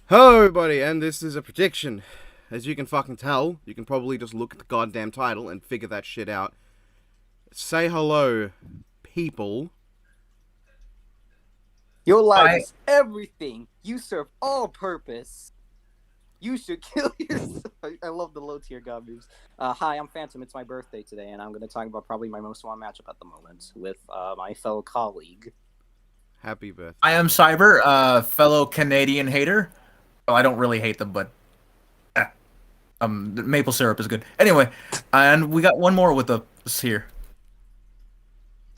Hello, everybody, and this is a prediction. As you can fucking tell, you can probably just look at the goddamn title and figure that shit out. Say hello, people. Your life I is everything. You serve all purpose. You should kill yourself. I love the low tier god moves. Hi, I'm Phantom. It's my birthday today, and I'm going to talk about probably my most wanted matchup at the moment with my fellow colleague. Happy birthday. I am Cyber, fellow Canadian hater. Well, I don't really hate them, but eh, the maple syrup is good. Anyway, and we got one more with us here.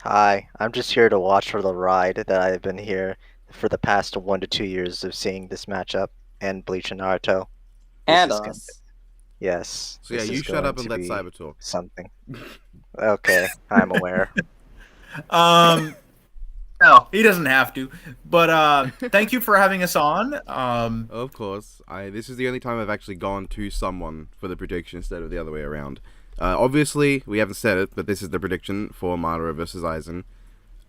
Hi, I'm just here to watch for the ride that I've been here for the past 1 to 2 years of seeing this matchup and Bleach and Naruto. This And is us. yes, So yeah, this you is shut going up and to let be Cyber talk. something. Okay, I'm aware. Um, no, he doesn't have to. But thank you for having us on. Of course, this is the only time I've actually gone to someone for the prediction instead of the other way around. Obviously, we haven't said it, but this is the prediction for Madara versus Aizen,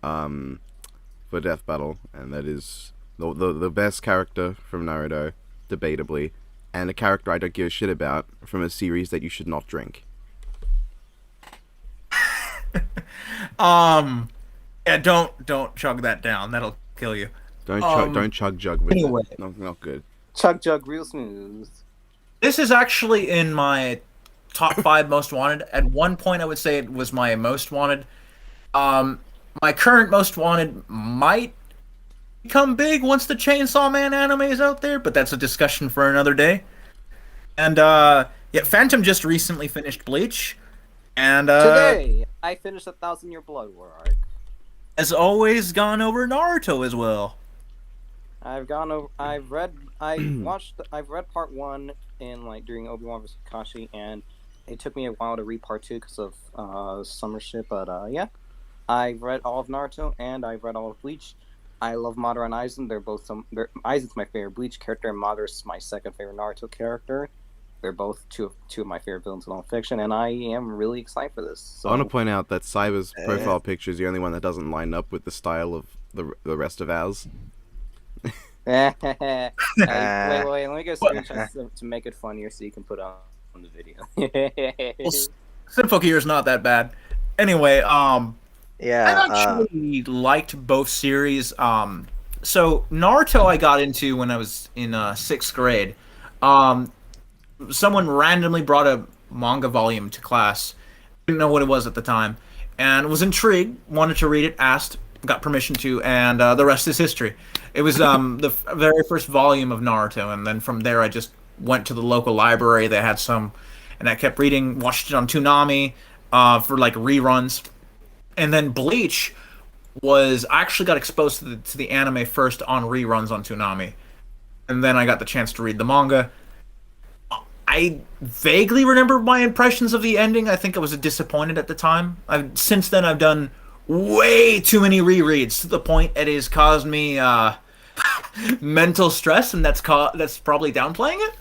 for Death Battle, and that is the best character from Naruto, debatably, and a character I don't give a shit about from a series that you should not drink. Yeah, don't chug that down. That'll kill you. Don't chug jug with Anyway. it. Not good. Chug Jug real smooth. This is actually in my top 5 most wanted. At one point, I would say it was my most wanted. Um, my current most wanted might become big once the Chainsaw Man anime is out there, but that's a discussion for another day. And yeah, Phantom just recently finished Bleach, and Today, I finished 1,000 Year Blood War arc. has always gone over Naruto as well. I've gone over. I've read part one in during Obi-Wan vs Kakashi, and it took me a while to read part two because of summer shit. But yeah, I've read all of Naruto and I've read all of Bleach. I love Madara and Aizen. They're both Aizen's my favorite Bleach character, and Madara's my second favorite Naruto character. They're both two of my favorite villains in all fiction, and I am really excited for this. So, I want to point out that Cyber's profile picture is the only one that doesn't line up with the style of the rest of ours. wait, let me get screenshots to make it funnier so you can put on the video. Well, Simple Gear is not that bad. Anyway, Yeah, I actually liked both series. So Naruto I got into when I was in 6th grade. Someone randomly brought a manga volume to class. Didn't know what it was at the time, and was intrigued. Wanted to read it. Asked, got permission to, and the rest is history. It was the very first volume of Naruto, and then from there I just went to the local library. They had some, and I kept reading. Watched it on Toonami for like reruns, and then Bleach was I actually got exposed to the anime first on reruns on Toonami, and then I got the chance to read the manga. I vaguely remember my impressions of the ending. I think I was disappointed at the time. Since then, I've done way too many rereads to the point it has caused me mental stress, and that's probably downplaying it.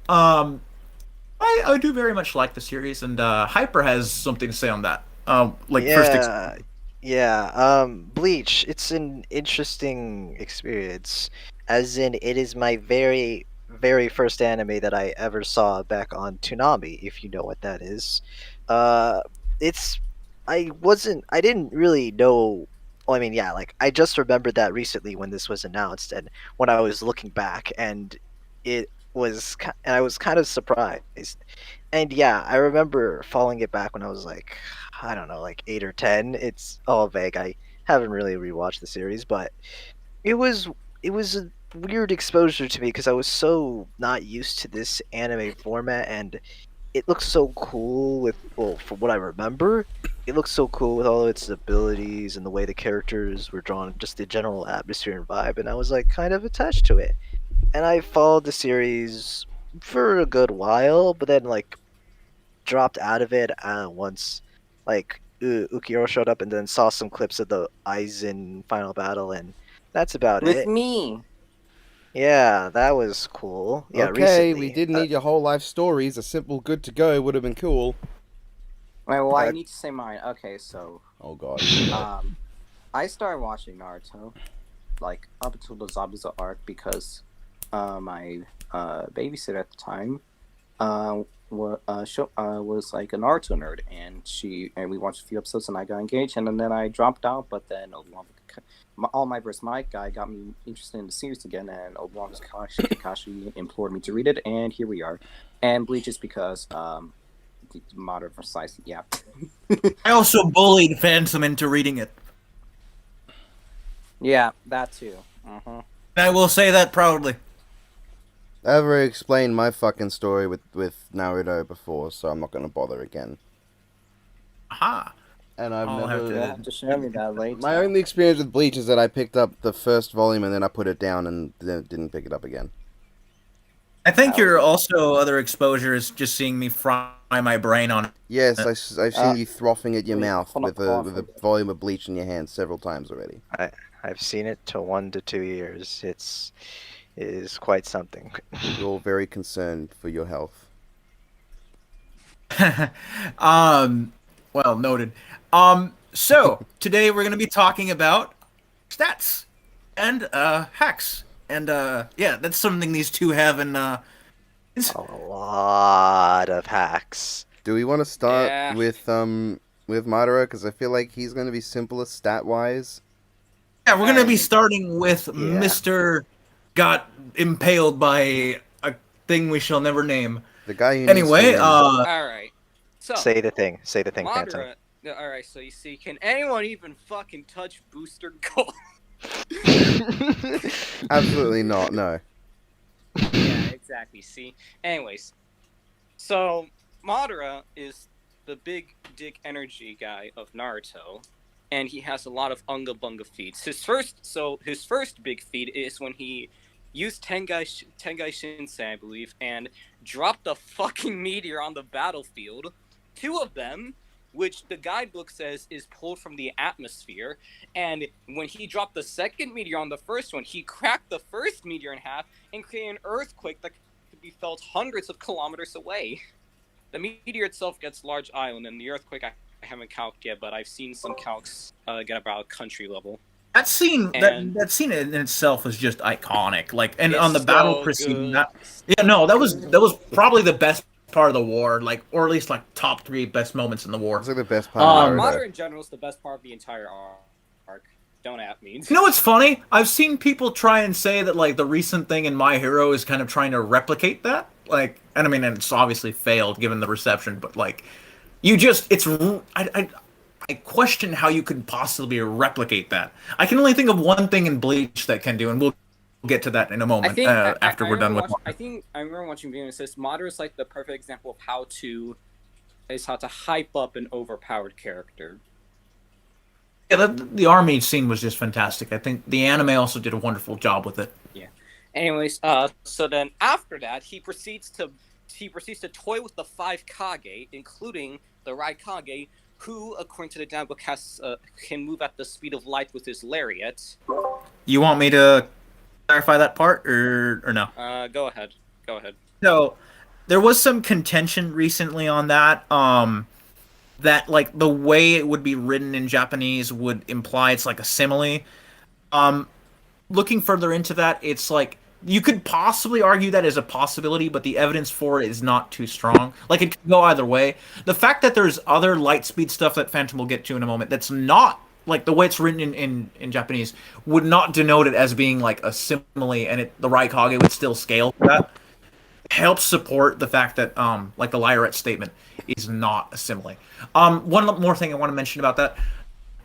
I do very much like the series, and Hyper has something to say on that. yeah, yeah. Bleach. It's an interesting experience, as in it is my very first anime that I ever saw back on Toonami, if you know what that is. Uh, it's I didn't really know. Well, I mean, yeah, like I just remembered that recently when this was announced, and when I was looking back, and and I was kind of surprised. And yeah, I remember following it back when I was like, I don't know, like 8 or 10. It's all vague. I haven't really rewatched the series, but it was it was a weird exposure to me because I was so not used to this anime format, and it looks so cool with, well, from what I remember, it looks so cool with all of its abilities and the way the characters were drawn, just the general atmosphere and vibe, and I was like kind of attached to it. And I followed the series for a good while, but then like dropped out of it once like Ukiyo showed up, and then saw some clips of the Aizen final battle, and that's about With it. me. Yeah, that was cool. Yeah, Okay, we recently. didn't need your whole life stories. A simple good to go would have been cool. Wait, well, I Uh, need to say mine. Okay, so Oh god. I started watching Naruto like up until the Zabuza arc because my babysitter at the time was like a Naruto nerd, and we watched a few episodes, and I got engaged, and then I dropped out. But then All Might vs. Might guy got me interested in the series again, and Obi-Wan vs. Kakashi implored me to read it, and here we are. And Bleach is because Madara vs. Aizen, yeah. I also bullied Phantom into reading it. Yeah, that too. Uh-huh. I will say that proudly. I've already explained my fucking story with Naruto before, so I'm not gonna bother again. Aha. And I've I'll never. have You'll have to show me that later. My only experience with Bleach is that I picked up the first volume and then I put it down and then didn't pick it up again. I think your also other exposure is just seeing me fry my brain on it. Yes, I've seen you frothing at your wait, mouth hold with on, a volume of Bleach in your hand several times already. I've seen it to 1 to 2 years. It is quite something. You're very concerned for your health. Well, noted. So today we're gonna be talking about stats and hacks, and yeah, that's something these two have in A lot of hacks. Do we want to start Yeah. with Madara? Because I feel like he's going to be simplest stat-wise. Yeah, we're gonna be starting with Yeah. Mr. Got impaled by a thing we shall never name. The guy who Anyway, needs to win. All right. So Say the thing, Phantom. Madara. All right. So you see, can anyone even fucking touch Booster Gold? Absolutely not, no. Yeah, exactly. See. Anyways, so Madara is the big dick energy guy of Naruto, and he has a lot of unga bunga feats. His first big feat is when he used Tengai Shinsei, I believe, and dropped a fucking meteor on the battlefield. 2 of them, which the guidebook says is pulled from the atmosphere. And when he dropped the second meteor on the first one, he cracked the first meteor in half and created an earthquake that could be felt hundreds of kilometers away. The meteor itself gets large island, and the earthquake I haven't calced yet, but I've seen some calcs get about country level. that scene And- that scene in itself is just iconic. Like, and It's on the battle so preceding good. that, yeah, no, that was probably the best part of the war, like, or at least like top 3 best moments in the war. It's like the best part of Naruto. Madara in general is the best part of the entire arc. Don't at me. You know what's funny? I've seen people try and say that like the recent thing in My Hero is kind of trying to replicate that. Like, and I mean, and it's obviously failed given the reception, but like, I question how you could possibly replicate that. I can only think of one thing in Bleach that can do, and we'll get to that in a moment after we're done with. I think I remember watching video and it says Madara is like the perfect example of how to hype up an overpowered character. Yeah, the army scene was just fantastic. I think the anime also did a wonderful job with it. Anyways, so then after that, he proceeds to toy with the 5 Kage, including the Raikage, who, according to the guidebook, can move at the speed of light with his lariat. You want me to clarify that part, or no? Go ahead. So there was some contention recently on that. That like the way it would be written in Japanese would imply it's like a simile. Looking further into that, it's like you could possibly argue that as a possibility, but the evidence for it is not too strong. Like, it could go either way. The fact that there's other light speed stuff that Phantom will get to in a moment that's not like the way it's written in Japanese would not denote it as being like a simile, and the Raikage would still scale to that. Helps support the fact that like the Lyrette statement is not a simile. One more thing I want to mention about that.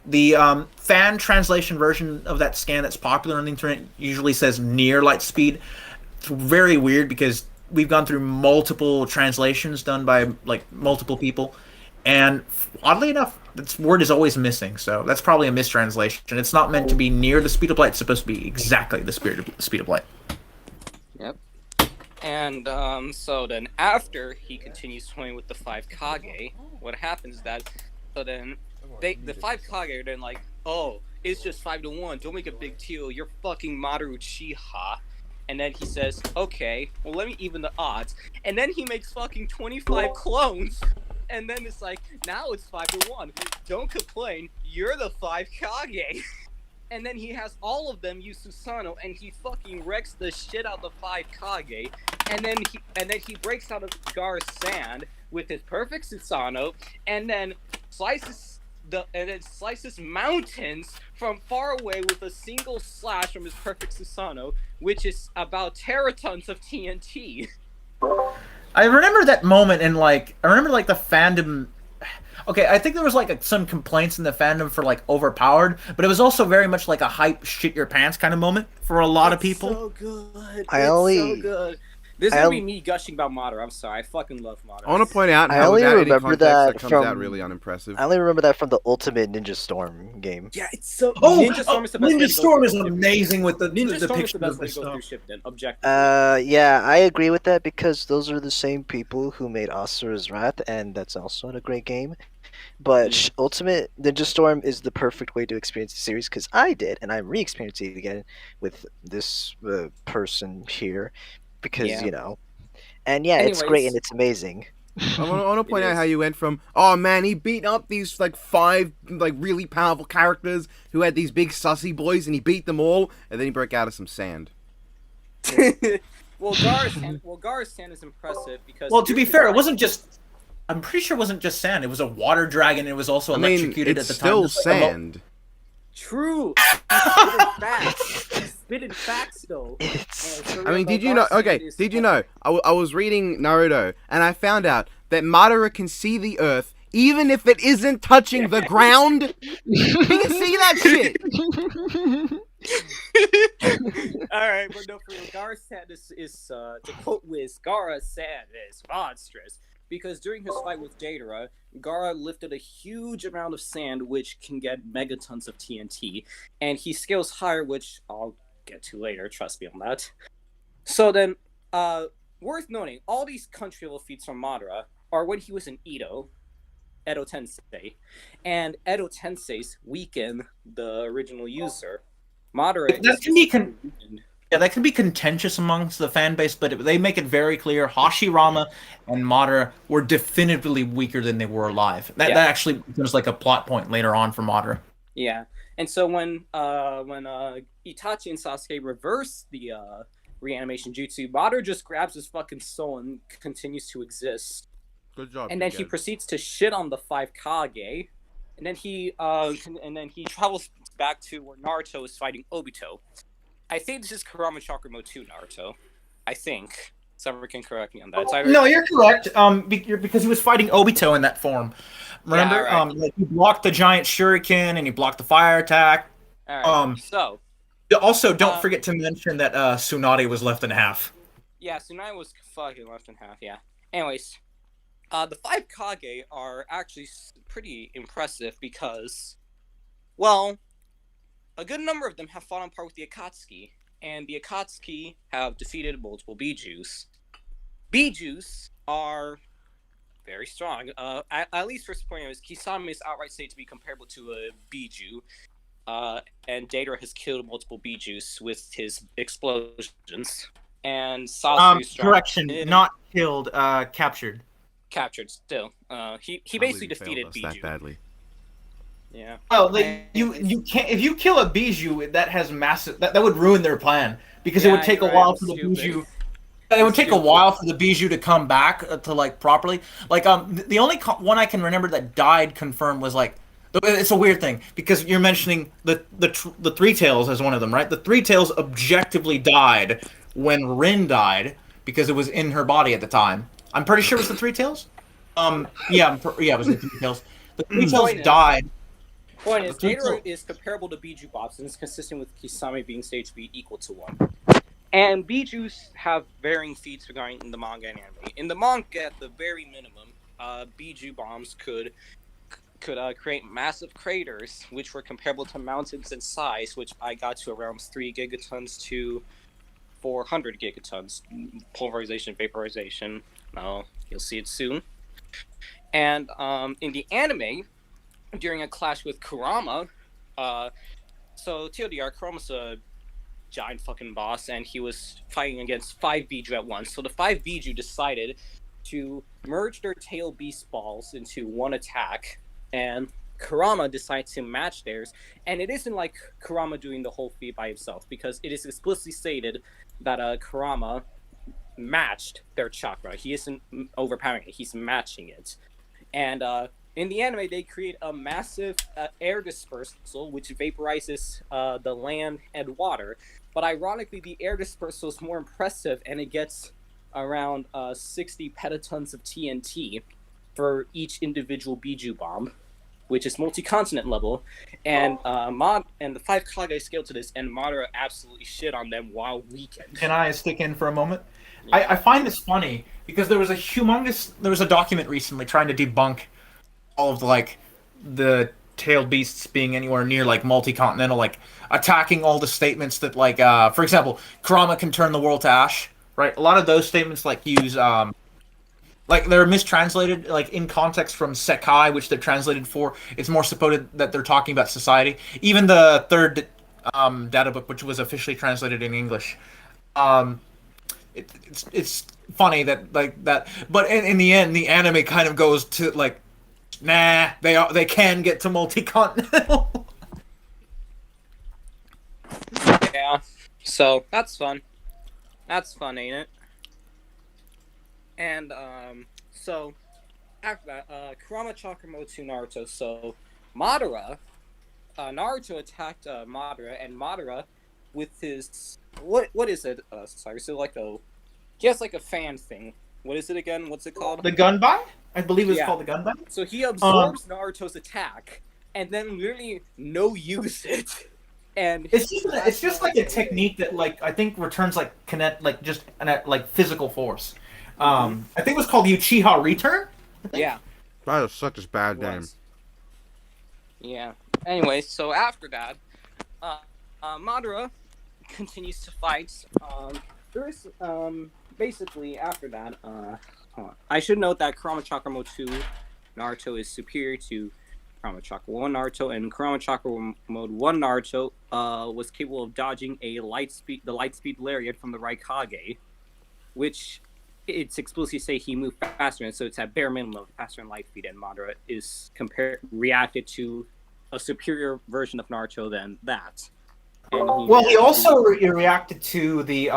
The fan translation version of that scan that's popular on the internet usually says near light speed. It's very weird because we've gone through multiple translations done by like multiple people, and oddly enough, this word is always missing. So that's probably a mistranslation. It's not meant to be near the speed of light. It's supposed to be exactly the speed of light. Yep. And so then after he continues toying with the 5 Kage, what happens is that the 5 Kage are then like, oh, it's just 5-1. Don't make a big deal. You're fucking Madara Uchiha. And then he says, okay, well, let me even the odds. And then he makes fucking 25 clones. And then it's like, now it's 5-1. Don't complain. You're the 5 Kage. and then he has all of them use Susanoo, and he fucking wrecks the shit out of the 5 Kage, and then he breaks out of Gar's sand with his perfect Susanoo, and then slices mountains from far away with a single slash from his perfect Susanoo, which is about teratons of TNT. I remember that moment, and like I remember like the fandom. Okay, I think there was like some complaints in the fandom for like overpowered, but it was also very much like a hype shit your pants kind of moment for a lot of people. So good. So good. This is gonna be me gushing about Madara. I'm sorry, I fucking love Madara. I want to point out I how only without any remember context, that comes from- out really unimpressive. I only remember that from the Ultimate Ninja Storm game. Yeah, it's so. Ninja Storm is the best. Ninja Storm is amazing with the Ninja Storm is picture the best of way this to go stuff. through Shippuden, objectively. Yeah, I agree with that because those are the same people who made Asura's Wrath, and that's also a great game. But Ultimate Ninja Storm is the perfect way to experience the series because I did, and I'm re-experiencing it again with this person here because you know. And yeah, it's great and it's amazing. I want to point out how you went from, oh man, he beat up these like 5 like really powerful characters who had these big sussy boys, and he beat them all, and then he broke out of some sand. Well, Gar's sand is impressive because. Well, to be fair, it wasn't just. I'm pretty sure it wasn't just sand. It was a water dragon. It was also electrocuted it's at the time. still sand. True. He's spitting facts though. I mean, did you know? Okay, did you know? I was reading Naruto, and I found out that Madara can see the earth even if it isn't touching the ground. He can see that shit. Alright, but no, for real, Gar's sand is to quote Wiz, Gar's sand is monstrous. Because during his fight with Deidara, Gaara lifted a huge amount of sand, which can get megatons of TNT, and he scales higher, which I'll get to later, trust me on that. So then, worth noting, all these country-level feats from Madara are when he was in Edo Tensei, and Edo Tensei's weaken the original user. Madara that can be contentious amongst the fan base, but they make it very clear Hashirama and Madara were definitively weaker than they were alive. That actually becomes like a plot point later on for Madara. Yeah, and so when Itachi and Sasuke reverse the reanimation jutsu, Madara just grabs his fucking soul and continues to exist. Good job. And then he proceeds to shit on the 5 Kage, and then he travels back to where Naruto is fighting Obito. I think this is Kurama Chakra Mode 2 Naruto. I think. Someone can correct me on that. No, you're correct. Because he was fighting Obito in that form. Remember? Yeah, right. Like he blocked the giant shuriken and he blocked the fire attack. Alright, so. Also, don't forget to mention that Tsunade was left in half. Yeah, Tsunade was fucking left in half, yeah. Anyways, the 5 Kage are actually pretty impressive because, well, a good number of them have fought on par with the Akatsuki, and the Akatsuki have defeated multiple Bijus. Bijus are very strong. At least first point is Kisame is outright said to be comparable to a Biju, and Deidara has killed multiple Bijus with his explosions. And Sasuke's correction, not killed, captured. Captured still. He basically defeated Biju. That badly. Yeah. Well, you can't. If you kill a Bijou, that has massive. That would ruin their plan because it would take a while for the Bijou. It would take a while for the Bijou to come back to like properly. Like the only one I can remember that died confirmed was like. It's a weird thing because you're mentioning the Three Tails as one of them, right? The Three Tails objectively died when Rin died because it was in her body at the time. I'm pretty sure it was the Three Tails. Yeah, it was the Three Tails. The Three Tails died. Point is, Deidara is comparable to Biju Bops and is consistent with Kisame being staged to be equal to 1. And Bijus have varying feats regarding the manga and anime. In the manga, at the very minimum, Biju bombs could create massive craters, which were comparable to mountains in size, which I got to around 3 gigatons to 400 gigatons. Pulverization, vaporization. You'll see it soon. And in the anime, during a clash with Kurama, so TLDR, Kurama's a giant fucking boss, and he was fighting against 5 Biju at once. So the 5 Biju decided to merge their tail beast balls into one attack, and Kurama decides to match theirs, and it isn't like Kurama doing the whole feat by himself, because it is explicitly stated that Kurama matched their chakra. He isn't overpowering it; he's matching it. And in the anime, they create a massive air dispersal, which vaporizes the land and water. But ironically, the air dispersal is more impressive, and it gets around 60 petatons of TNT for each individual Biju bomb, which is multi-continent level. And and the 5 Kage scale to this, and Madara absolutely shit on them while weakened. Can I stick in for a moment? Yeah. I find this funny because there was a document recently trying to debunk all of the tailed beasts being anywhere near like multi-continental, like attacking all the statements that like for example, Kurama can turn the world to ash, right? A lot of those statements like use like they're mistranslated like in context from Sekai, which they're translated for. It's more supposed that they're talking about society. Even the third data book, which was officially translated in English, it's funny that like that, but in the end, the anime kind of goes to like, nah, they can get to multi-continental. Yeah, so that's fun. That's fun, ain't it? And so after that, Kurama Chakra Mode to Naruto. So Madara, Naruto attacked Madara, and Madara with his what is it? Sorry, so like he has like a fan thing. What is it again? What's it called? The Gunbai? I believe it's called the Gunbai. So he absorbs Naruto's attack and then literally no use it. And it's just like a technique that like I think returns like just like physical force. I think it was called Uchiha Return. Yeah. That is such a bad name. Yeah. Anyway, so after that, Madara continues to fight. There is basically after that, I should note that Kurama Chakra Mode 2 Naruto is superior to Kurama Chakra 1 Naruto, and Kurama Chakra Mode 1 Naruto was capable of dodging the light speed lariat from the Raikage, which it's explicitly say he moved faster, and so it's at bare minimum of faster than light speed, and Madara is reacted to a superior version of Naruto than that. And he also reacted to the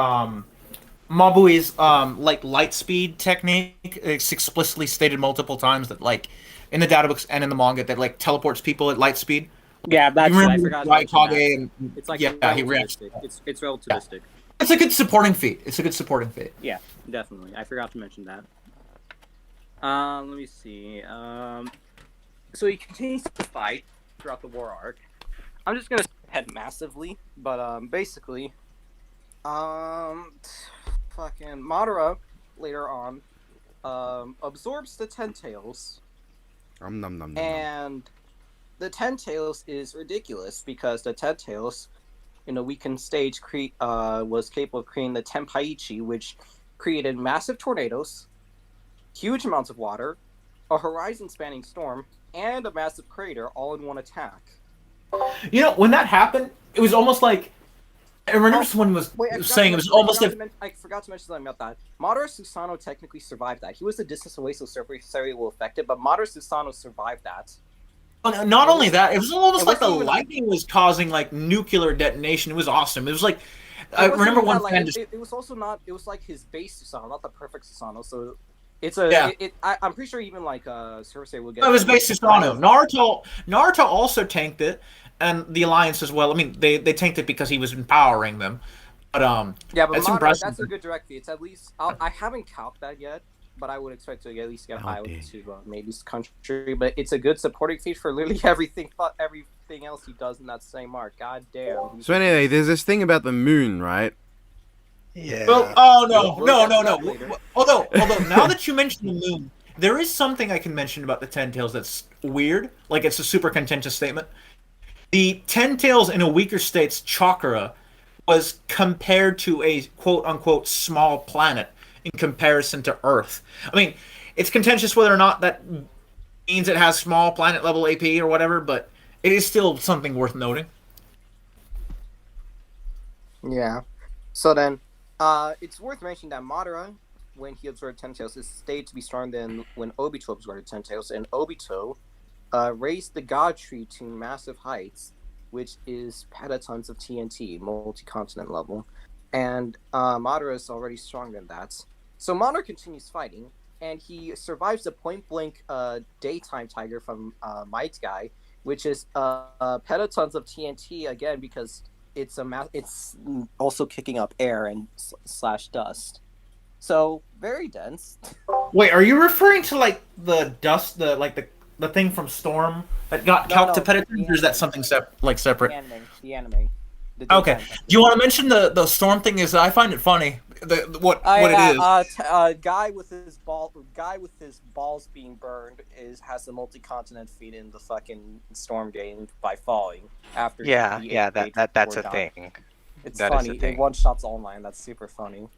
Mabui's like light speed technique. It's explicitly stated multiple times that like in the data books and in the manga that like teleports people at light speed. Yeah, that's I forgot. Raikage and it's like he reacts. It's relativistic. Yeah. It's a good supporting feat. Yeah, definitely. I forgot to mention that. Let me see. So he continues to fight throughout the war arc. I'm just gonna head massively, but basically, fucking Madara later on absorbs the Ten Tails, and the Ten Tails is ridiculous because the Ten Tails, in a weakened stage, was capable of creating the Tenpaichi, which created massive tornadoes, huge amounts of water, a horizon-spanning storm, and a massive crater all in one attack. You know, when that happened, it was almost like I remember someone was saying it was almost like I forgot to mention something about that. Madara Susanoo technically survived that. He was a distance away, so Cereal will affect it, but Madara Susanoo survived that. Not only that, it was almost like the lightning was causing like nuclear detonation. It was awesome. It was like I remember one fan just... it was also not. It was like his base Susanoo, not the perfect Susanoo. So it's I'm pretty sure even like Cersei will get. No, it was base Susanoo. Naruto also tanked it, and the Alliance as well. I mean, they tanked it because he was empowering them. But yeah, but that's Madara, impressive. That's a good direct feat. It's at least I haven't calced that yet, but I would expect to at least get high to maybe country. But it's a good supporting feat for literally everything else he does in that same arc. God damn. So anyway, there's this thing about the moon, right? Yeah. Well, no. Although now that you mention the moon, there is something I can mention about the Ten Tails that's weird. Like it's a super contentious statement. The Ten Tails in a weaker state's chakra was compared to a quote-unquote small planet in comparison to Earth. I mean, it's contentious whether or not that means it has small planet-level AP or whatever, but it is still something worth noting. Yeah. So then, it's worth mentioning that Madara, when he absorbed Ten Tails, is stated to be stronger than when Obito absorbed Ten Tails, and Obito raised the God Tree to massive heights, which is petatons of TNT, multi-continent level. And Madara is already stronger than that. So Madara continues fighting, and he survives the point-blank daytime tiger from Might Guy, which is petatons of TNT again because it's it's also kicking up air and slash dust. So very dense. Wait, are you referring to like the dust, the thing from Storm that got calced to Petatons, or is that something separate? The anime. Okay. Do you want to mention the Storm thing? Is I find it funny. What it is? Guy with his balls being burned has a multi-continent feat in the fucking Storm game by falling after. That's a thing. It's funny. It one shots online. That's super funny.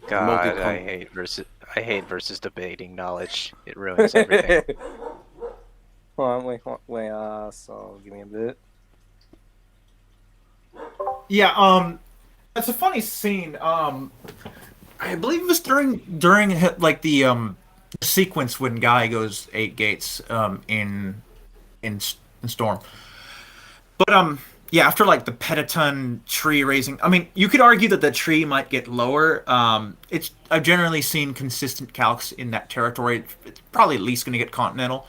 God, I hate versus debating knowledge. It ruins everything. Hold on, wait. So give me a bit. Yeah. That's a funny scene. I believe it was during like the sequence when Guy goes 8 gates in Storm. But yeah, after like the petaton tree raising, I mean, you could argue that the tree might get lower. I've generally seen consistent calcs in that territory. It's probably at least going to get continental.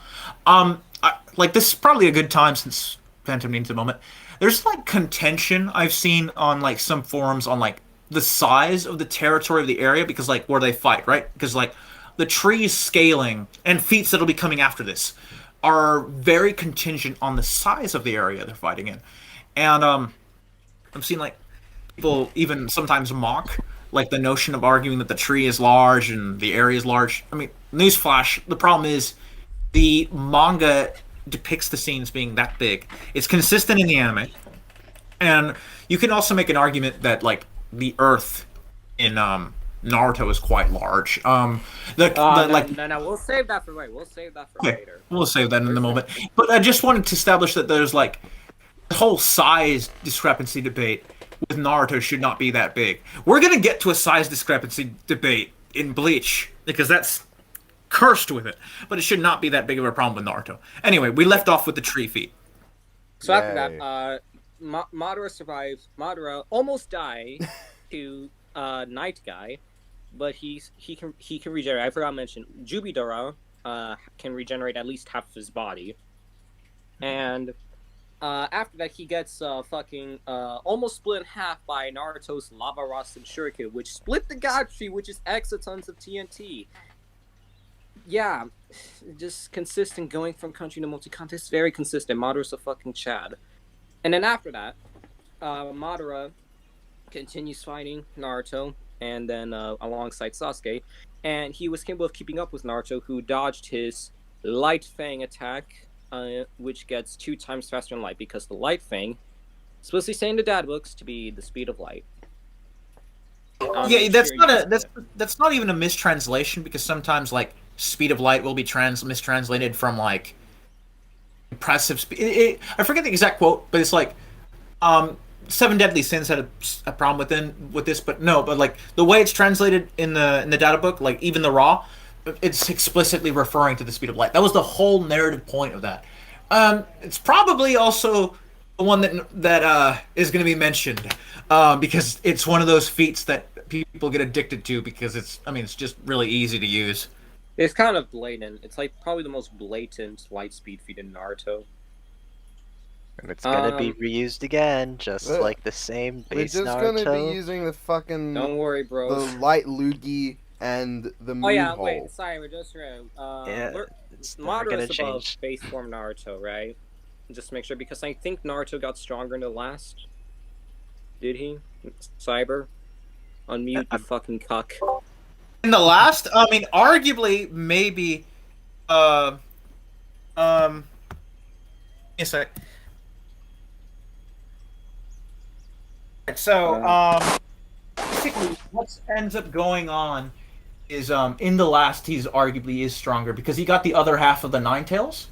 Like this is probably a good time since Phantom needs a moment. There's like contention I've seen on like some forums on like the size of the territory of the area because like where they fight, right? Because like the trees scaling and feats that'll be coming after this are very contingent on the size of the area they're fighting in. And I've seen like people even sometimes mock like the notion of arguing that the tree is large and the area is large. I mean, newsflash, the problem is the manga depicts the scenes being that big. It's consistent in the anime. And you can also make an argument that like the Earth in Naruto is quite large. No, we'll save that for later. Later. We'll save that in a moment. But I just wanted to establish that there's like the whole size discrepancy debate with Naruto should not be that big. We're gonna get to a size discrepancy debate in Bleach because that's cursed with it, but it should not be that big of a problem with Naruto. Anyway, we left off with the tree feat. So after that, Madara survives. Madara almost died to Night Guy, but he can regenerate. I forgot to mention Jubidara can regenerate at least half of his body, and after that he gets almost split in half by Naruto's Lava Rasen Shuriken, which split the God Tree, which is exotons of TNT. Yeah, just consistent going from country to multi-continent. It's very consistent. Madara's a fucking Chad. And then after that, Madara continues fighting Naruto, and then alongside Sasuke, and he was capable of keeping up with Naruto, who dodged his Light Fang attack, which gets 2 times faster than light, because the Light Fang, supposed to say in the dad books, to be the speed of light. Yeah, that's not even a mistranslation, because sometimes like speed of light will be mistranslated from like impressive speed. I forget the exact quote, but it's like 7 Deadly Sins had a problem with this, but like the way it's translated in the data book, like even the raw, it's explicitly referring to the speed of light. That was the whole narrative point of that. It's probably also the one that is going to be mentioned because it's one of those feats that people get addicted to because it's just really easy to use. It's kind of blatant. It's like probably the most blatant light speed feat in Naruto. And it's gonna be reused again, just like the same base Naruto. We're just gonna be using the fucking... Don't worry, bro. The light Lugi and the moon Oh yeah, hole. wait, sorry, we're just it's never gonna Madara's above change. base form Naruto, right? Just to make sure, because I think Naruto got stronger in the last. Did he? Cyber? Unmute, you fucking cuck. In the last, arguably, maybe, yes, so, basically, what ends up going on is, in the last, he's arguably is stronger because he got the other half of the Nine Tails.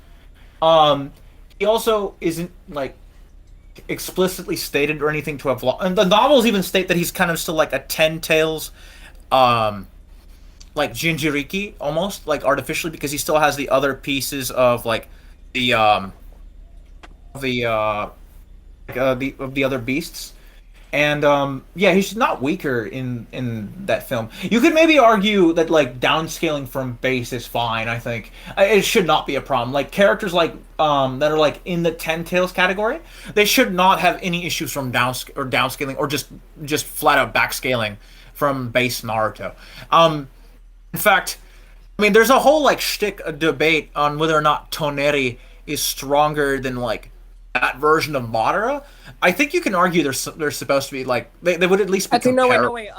He also isn't, like, explicitly stated or anything to have and the novels even state that he's kind of still like a 10 Tails, like Jinjuriki almost, like artificially, because he still has the other pieces of like the the of the other beasts. And yeah, he's not weaker in that film. You could maybe argue that like downscaling from base is fine. I think it should not be a problem. Like characters like that are like in the Ten Tails category, they should not have any issues from downscaling or just flat out backscaling from base Naruto. In fact, I mean, there's a whole like shtick a debate on whether or not Toneri is stronger than like that version of Madara. I think you can argue they're supposed to be like they would at least be Actually, no, wait, no, comparable. wait.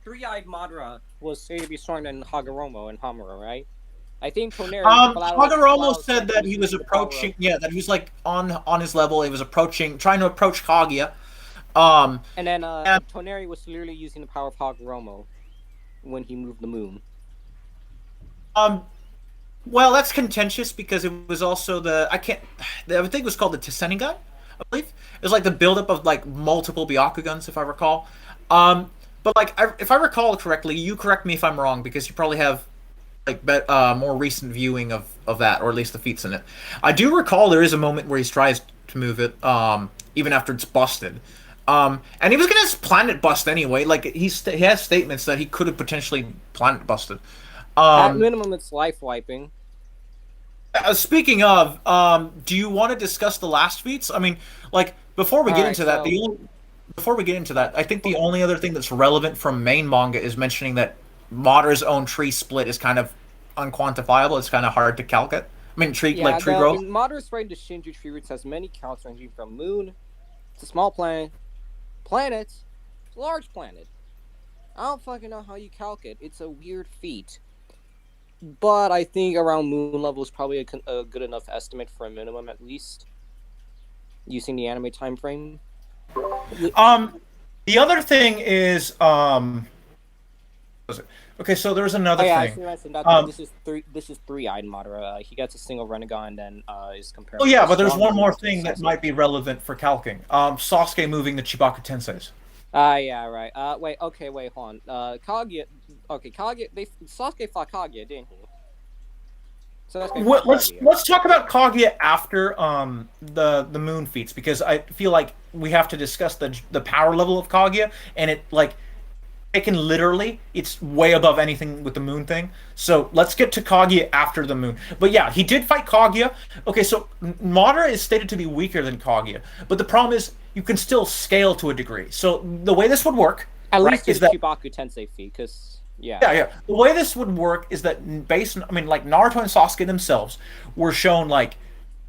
Three-eyed Madara was said to be stronger than Hagoromo and Hamura, right? I think Toneri. Hagoromo said that he was approaching, yeah, that he was like on his level. He was approaching, trying to approach Kaguya. And then Toneri was literally using the power of Hagoromo when he moved the moon. Well, that's contentious because it was also I think it was called the Tessennigan, I believe. It was like the buildup of like multiple Byakuguns, if I recall. But like, if I recall correctly, you correct me if I'm wrong because you probably have like more recent viewing of that, or at least the feats in it. I do recall there is a moment where he tries to move it, even after it's busted. And he was gonna planet bust anyway. Like he has statements that he could have potentially planet busted. At minimum, it's life wiping. Speaking of, do you want to discuss the last feats? I mean, like before we get into that, I think the only other thing that's relevant from main manga is mentioning that Madara's own tree split is kind of unquantifiable. It's kind of hard to calculate. I mean, tree growth. Madara's spread to Shinju tree roots has many counts ranging from moon to small planet, planets to large planet. I don't fucking know how you calculate. It's a weird feat. But I think around moon level is probably a good enough estimate for a minimum, at least, using the anime time frame. The other thing is, okay, so there's another thing. This is three-eyed Madara. He gets a single Renegon and then is compared. Oh yeah, but there's one more thing that might be relevant for calcing. Sasuke moving the Chibaku Tenseis. Yeah, right. Wait, hold on. Kaguya. Okay, Kaguya. Sasuke fought Kaguya, didn't he? So let's talk about Kaguya after the moon feats, because I feel like we have to discuss the power level of Kaguya, and it's way above anything with the moon thing. So let's get to Kaguya after the moon. But yeah, he did fight Kaguya. Okay, so Madara is stated to be weaker than Kaguya, but the problem is you can still scale to a degree. So the way this would work, at least is that Chibaku Tensei feat, because yeah. The way this would work is that like Naruto and Sasuke themselves were shown like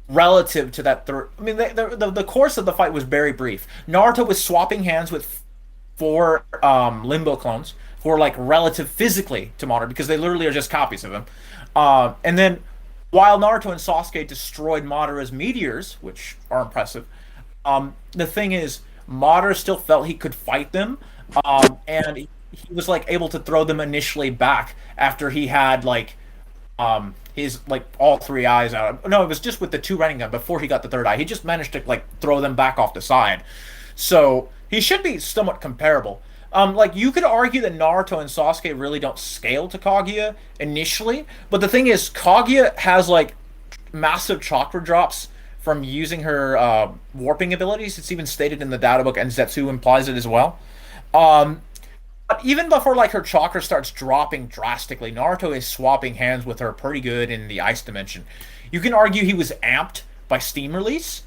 relative to that third. I mean, the course of the fight was very brief. Naruto was swapping hands with 4 Limbo clones who are like relative physically to Madara because they literally are just copies of him. And then while Naruto and Sasuke destroyed Madara's meteors, which are impressive, the thing is Madara still felt he could fight them, and he was like able to throw them initially back after he had like his like all 3 eyes out. No, it was just with the 2 Rinnegan before he got the 3rd eye. He just managed to like throw them back off the side. So he should be somewhat comparable. Like you could argue that Naruto and Sasuke really don't scale to Kaguya initially, but the thing is, Kaguya has like massive chakra drops from using her warping abilities. It's even stated in the data book, and Zetsu implies it as well. But even before like her chakra starts dropping drastically, Naruto is swapping hands with her pretty good in the ice dimension. You can argue he was amped by steam release.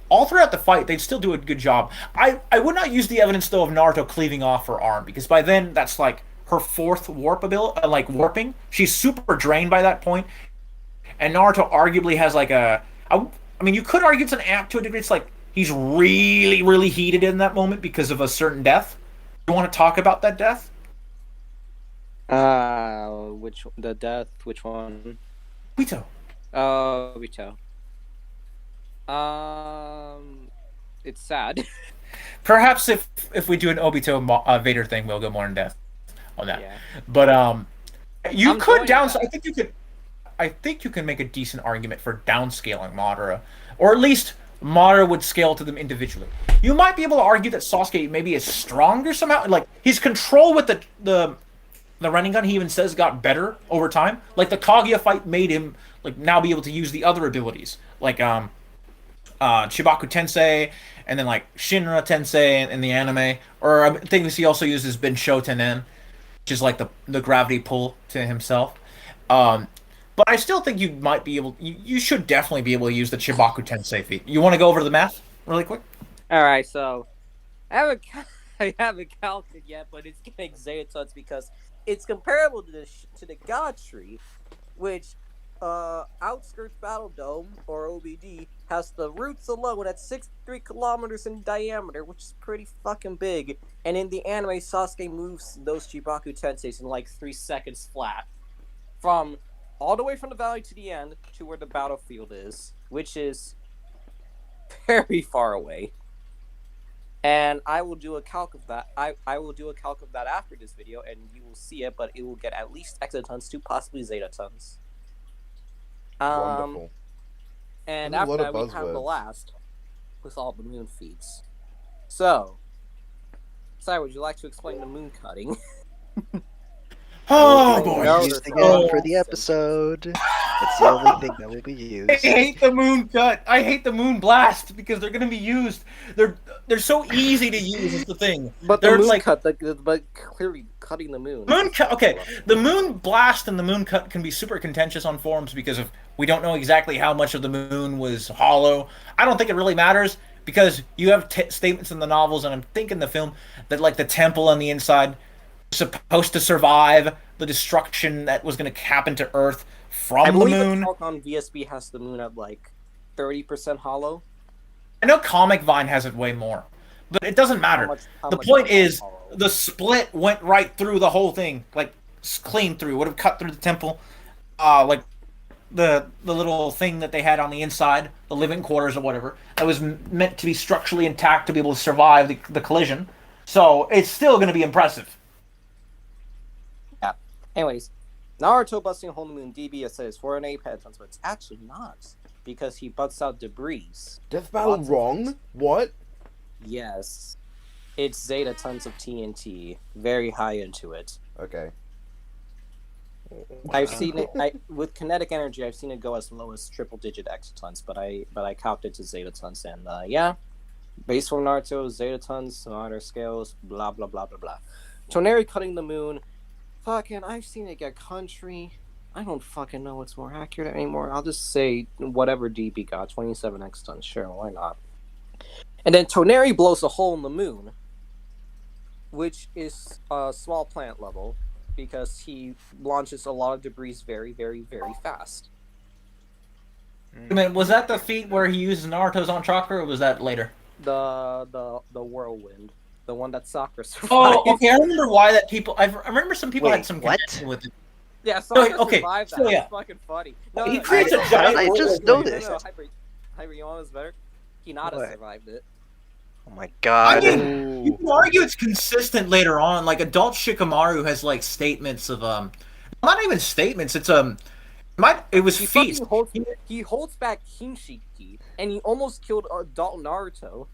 All throughout the fight, they'd still do a good job. I would not use the evidence though of Naruto cleaving off her arm, because by then that's like her 4th warp ability, like warping. She's super drained by that point, and Naruto arguably has like I mean, you could argue it's an amp to a degree. It's like he's really, really heated in that moment because of a certain death. You want to talk about that death? Which one? Obito. Obito. It's sad. Perhaps if we do an Obito Vader thing, we'll go more in depth on that. Yeah. But you could downscale. I think you can make a decent argument for downscaling Madara, or at least Madara would scale to them individually. You might be able to argue that Sasuke maybe is stronger somehow. Like his control with the the Rinnegan, he even says, got better over time. Like the Kaguya fight made him like now be able to use the other abilities, like Chibaku Tensei, and then like Shinra Tensei in the anime. Or I think he also uses Bensho Tenen, which is like the gravity pull to himself. Um, but I still think you might be able. You should definitely be able to use the Chibaku Tensei feat. You want to go over the math really quick? All right, so I haven't I haven't counted yet, but it's getting Zetatons because it's comparable to the God Tree, which Outskirts Battle Dome or OBD has the roots alone at 63 kilometers in diameter, which is pretty fucking big. And in the anime, Sasuke moves those Chibaku Tenseis in like 3 seconds flat, from all the way from the valley to the end to where the battlefield is, which is very far away. And I will do a calc of that. I will do a calc of that after this video, and you will see it. But it will get at least exotons to possibly zetatons. Wonderful. And There's a after lot that, of we have the buzzwords. last with all the moon feats. So, Sai, would you like to explain the moon cutting? Oh We'll boy! be using it for the episode. It's the only thing that will be used. I hate the moon cut. I hate the moon blast because they're gonna be used. They're so easy to use. Is the thing. But the They're moon like cut, but clearly cutting the moon. moon cut. Okay, the moon blast and the moon cut can be super contentious on forums because of we don't know exactly how much of the moon was hollow. I don't think it really matters because you have statements in the novels and I think in the film that like the temple on the inside was supposed to survive the destruction that was going to happen to Earth I from the believe moon. the calc on VSB has the moon at like 30% hollow. I know Comic Vine has it way more, but it doesn't matter. How The much point is is, hollow? the split went right through the whole thing, like clean through. Would have cut through the temple, like the little thing that they had on the inside, the living quarters or whatever, that was meant to be structurally intact to be able to survive the collision. So it's still going to be impressive. Yeah. Anyways, Naruto busting a hole in the moon. DB says 408 pentatons, but it's actually not because he butts out debris. Death Battle Lots of wrong? things. What? Yes, it's Zeta tons of TNT. Very high into it. Okay. I've seen it with kinetic energy. I've seen it go as low as triple-digit exotons, but I counted it to zetatons, and yeah, base from Naruto, zetatons, minor scales, blah blah blah blah blah. Toneri cutting the moon. Fucking, I've seen it get country. I don't fucking know what's more accurate anymore. I'll just say whatever DB got, 27 exotons. Sure, why not? And then Toneri blows a hole in the moon, which is a small plant level, because he launches a lot of debris very, very, very fast. I mean, was that the feat where he uses Naruto's on chakra, or was that later? The whirlwind, the one that Sakura survived. Oh, okay. I remember why that people. I remember some people Wait, had some what? connection with it. Yeah, Sakura okay, survived that. so yeah. That's fucking funny. No, He no, creates no, a giant I just whirlwind. noticed. No, Hyper, you want this better? Hinata What? survived it. Oh my I god. mean, you can argue it's consistent later on. Like adult Shikamaru has like statements of not even statements. It's it was He feats. fucking he holds back Kinshiki, and he almost killed adult Naruto.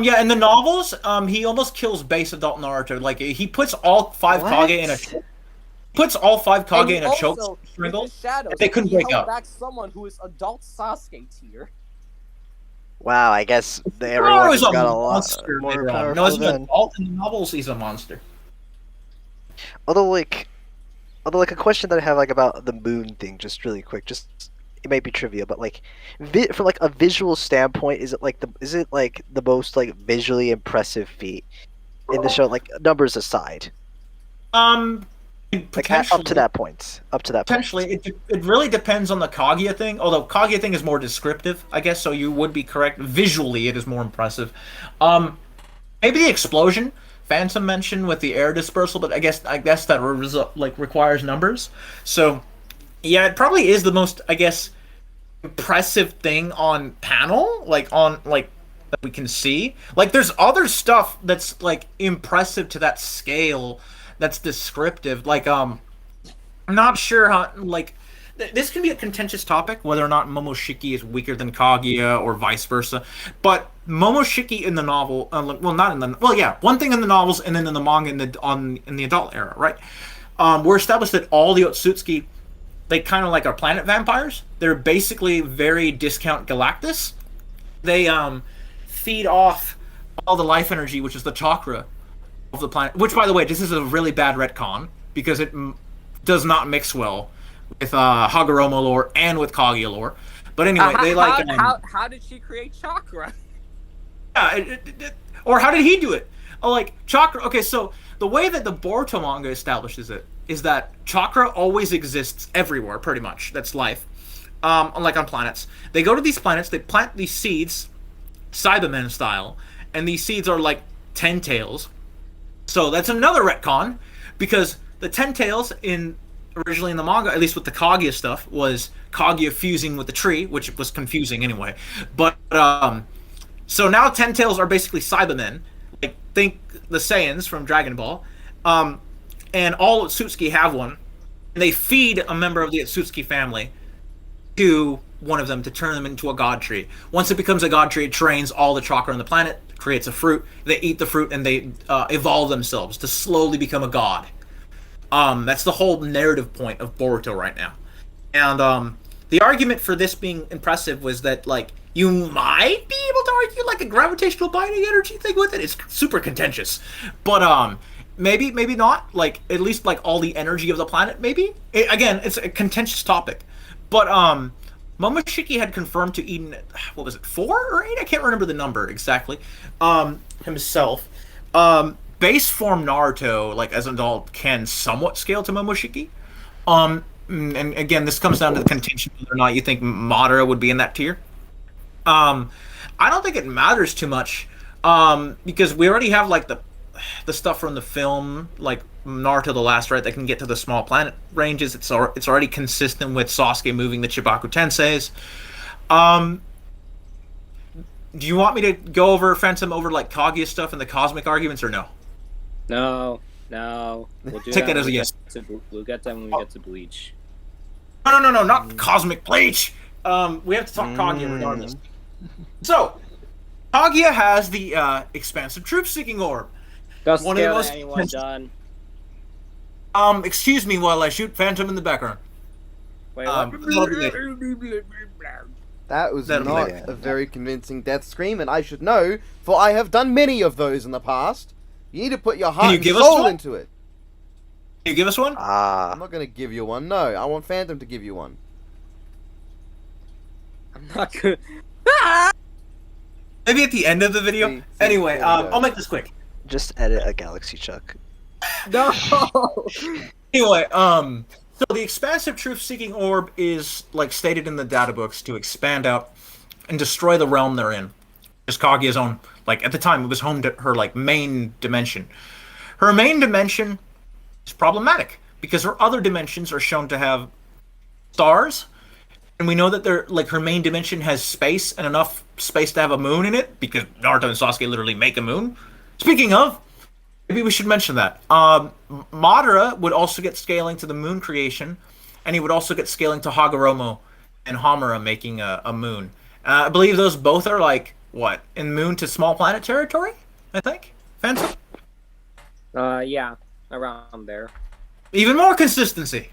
Yeah, in the novels, he almost kills base adult Naruto. Like he puts all five What? Kage in a puts all five Kage in a choke also, strangle. with his shadows, They couldn't he wake held up. back someone who is adult Sasuke tier. Wow, I guess Naruto's everyone has a got a lot monster more later on. powerful No, as an than. adult in the novels, he's a monster. Although like a question that I have like about the moon thing, just really quick, just it might be trivia, but like from like a visual standpoint, is it like the most like visually impressive feat in the show, like numbers aside, like up to that point, Potentially, it really depends on the Kaguya thing. Although Kaguya thing is more descriptive, I guess. So you would be correct. Visually, it is more impressive. Maybe the explosion Phantom mentioned with the air dispersal, but I guess that requires numbers. So yeah, it probably is the most, I guess, impressive thing on panel, like that we can see. Like there's other stuff that's like impressive to that scale, that's descriptive. Like I'm not sure how like this can be a contentious topic, whether or not Momoshiki is weaker than Kaguya or vice versa. But Momoshiki in the novel, one thing in the novels and then in the manga in the adult era, right? We're established that all the Otsutsuki, they kind of like are planet vampires. They're basically very discount Galactus. They feed off all the life energy, which is the chakra of the planet. Which, by the way, this is a really bad retcon because it does not mix well with Hagoromo lore and with Kaguya lore. But anyway, how did she create chakra? Yeah, or how did he do it? Oh, like chakra. Okay, so the way that the Boruto manga establishes it is that chakra always exists everywhere, pretty much. That's life. Unlike on planets, they go to these planets, they plant these seeds, Cybermen style, and these seeds are like tentails. So that's another retcon, because the tentails originally in the manga, at least with the Kaguya stuff, was Kaguya fusing with the tree, which was confusing anyway. But so now tentails are basically Cybermen, like think the Saiyans from Dragon Ball, and all Otsutsuki have one, and they feed a member of the Otsutsuki family to one of them to turn them into a god tree. Once it becomes a god tree, it drains all the chakra on the planet, creates a fruit. They eat the fruit and they evolve themselves to slowly become a god. That's the whole narrative point of Boruto right now. And the argument for this being impressive was that, like, you might be able to argue like a gravitational binding energy thing with it. It's super contentious, but maybe not. Like, at least like all the energy of the planet. Maybe again, it's a contentious topic. But Momoshiki had confirmed to Eden, what was it, 4 or 8? I can't remember the number exactly. Himself. Base form Naruto, like as an adult, can somewhat scale to Momoshiki. And again, this comes down to the contention whether or not you think Madara would be in that tier. I don't think it matters too much, because we already have like the stuff from the film, like Naruto the Last Right, that can get to the small planet ranges. It's already consistent with Sasuke moving the Chibaku Tenseis. Do you want me to go over Phantom over like Kaguya stuff and the cosmic arguments, or no? No. We'll do Take that as a yes. We'll get that when we get to Bleach. No, not cosmic Bleach. We have to talk Kaguya regardless. So, Kaguya has the expansive truth-seeking orb. Best One of the scale most that anyone done. Excuse me while I shoot Phantom in the background. Wait, what? That was That'll not be a very convincing death scream, and I should know, for I have done many of those in the past. You need to put your heart you and give us soul one? into it. Can you give us one? I'm not going to give you one, no. I want Phantom to give you one. I'm not good. Maybe at the end of the video. See, Anyway, there we go. I'll make this quick. Just edit a Galaxy Chuck. No. Anyway, so the expansive truth-seeking orb is, like, stated in the data books to expand out and destroy the realm they're in. Just Kaguya's own, like, at the time, it was home to her, like, main dimension. Her main dimension is problematic because her other dimensions are shown to have stars, and we know that they're, like, her main dimension has space and enough space to have a moon in it because Naruto and Sasuke literally make a moon. Speaking of, maybe we should mention that. Madara would also get scaling to the moon creation, and he would also get scaling to Hagoromo and Hamura making a moon. I believe those both are, like, what, in moon to small planet territory, I think? Phantom? Yeah, around there. Even more consistency.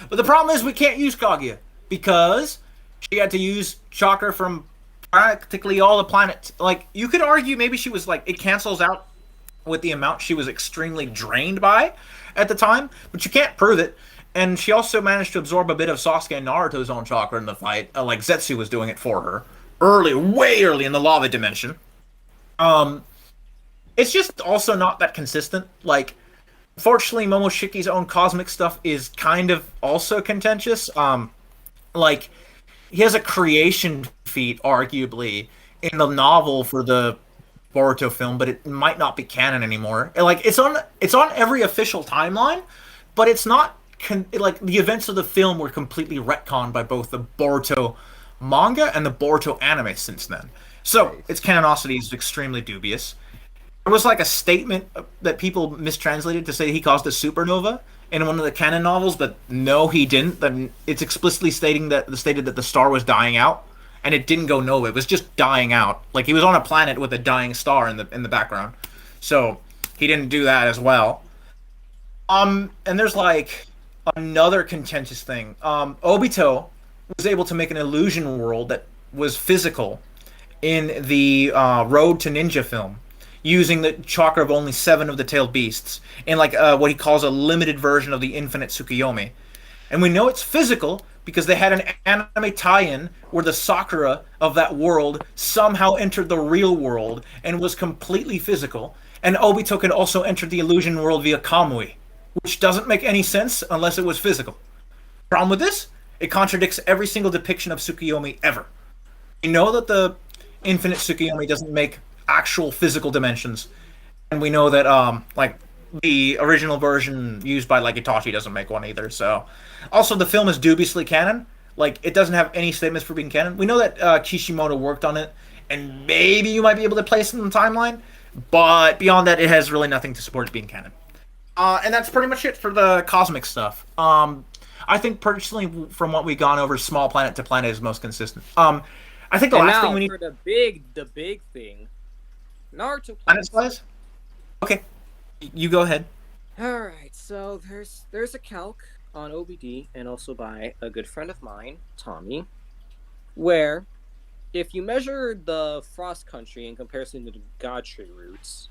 But the problem is we can't use Kaguya, because she had to use chakra from practically all the planets. Like, you could argue maybe she was, like, it cancels out with the amount she was extremely drained by at the time, but you can't prove it. And she also managed to absorb a bit of Sasuke and Naruto's own chakra in the fight, like Zetsu was doing it for her. Way early in the lava dimension. It's just also not that consistent. Like, unfortunately, Momoshiki's own cosmic stuff is kind of also contentious. Like, he has a creation feat, arguably, in the novel for the Boruto film, but it might not be canon anymore. Like, it's on every official timeline, but it's not like the events of the film were completely retconned by both the Boruto manga and the Boruto anime since then. So its canonicity is extremely dubious. There was like a statement that people mistranslated to say he caused a supernova, in one of the canon novels, but no, he didn't. Then it's explicitly stated that the star was dying out, and it didn't go nowhere. It was just dying out. Like he was on a planet with a dying star in the background, so he didn't do that as well. And there's like another contentious thing. Obito was able to make an illusion world that was physical in the Road to Ninja film, using the chakra of only 7 of the tailed beasts in like what he calls a limited version of the infinite Tsukuyomi. And we know it's physical because they had an anime tie-in where the Sakura of that world somehow entered the real world and was completely physical. And Obito could also enter the illusion world via Kamui, which doesn't make any sense unless it was physical. Problem with this? It contradicts every single depiction of Tsukuyomi ever. We know that the infinite Tsukuyomi doesn't make actual physical dimensions, and we know that like the original version used by like Itachi doesn't make one either. So, also the film is dubiously canon. Like it doesn't have any statements for being canon. We know that Kishimoto worked on it, and maybe you might be able to place it in the timeline, but beyond that, it has really nothing to support it being canon. And that's pretty much it for the cosmic stuff. I think personally, from what we've gone over, small planet to planet is most consistent. I think the And last now thing we need for the big thing, Naruto planet size. Okay, you go ahead. All right, so there's a calc on OBD and also by a good friend of mine, Tommy, where if you measure the frost country in comparison to the god tree roots,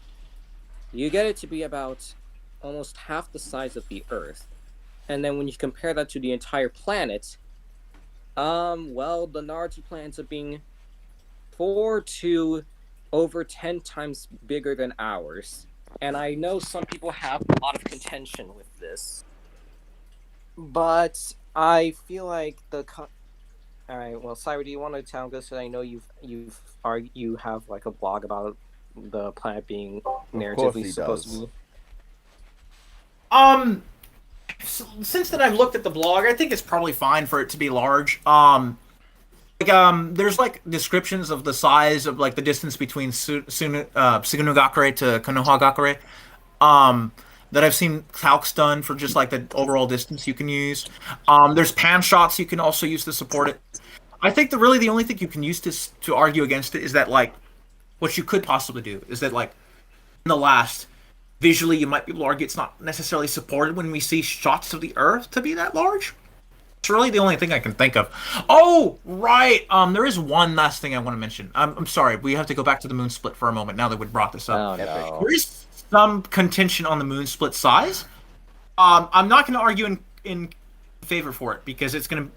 you get it to be about almost half the size of the Earth. And then when you compare that to the entire planet, well, the Naruto planet ends up being 4 to over 10 times bigger than ours. And I know some people have a lot of contention with this, but I feel like all right, well, Cyber, do you want to tell us? I know you have like a blog about the planet being narratively supposed to be. Since then I've looked at the blog, I think it's probably fine for it to be large. There's like descriptions of the size of like the distance between Sugunogakure to Konohagakure. That I've seen calcs done for just like the overall distance you can use. There's pan shots you can also use to support it. I think the only thing you can use to argue against it is that like what you could possibly do is that like in the last visually you might be able to argue it's not necessarily supported when we see shots of the Earth to be that large. It's really the only thing I can think of. Oh, right. There is one last thing I want to mention. I'm sorry. We have to go back to the moon split for a moment now that we brought this up. Oh, no. There is some contention on the moon split size. I'm not going to argue in favor for it because it's going to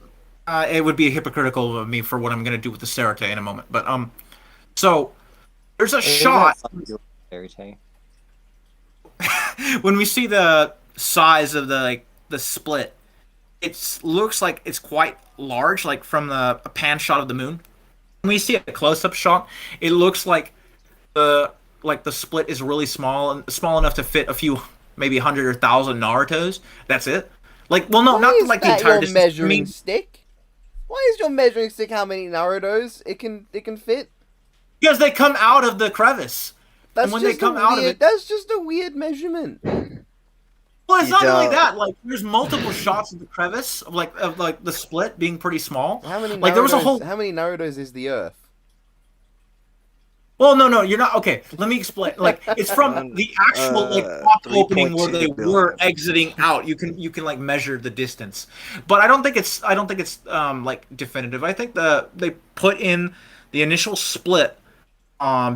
it would be hypocritical of me for what I'm going to do with the Serite in a moment. But so there's a shot when we see the size of the split. It looks like it's quite large, like from a pan shot of the moon. When we see a close-up shot, it looks like the split is really small and small enough to fit a few, maybe 100 or 1,000 Narutos. That's it. Like, well, no, Why not is like the that entire your distance. measuring stick? Why is your measuring stick how many Narutos it can fit? Because they come out of the crevice. That's and when just they come a out weird, of it, that's just a weird measurement. well, it's You not only don't- that. Like, there's multiple shots of the crevice of like the split being pretty small. How many Narutos, Like there was a whole. how many Narutos is the Earth? Well, no, you're not. Okay, let me explain. Like, it's from the actual like top opening where they 3.2 billion. were exiting out. You can like measure the distance, but I don't think it's like definitive. I think they put in the initial split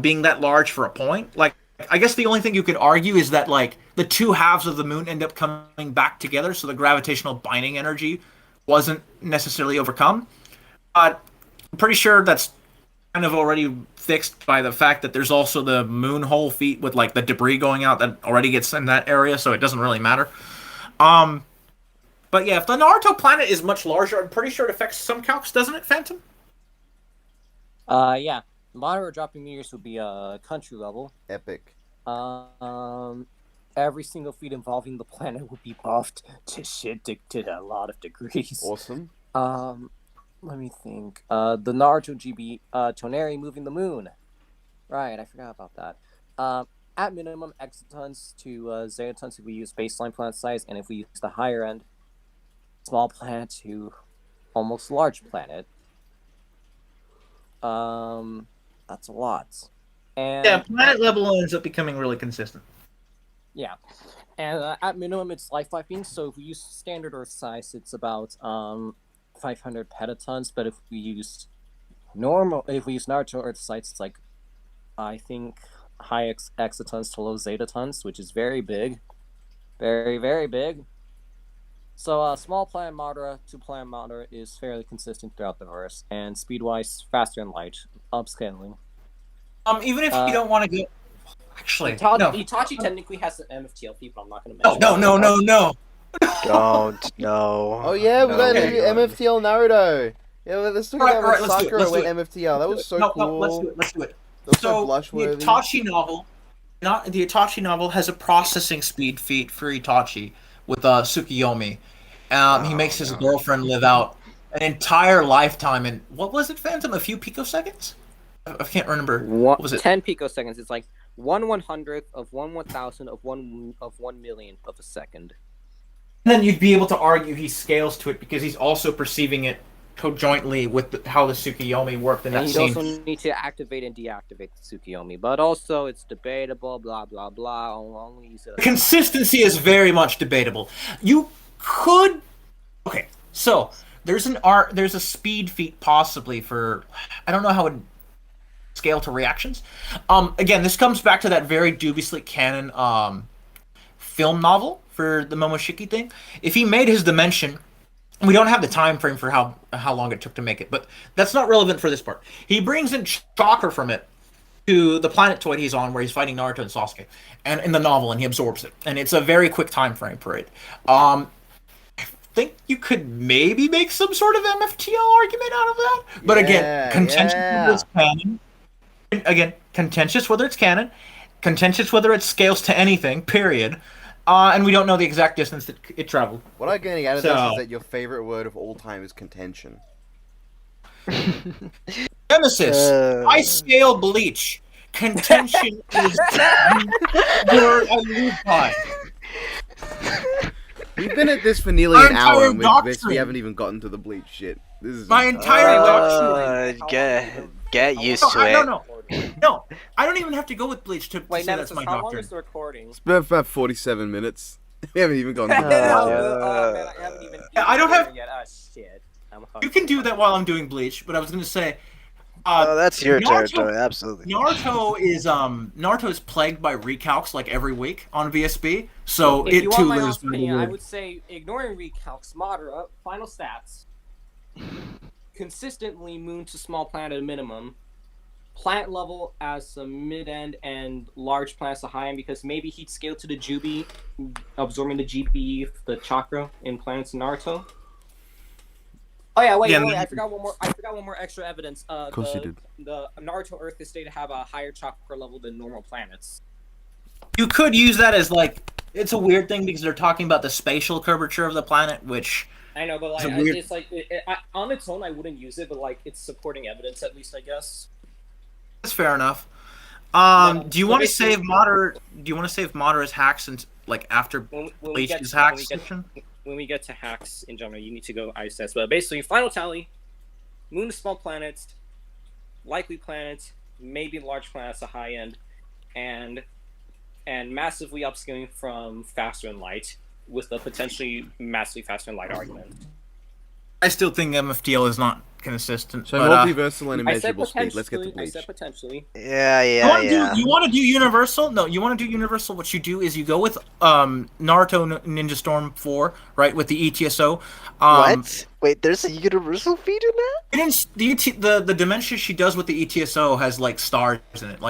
being that large for a point. Like, I guess the only thing you could argue is that like the two halves of the moon end up coming back together, so the gravitational binding energy wasn't necessarily overcome. But I'm pretty sure that's kind of already fixed by the fact that there's also the moon hole feat with like the debris going out that already gets in that area, so it doesn't really matter. But yeah, if the Naruto planet is much larger, I'm pretty sure it affects some calcs, doesn't it, Phantom? Yeah. Moderate dropping meters would be country level. Epic. Every single feat involving the planet would be buffed to shit to a lot of degrees. Awesome. Let me think. The Naruto GB Toneri moving the moon. Right, I forgot about that. at minimum exotons to zetatons if we use baseline planet size, and if we use the higher end, small planet to almost large planet. That's a lot. And Yeah, planet level ends up becoming really consistent. yeah, and at minimum it's life-being. So if we use standard Earth size, it's about 500 petatons. But if we use Naruto Earth size, it's like I think high exotons to low zetatons, which is very big, very very big. So small planet Madara to planet Madara is fairly consistent throughout the verse, and speed-wise faster than light, upscaling. Even if you don't want to go, actually, Itachi technically has an MFTLP, but I'm not going to mention. No. Don't no. Oh yeah, we got a new MFTL Naruto. Yeah, let's talk about when let's do it, Sakura went MFTL. That was so cool. Let's do it. That was so So the blush-worthy. Itachi novel has a processing speed feat for Itachi with Tsukiyomi. He makes his girlfriend live out an entire lifetime in what was it, Phantom? A few picoseconds? I can't remember. What was it? 10 picoseconds. It's like 1/100th of 1/1000 of 1/1,000,000th of a second. And then you'd be able to argue he scales to it because he's also perceiving it conjointly with how the Tsukiyomi worked in And that you scene. also need to activate and deactivate the Tsukiyomi, but also it's debatable. Blah blah blah. I'll only use it. Consistency is very much debatable. You could. Okay, so there's a speed feat possibly for. I don't know how it scale to reactions. Again, this comes back to that very dubiously canon film novel for the Momoshiki thing. If he made his dimension, we don't have the time frame for how long it took to make it, but that's not relevant for this part. He brings in chakra from it to the planetoid he's on, where he's fighting Naruto and Sasuke, and in the novel, and he absorbs it, and it's a very quick time frame for it. I think you could maybe make some sort of MFTL argument out of that, but again, contentious whether it's canon. Again, contentious whether it's canon, contentious whether it scales to anything. Period. And we don't know the exact distance that it traveled. What I'm getting out of this is that your favorite word of all time is contention. Nemesis, I scale Bleach. Contention is word I live by. We've been at this for nearly Our an hour, entire and doctrine. we haven't even gotten to the Bleach shit. This is My entire doctrine. Get used to it. No, I don't even have to go with Bleach to Wait, say now that's my how long doctrine. is the recording? It's been about 47 minutes. We haven't even gone. Man, I haven't even. I don't have- Yet. Oh shit. You can do that while I'm doing Bleach, but I was gonna say. That's your Naruto- territory, absolutely. Naruto is plagued by recalcs like every week on VSB, so If it you too want my lives honest by the opinion, I word. would say ignoring recalcs, Madara, final stats, consistently moon to small planet at a minimum, planet level as a mid-end, and large planets a high-end, because maybe he'd scale to the Jubi, absorbing the GP, the chakra in planets in Naruto. Oh yeah, wait, I forgot one more extra evidence. Of course you did. The Naruto Earth is stated to have a higher chakra level than normal planets. You could use that as it's a weird thing because they're talking about the spatial curvature of the planet, which I know, but it's like on its own, I wouldn't use it, but it's supporting evidence at least, I guess. is fair enough. No, do you want to save Madara? Do you want to save Madara's hacks and after When we Bleach's get hacks section? when we get to hacks in general, you need to go ISS. But basically, final tally: moon to small planets, likely planets, maybe large planets, a high end, and massively upscaling from faster than light, with a potentially massively faster than light argument. I still think MFTL is not consistent. So but, multiversal and I said immeasurable speed. Let's get to potentially. I Bleach. said potentially. Yeah. You want to do universal? No, you want to do universal. What you do is you go with Naruto Ninja Storm 4, right, with the ETSO. What? Wait, there's a universal feed in that? The dimension she does with the ETSO has stars in it.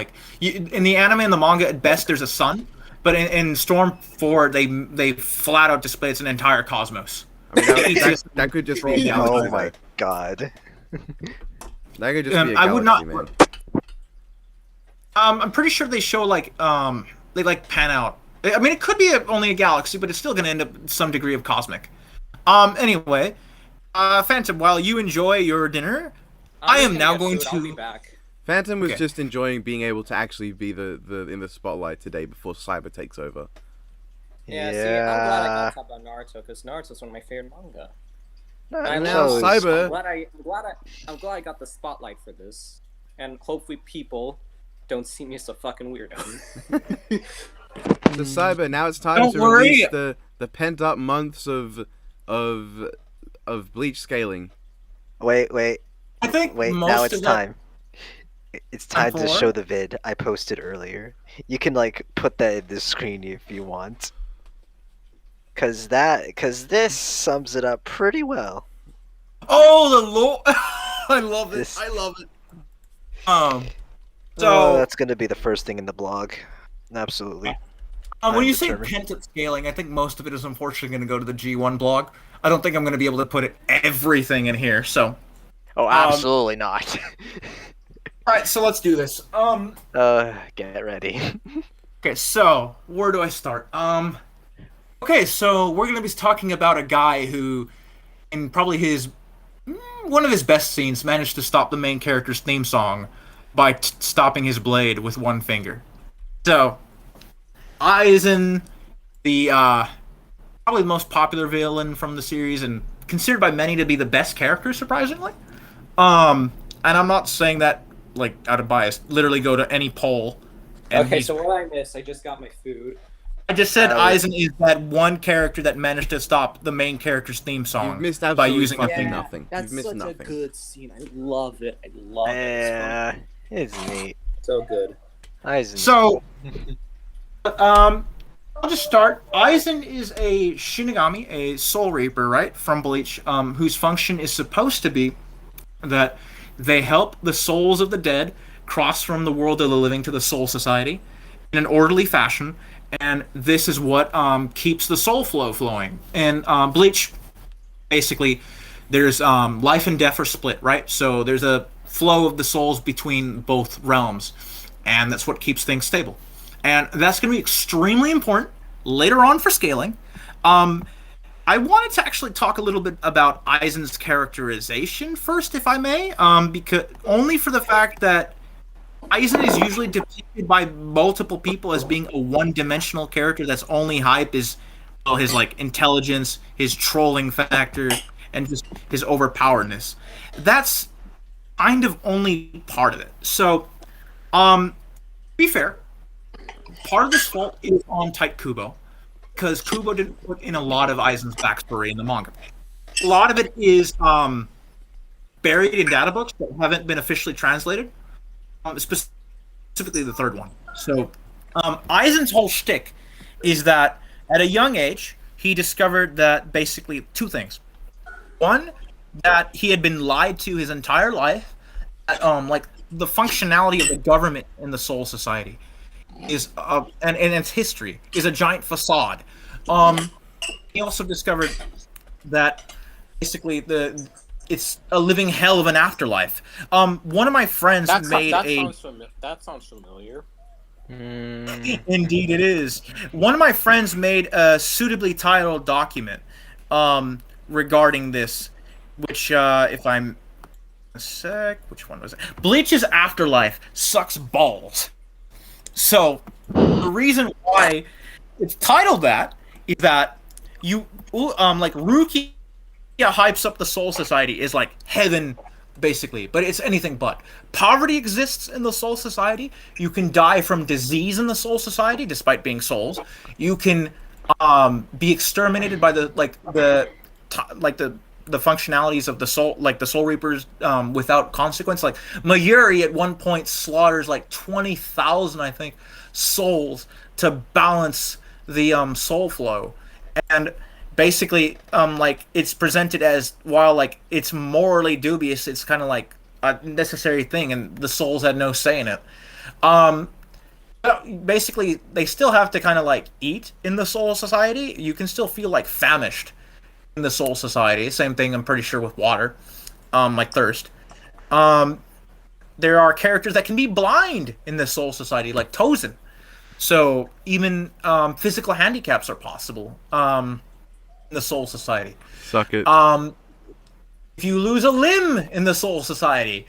In the anime and the manga, at best there's a sun, but in Storm 4 they flat out display it's an entire cosmos. I mean, that could just be a galaxy. Oh my god. That could just be a galaxy, I would not. man. I'm pretty sure they show they pan out. I mean, it could be only a galaxy, but it's still going to end up with some degree of cosmic. Anyway, Phantom, while you enjoy your dinner, I am now going to. I'll be back. Phantom was Okay. just enjoying being able to actually be the in the spotlight today before Cyber takes over. Yeah, see, I'm glad I got to talk about Naruto because Naruto's one of my favorite manga. I And now love Cyber- I'm glad I got the spotlight for this, and hopefully people don't see me as a fucking weirdo. So Cyber, now it's time Don't to worry. release the pent up months of Bleach scaling. Wait. I think most Now it's of that- time. It's time to for show what? the vid I posted earlier. You can like put that in the screen if you want. Cause this sums it up pretty well. Oh, the lore! I love it. This- I love it. Oh, So that's gonna be the first thing in the blog. Absolutely. when I'm you say determined. pent-up scaling, I think most of it is unfortunately going to go to the G1 blog. I don't think I'm going to be able to put everything in here. So, Oh, absolutely not. all right, so let's do this. Get ready. Okay, so where do I start? Okay, so we're going to be talking about a guy who, in probably one of his best scenes, managed to stop the main character's theme song by stopping his blade with one finger. So, Aizen, the probably the most popular villain from the series, and considered by many to be the best character, surprisingly. And I'm not saying that like out of bias. Literally, go to any poll. And Okay, so what I missed, I just got my food. I just said Uh, Aizen is that one character that managed to stop the main character's theme song You've missed by absolutely using a fucking finger. nothing. That's You've missed such nothing. a good scene. I love it. I love it. Yeah, it's neat. It's so good. Aizen. So, I'll just start. Aizen is a Shinigami, a Soul Reaper, right, from Bleach, whose function is supposed to be that they help the souls of the dead cross from the world of the living to the Soul Society in an orderly fashion, and this is what keeps the soul flow flowing. And Bleach, basically, there's life and death are split, right? So there's a flow of the souls between both realms, and that's what keeps things stable. And that's going to be extremely important later on for scaling. I wanted to actually talk a little bit about Aizen's characterization first, if I may, because only for the fact that Aizen is usually depicted by multiple people as being a one-dimensional character that's only hype is his like intelligence, his trolling factor, and just his overpoweredness. That's kind of only part of it. So, to be fair, part of this fault is on Type Kubo, because Kubo didn't put in a lot of Aizen's backstory in the manga. A lot of it is buried in data books that haven't been officially translated, specifically the third one. So, Aizen's whole shtick is that at a young age, he discovered that basically two things. One, that he had been lied to his entire life, like the functionality of the government in the Soul Society is and its history is a giant facade. He also discovered that basically it's a living hell of an afterlife. One of my friends That sounds familiar. Indeed, it is. One of my friends made a suitably titled document regarding this, which, if I'm a sec, which one was it? Bleach's afterlife sucks balls. So the reason why it's titled that is that you like Rukia hypes up the Soul Society is like heaven basically, but it's anything but. Poverty exists in the Soul Society. You can die from disease in the Soul Society despite being souls. You can be exterminated by the functionalities of the soul, like the Soul Reapers, without consequence. Like Mayuri at one point slaughters like 20,000, I think, souls to balance the soul flow, and basically, like it's presented as while like it's morally dubious, it's kind of like a necessary thing, and the souls had no say in it. Basically, they still have to kind of like eat in the Soul Society. You can still feel like famished in the Soul Society. Same thing, I'm pretty sure, with water, like thirst. There are characters that can be blind in the Soul Society, like Tozen. So even physical handicaps are possible in the Soul Society. Suck it. If you lose a limb in the Soul Society,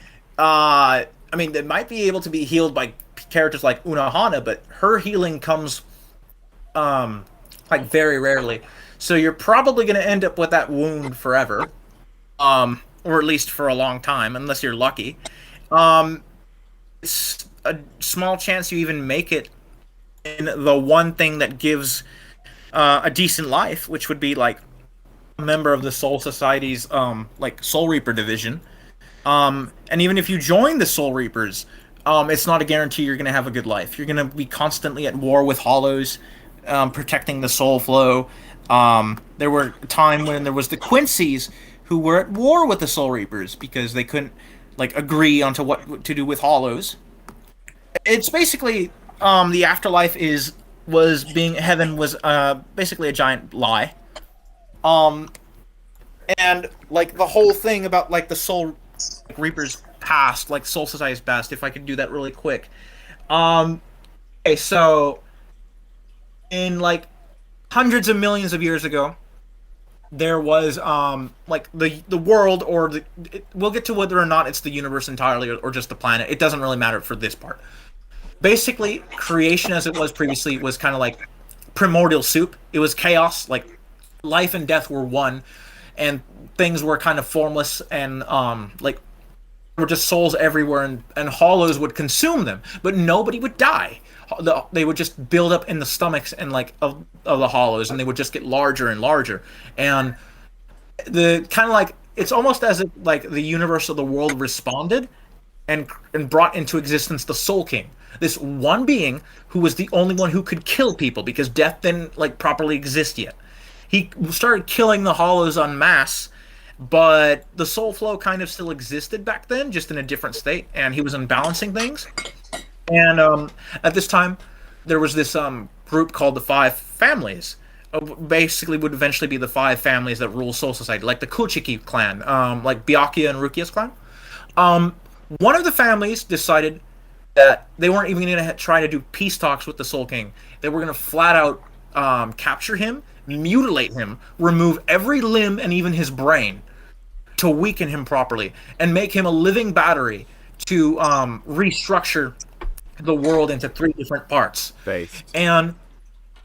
I mean, they might be able to be healed by characters like Unohana, but her healing comes like very rarely. So you're probably going to end up with that wound forever, or at least for a long time, unless you're lucky. It's a small chance you even make it in the one thing that gives a decent life, which would be like a member of the Soul Society's like Soul Reaper division. And even if you join the Soul Reapers, it's not a guarantee you're going to have a good life. You're going to be constantly at war with Hollows, protecting the soul flow. There were a time when there was the Quincy's who were at war with the Soul Reapers because they couldn't like agree onto what to do with Hollows. It's basically the afterlife was being heaven was basically a giant lie. And like the whole thing about like the Soul Reaper's past, like Soul Society's past, if I could do that really quick. Okay, so in like hundreds of millions of years ago, there was like the world, or we'll get to whether or not it's the universe entirely, or just the planet. It doesn't really matter for this part. Basically, creation as it was previously was kind of like primordial soup. It was chaos, like life and death were one, and things were kind of formless, and like there were just souls everywhere, and hollows would consume them, but nobody would die. They would just build up in the stomachs and like of the hollows, and they would just get larger and larger. And the kind of like it's almost as if like the universe of the world responded and brought into existence the Soul King, this one being who was the only one who could kill people because death didn't like properly exist yet. He started killing the hollows en masse, but the soul flow kind of still existed back then, just in a different state, and he was unbalancing things. And at this time, there was this group called the Five Families. Basically, would eventually be the five families that rule Soul Society, like the Kuchiki clan, like Byakuya and Rukia's clan. One of the families decided that they weren't even going to try to do peace talks with the Soul King. They were going to flat out capture him, mutilate him, remove every limb and even his brain to weaken him properly, and make him a living battery to restructure the world into three different parts. Based. And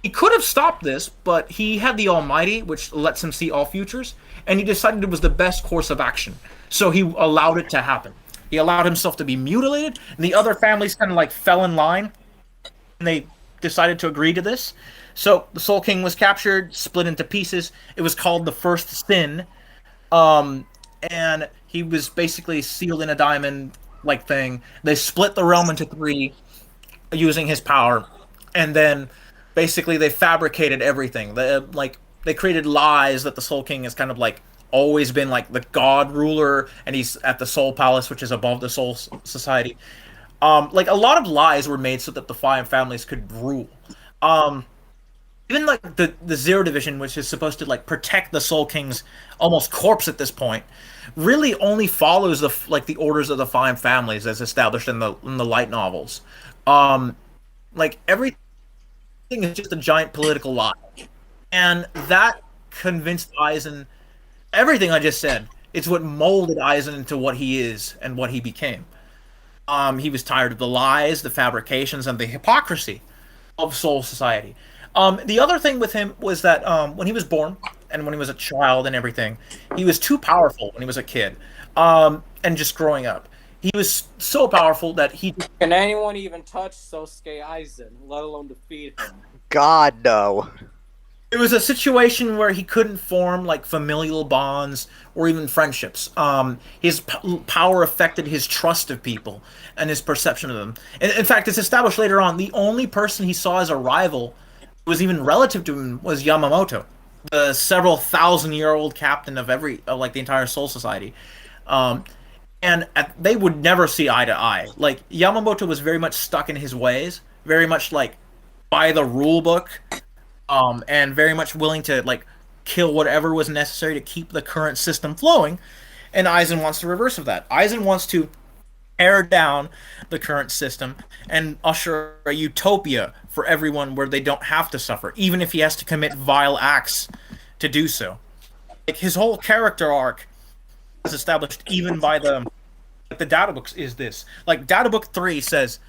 he could have stopped this, but he had the Almighty, which lets him see all futures, and he decided it was the best course of action. So he allowed it to happen. He allowed himself to be mutilated, and the other families kind of like fell in line, and they decided to agree to this. So the Soul King was captured, split into pieces. It was called the First Sin, and he was basically sealed in a diamond-like thing. They split the realm into three using his power, and then basically they fabricated everything. They created lies that the Soul King has kind of like always been like the god ruler, and he's at the Soul Palace, which is above the Soul Society. Like a lot of lies were made so that the five families could rule. Even like the Zero Division, which is supposed to like protect the Soul King's almost corpse at this point, really only follows the orders of the five families as established in the light novels. Like everything is just a giant political lie, and that convinced Aizen. Everything I just said, it's what molded Aizen into what he is and what he became. He was tired of the lies, the fabrications, and the hypocrisy of Soul Society. The other thing with him was that when he was born and when he was a child and everything, he was too powerful when he was a kid, and just growing up. He was so powerful that he... Can anyone even touch Sosuke Aizen, let alone defeat him? God, no. It was a situation where he couldn't form like familial bonds or even friendships. His power affected his trust of people and his perception of them. In fact, it's established later on the only person he saw as a rival who was even relative to him was Yamamoto, the several thousand-year-old captain of the entire Soul Society. They would never see eye to eye. Like Yamamoto was very much stuck in his ways, very much like by the rule book. And very much willing to like kill whatever was necessary to keep the current system flowing, and Aizen wants the reverse of that. Aizen wants to tear down the current system and usher a utopia for everyone where they don't have to suffer, even if he has to commit vile acts to do so. Like his whole character arc was established even by the the data books is this. Like data book 3 says,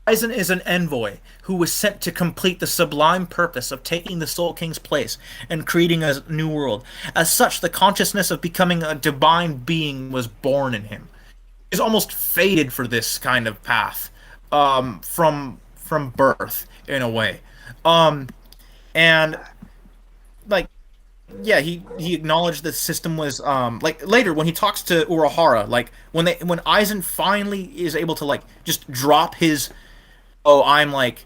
Aizen is an envoy who was sent to complete the sublime purpose of taking the Soul King's place and creating a new world. As such, the consciousness of becoming a divine being was born in him. He's almost fated for this kind of path, from birth in a way, and like yeah, he acknowledged the system was like later when he talks to Urahara, like when Aizen finally is able to like just drop his I'm like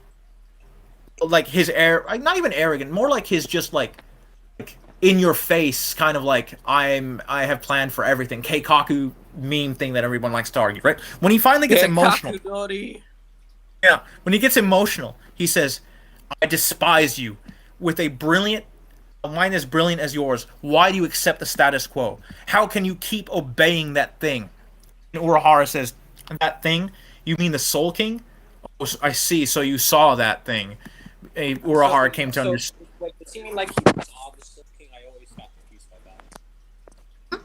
his air, like not even arrogant, more like his just like in your face kind of like I have planned for everything Keikaku meme thing that everyone likes to argue, right? When he finally gets emotional, yeah, when he gets emotional, he says, "I despise you. With a mind as brilliant as yours, why do you accept the status quo? How can you keep obeying that thing?" And Urahara says, "That thing? You mean the Soul King? Oh, I see. So you saw that thing." Urahara came to understand. Like, does he mean like he saw the Soul King? I always got confused by that.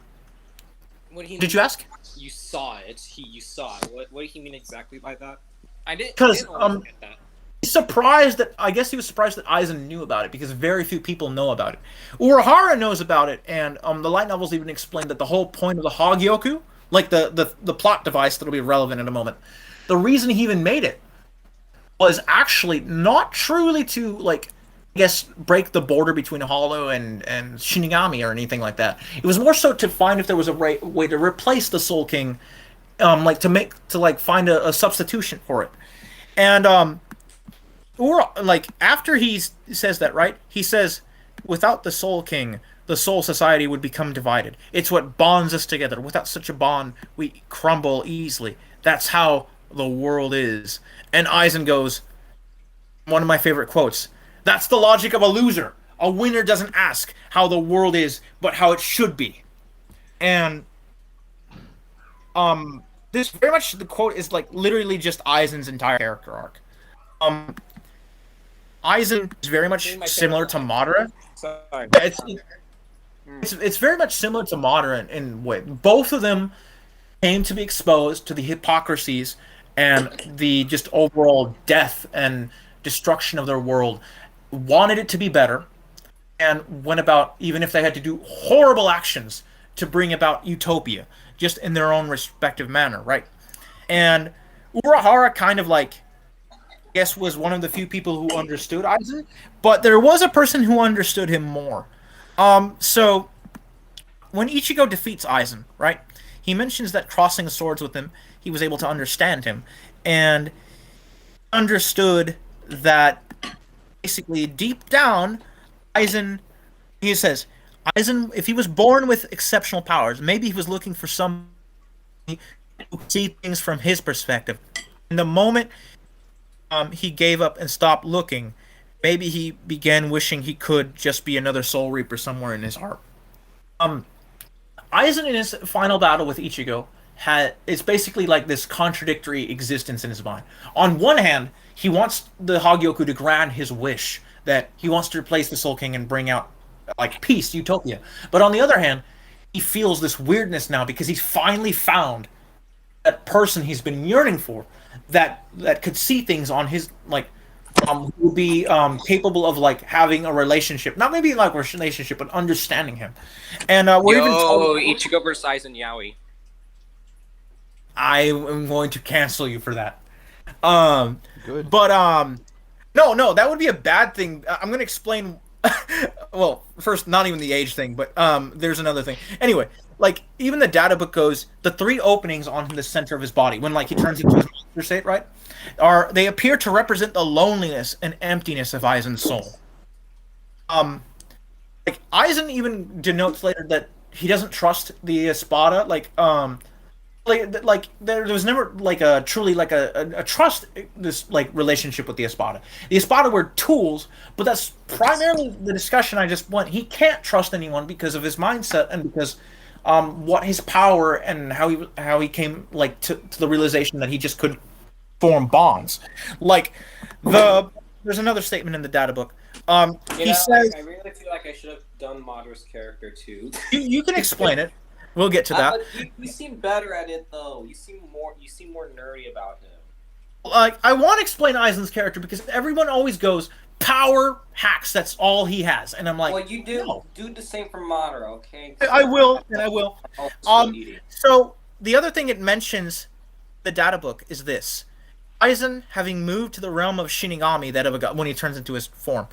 What he Did you ask? You saw it. You saw it. What did he mean exactly by that? I didn't. Because Get that. surprised that I guess he was surprised that Aizen knew about it because very few people know about it. Urahara knows about it, and the light novels even explain that the whole point of the Hagyoku, like the plot device that'll be relevant in a moment, the reason he even made it was actually not truly to like I guess break the border between Hollow and Shinigami or anything like that. It was more so to find if there was a way to replace the Soul King, like to find a substitution for it, and like after he says that, right? He says, without the Soul King, the Soul Society would become divided. It's what bonds us together. Without such a bond, we crumble easily. That's how the world is. And Aizen goes, one of my favorite quotes, "That's the logic of a loser. A winner doesn't ask how the world is, but how it should be." And this very much the quote is like literally just Aizen's entire character arc. Aizen is very much similar to Madara. Sorry. It's very much similar to Madara in way. Both of them came to be exposed to the hypocrisies and the just overall death and destruction of their world, wanted it to be better, and went about, even if they had to do horrible actions to bring about utopia, just in their own respective manner, right? And Urahara kind of like, I guess, was one of the few people who understood Aizen, but there was a person who understood him more. So when Ichigo defeats Aizen, right, he mentions that crossing swords with him, he was able to understand him, and understood that basically deep down, Aizen, he says, Aizen, if he was born with exceptional powers, maybe he was looking for some who see things from his perspective. In the moment he gave up and stopped looking, maybe he began wishing he could just be another Soul Reaper somewhere in his heart. Aizen in his final battle with Ichigo it's basically like this contradictory existence in his mind. On one hand, he wants the Hagyoku to grant his wish that he wants to replace the Soul King and bring out like peace, utopia. But on the other hand, he feels this weirdness now because he's finally found that person he's been yearning for, that could see things on his like who would be capable of like having a relationship, not maybe like a relationship, but understanding him. And we're even told, Ichigo versus Aizen Yaoi. I am going to cancel you for that. Good. But no, that would be a bad thing. I'm going to explain. Well, first, not even the age thing, but there's another thing. Anyway, like even the data book goes, the 3 openings on the center of his body when like he turns into his monster state, right? They appear to represent the loneliness and emptiness of Aizen's soul. Like Aizen even denotes later that he doesn't trust the Espada, like there was never like a truly like a trust this like relationship with the Espada. The Espada were tools, but that's primarily the discussion I just went. He can't trust anyone because of his mindset and because what his power and how he came like to the realization that he just could form bonds. Like there's another statement in the data book. He says, I really feel like I should have done Madara's character too. you can explain it. We'll get to that. You seem better at it though. You seem more nerdy about him. Like, I want to explain Aizen's character because everyone always goes power hacks. That's all he has, and I'm like, Well, you do no. do the same for Madara, okay? I will, and I will. Also eating. So the other thing it mentions, the data book, is this: Aizen, having moved to the realm of Shinigami, when he turns into his form,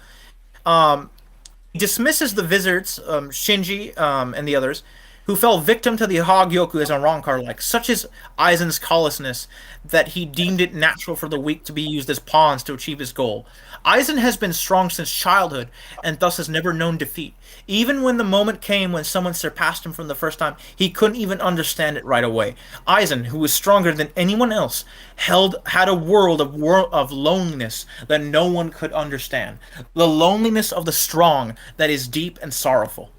he dismisses the wizards, Shinji, and the others, who fell victim to the Hagyoku as a Rancor like, such as Aizen's callousness that he deemed it natural for the weak to be used as pawns to achieve his goal. Aizen has been strong since childhood, and thus has never known defeat. Even when the moment came when someone surpassed him from the first time, he couldn't even understand it right away. Aizen, who was stronger than anyone else, had a world of loneliness that no one could understand. The loneliness of the strong that is deep and sorrowful.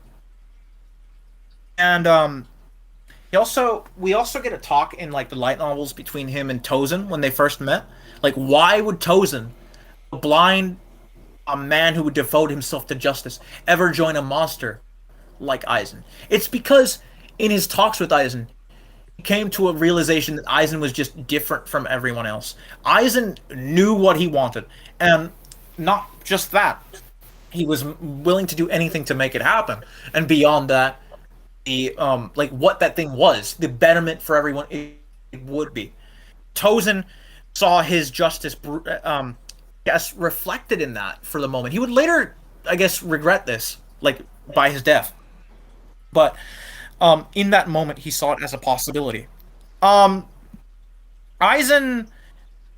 And we also get a talk in like the light novels between him and Tozen when they first met. Like, why would Tozen, a blind man who would devote himself to justice, ever join a monster like Aizen? It's because in his talks with Aizen, he came to a realization that Aizen was just different from everyone else. Aizen knew what he wanted, and not just that, he was willing to do anything to make it happen. And beyond that, the like what that thing was, the betterment for everyone it would be. Tozen saw his justice, reflected in that for the moment. He would later, I guess, regret this, like by his death. But in that moment, he saw it as a possibility. Aizen.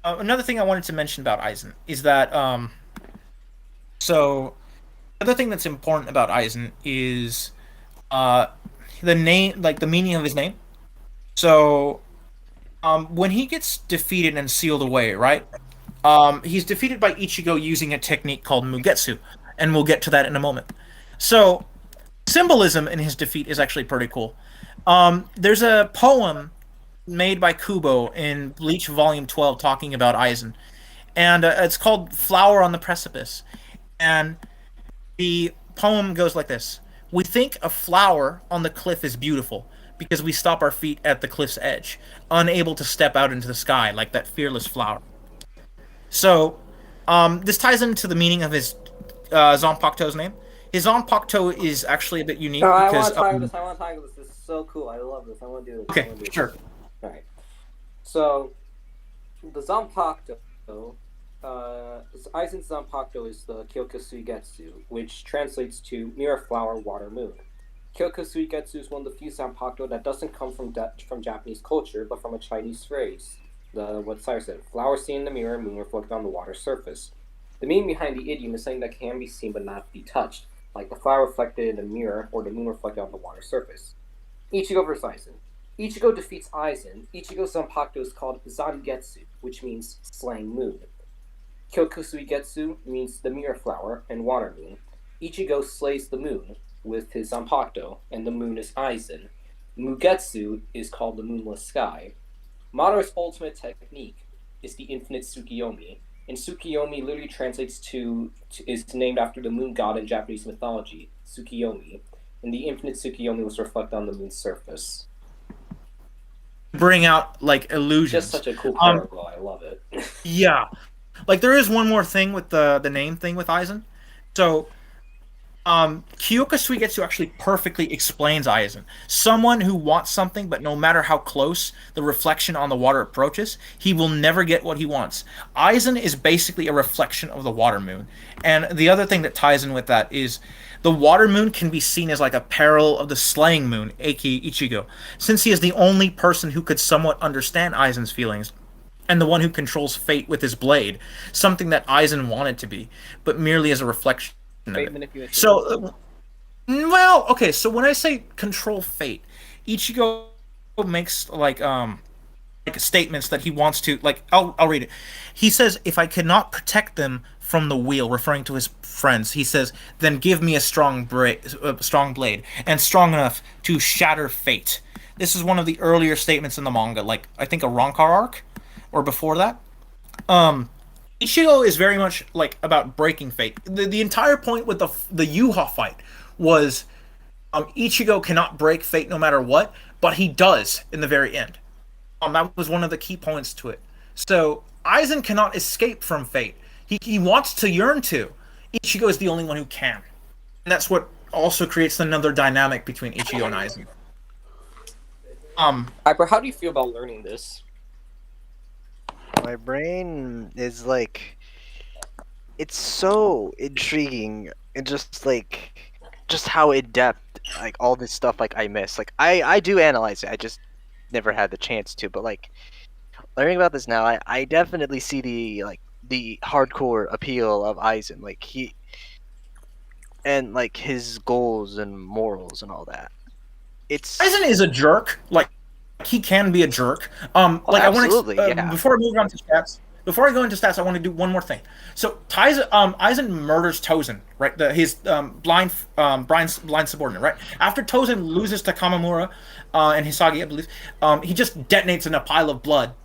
Another thing I wanted to mention about Aizen is that so the other thing that's important about Aizen is the name, like the meaning of his name. So, when he gets defeated and sealed away, right? He's defeated by Ichigo using a technique called Mugetsu, and we'll get to that in a moment. So, symbolism in his defeat is actually pretty cool. There's a poem made by Kubo in Bleach Volume 12 talking about Aizen, and it's called "Flower on the Precipice," and the poem goes like this. We think a flower on the cliff is beautiful because we stop our feet at the cliff's edge, unable to step out into the sky like that fearless flower. So, this ties into the meaning of his Zanpakuto's name. His Zanpakuto is actually a bit unique No, because... I want to talk about this. This is so cool. I love this. I want to do this. Okay, sure. Alright. So, the Zanpakuto, Aizen's Zanpakuto is the Kyoko Suigetsu, which translates to Mirror Flower Water Moon. Kyoko Suigetsu is one of the few Zanpakuto that doesn't come from Japanese culture, but from a Chinese phrase. What Cyrus said, flower seen in the mirror, moon reflected on the water surface. The meaning behind the idiom is something that can be seen but not be touched, like the flower reflected in the mirror or the moon reflected on the water surface. Ichigo vs. Aizen. Ichigo defeats Aizen. Ichigo's Zanpakuto is called Zangetsu, which means slaying moon. Kyoko Suigetsu means the mirror flower and water moon. Ichigo slays the moon with his Zanpakuto, and the moon is Aizen. Mugetsu is called the moonless sky. Madara's ultimate technique is the infinite Tsukiyomi, and Tsukiyomi literally translates is named after the moon god in Japanese mythology, Tsukiyomi, and the infinite Tsukiyomi was reflected on the moon's surface. Bring out, like, illusions. Just such a cool parable, I love it. Yeah. Like, there is one more thing with the name thing with Aizen. So, Kyoka Suigetsu actually perfectly explains Aizen. Someone who wants something, but no matter how close the reflection on the water approaches, he will never get what he wants. Aizen is basically a reflection of the water moon. And the other thing that ties in with that is the water moon can be seen as like a parallel of the slaying moon, aka Ichigo, since he is the only person who could somewhat understand Aizen's feelings, and the one who controls fate with his blade, something that Aizen wanted to be, but merely as a reflection. So, well, okay. So when I say control fate, Ichigo makes like statements that he wants to. Like, I'll read it. He says, "If I cannot protect them from the wheel," referring to his friends, he says, "then give me a strong blade, and strong enough to shatter fate." This is one of the earlier statements in the manga, like I think a Rancor arc, or before that. Ichigo is very much like about breaking fate. The entire point with the Yuha fight was Ichigo cannot break fate no matter what, but he does in the very end. That was one of the key points to it. So Aizen cannot escape from fate. He wants to yearn to. Ichigo is the only one who can. And that's what also creates another dynamic between Ichigo and Aizen. Hyper, how do you feel about learning this? My brain is like, it's so intriguing and just how in depth like all this stuff like I miss. Like I do analyze it. I just never had the chance to. But like learning about this now, I definitely see the hardcore appeal of Aizen. Like he and like his goals and morals and all that. It's Aizen is a jerk. Like he can be a jerk. Like absolutely, I want to yeah. before I move on to stats. Before I go into stats, I want to do one more thing. So Aizen murders Tozen, right? His blind subordinate, right? After Tozen loses to Kamamura and Hisagi, I believe, he just detonates in a pile of blood.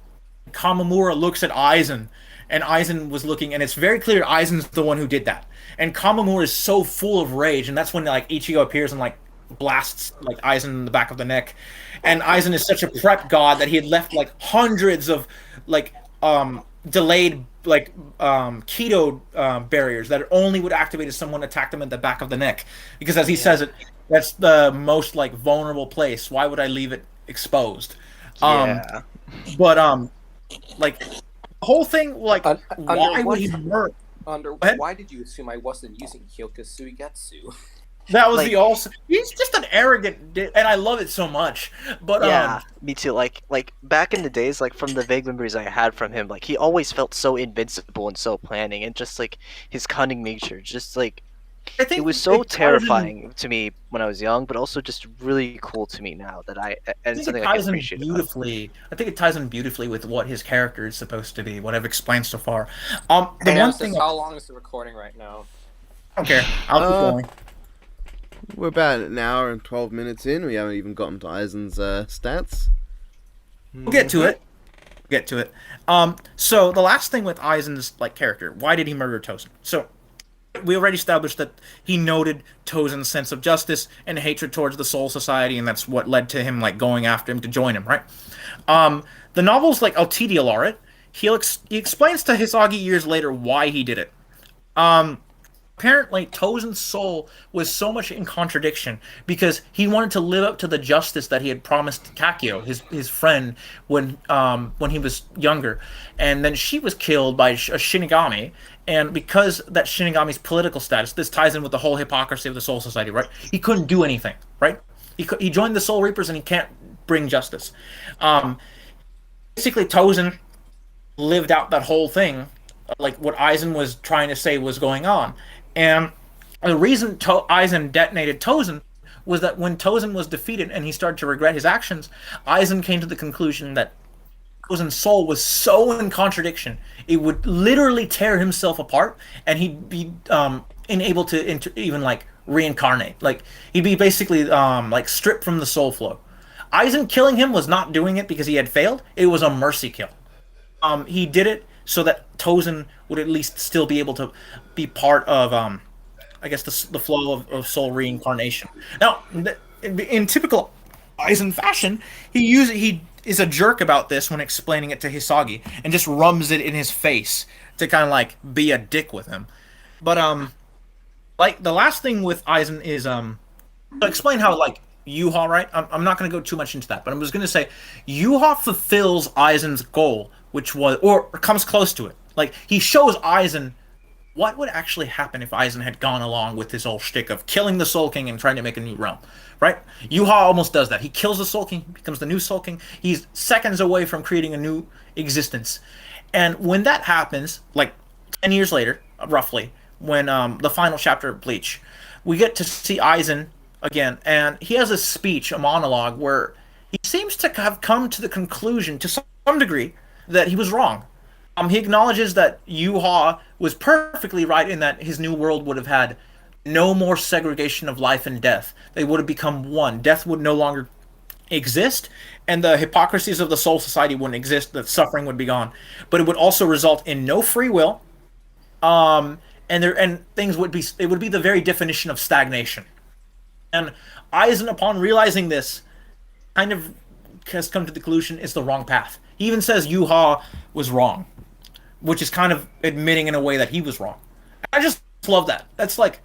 Kamamura looks at Aizen, and Aizen was looking, and it's very clear Aizen's the one who did that. And Kamamura is so full of rage, and that's when like Ichigo appears and like blasts like Aizen in the back of the neck. And Aizen is such a prep god that he had left like hundreds of like delayed like keto barriers that only would activate if someone attacked him in the back of the neck, because as he says it, that's the most like vulnerable place. Why would I leave it exposed? Yeah. But like the whole thing, like why would he murder? Why did you assume I wasn't using Hyokasuigetsu? That was Like- the also. He's just an arrogant, and I love it so much. But yeah, me too. Like back in the days, like from the vague memories I had from him, like he always felt so invincible and so planning, and just like his cunning nature, just like I think it was so it ties in- terrifying to me when I was young, but also just really cool to me now that I and think something it I can ties in appreciate. About. beautifully. I think it ties in beautifully with what his character is supposed to be. What I've explained so far. The one thing. How long is the recording right now? I don't care. I'll keep going. We're about an hour and 12 minutes in. We haven't even gotten to Aizen's stats. We'll get to it. So the last thing with Aizen's like character, why did he murder Tozen? So we already established that he noted Tozen's sense of justice and hatred towards the Soul Society, and that's what led to him like going after him to join him, right? The novel's like I'll TDLR it. He explains to Hisagi years later why he did it. Apparently, Tozen's soul was so much in contradiction because he wanted to live up to the justice that he had promised Kakyo, his friend, when he was younger, and then she was killed by a Shinigami. And because that Shinigami's political status, this ties in with the whole hypocrisy of the Soul Society, right? He couldn't do anything, right? He joined the Soul Reapers and he can't bring justice. Basically, Tozen lived out that whole thing, like what Aizen was trying to say was going on. And the reason Aizen detonated Tozen was that when Tozen was defeated and he started to regret his actions, Aizen came to the conclusion that Tozen's soul was so in contradiction, it would literally tear himself apart, and he'd be unable to even like reincarnate. Like he'd be basically like stripped from the soul flow. Aizen killing him was not doing it because he had failed. It was a mercy kill. He did it so that Tozen would at least still be able to be part of, I guess, the flow of soul reincarnation. Now, in typical Aizen fashion, he is a jerk about this when explaining it to Hisagi, and just rubs it in his face to kind of like be a dick with him. But like the last thing with Aizen is to explain how like Yuha, right? I'm not going to go too much into that, but I'm just going to say Yuha fulfills Aizen's goal, which was, or comes close to it. Like, he shows Aizen what would actually happen if Aizen had gone along with his whole shtick of killing the Soul King and trying to make a new realm, right? Yuha almost does that. He kills the Soul King, becomes the new Soul King. He's seconds away from creating a new existence. And when that happens, like 10 years later, roughly, when the final chapter of Bleach, we get to see Aizen again, and he has a speech, a monologue, where he seems to have come to the conclusion, to some degree, that he was wrong. He acknowledges that Yuha was perfectly right in that his new world would have had no more segregation of life and death. They would have become one. Death would no longer exist, and the hypocrisies of the Soul Society wouldn't exist. The suffering would be gone. But it would also result in no free will, and things would be. It would be the very definition of stagnation. And Aizen, upon realizing this, kind of has come to the conclusion it's the wrong path. He even says Yuha was wrong, which is kind of admitting in a way that he was wrong. I just love that. That's like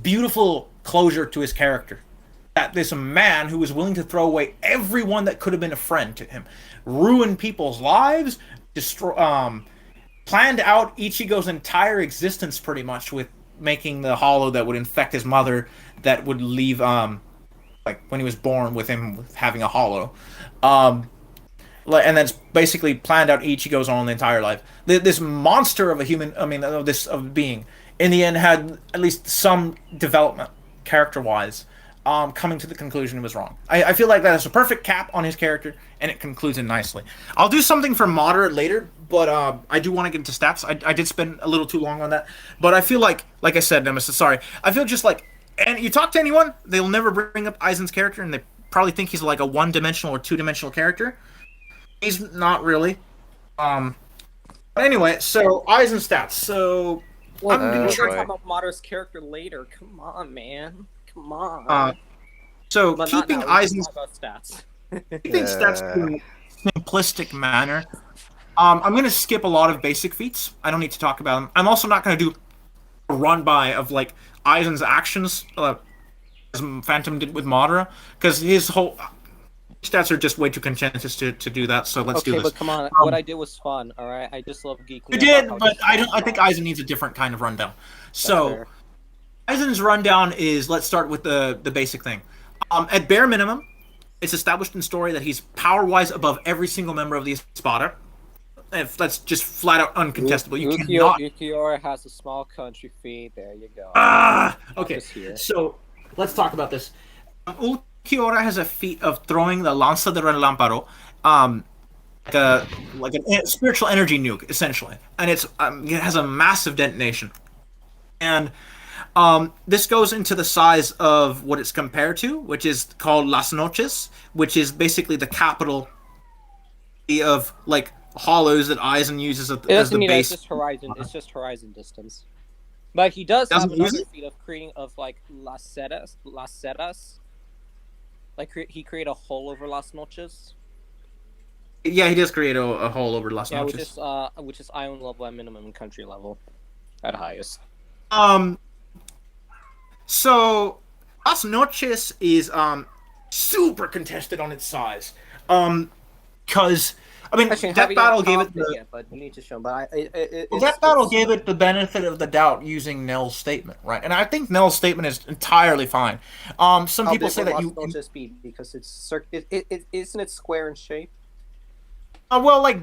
beautiful closure to his character. That this man who was willing to throw away everyone that could have been a friend to him, ruin people's lives, destroy, planned out Ichigo's entire existence pretty much with making the hollow that would infect his mother, that would leave like when he was born with him having a hollow. And that's basically planned out Ichigo's own entire life. This monster of a human, this of a being, in the end had at least some development character-wise, coming to the conclusion he was wrong. I feel like that is a perfect cap on his character, and it concludes it nicely. I'll do something for moderate later, but I do want to get into stats. I did spend a little too long on that, but I feel like I said, Nemesis, sorry, I feel just like, and you talk to anyone, they'll never bring up Aizen's character, and they probably think he's like a one-dimensional or two-dimensional character. He's not really. But anyway, so Aizen stats. So we're gonna talk about Madara's character later. Come on, man. Come on. So but keeping Aizen's stats. Keeping stats in a simplistic manner. I'm gonna skip a lot of basic feats. I don't need to talk about them. I'm also not gonna do a run by of like Aizen's actions, as Phantom did with Madara, because his whole stats are just way too contentious to do that. So let's do this. Okay, but come on, what I did was fun. All right, I just love geeking. You did, but I think Aizen needs a different kind of rundown. So Aizen's rundown is, let's start with the basic thing. At bare minimum, it's established in story that he's power-wise above every single member of the Espada. If that's just flat out uncontestable. You cannot. Uchiha has a small country fee. There you go. Okay. So let's talk about this. Uchiha has a feat of throwing the Lanza de Relamparo, like a spiritual energy nuke, essentially, and it has a massive detonation, and this goes into the size of what it's compared to, which is called Las Noches, which is basically the capital of like hollows that Aizen uses as the base. It's just horizon. It's just horizon distance. But he does have another feat of creating of like Las Ceras. Like he created a hole over Las Noches. Yeah, he does create a hole over Las Noches. Which is island level at minimum and country level at highest. So Las Noches is super contested on its size. Because Actually, Death Battle gave it yet, but you need to show. But Death Battle gave it the benefit of the doubt using Nell's statement, right? And I think Nell's statement is entirely fine. Some people say that you just be because it's isn't it square in shape? Well, like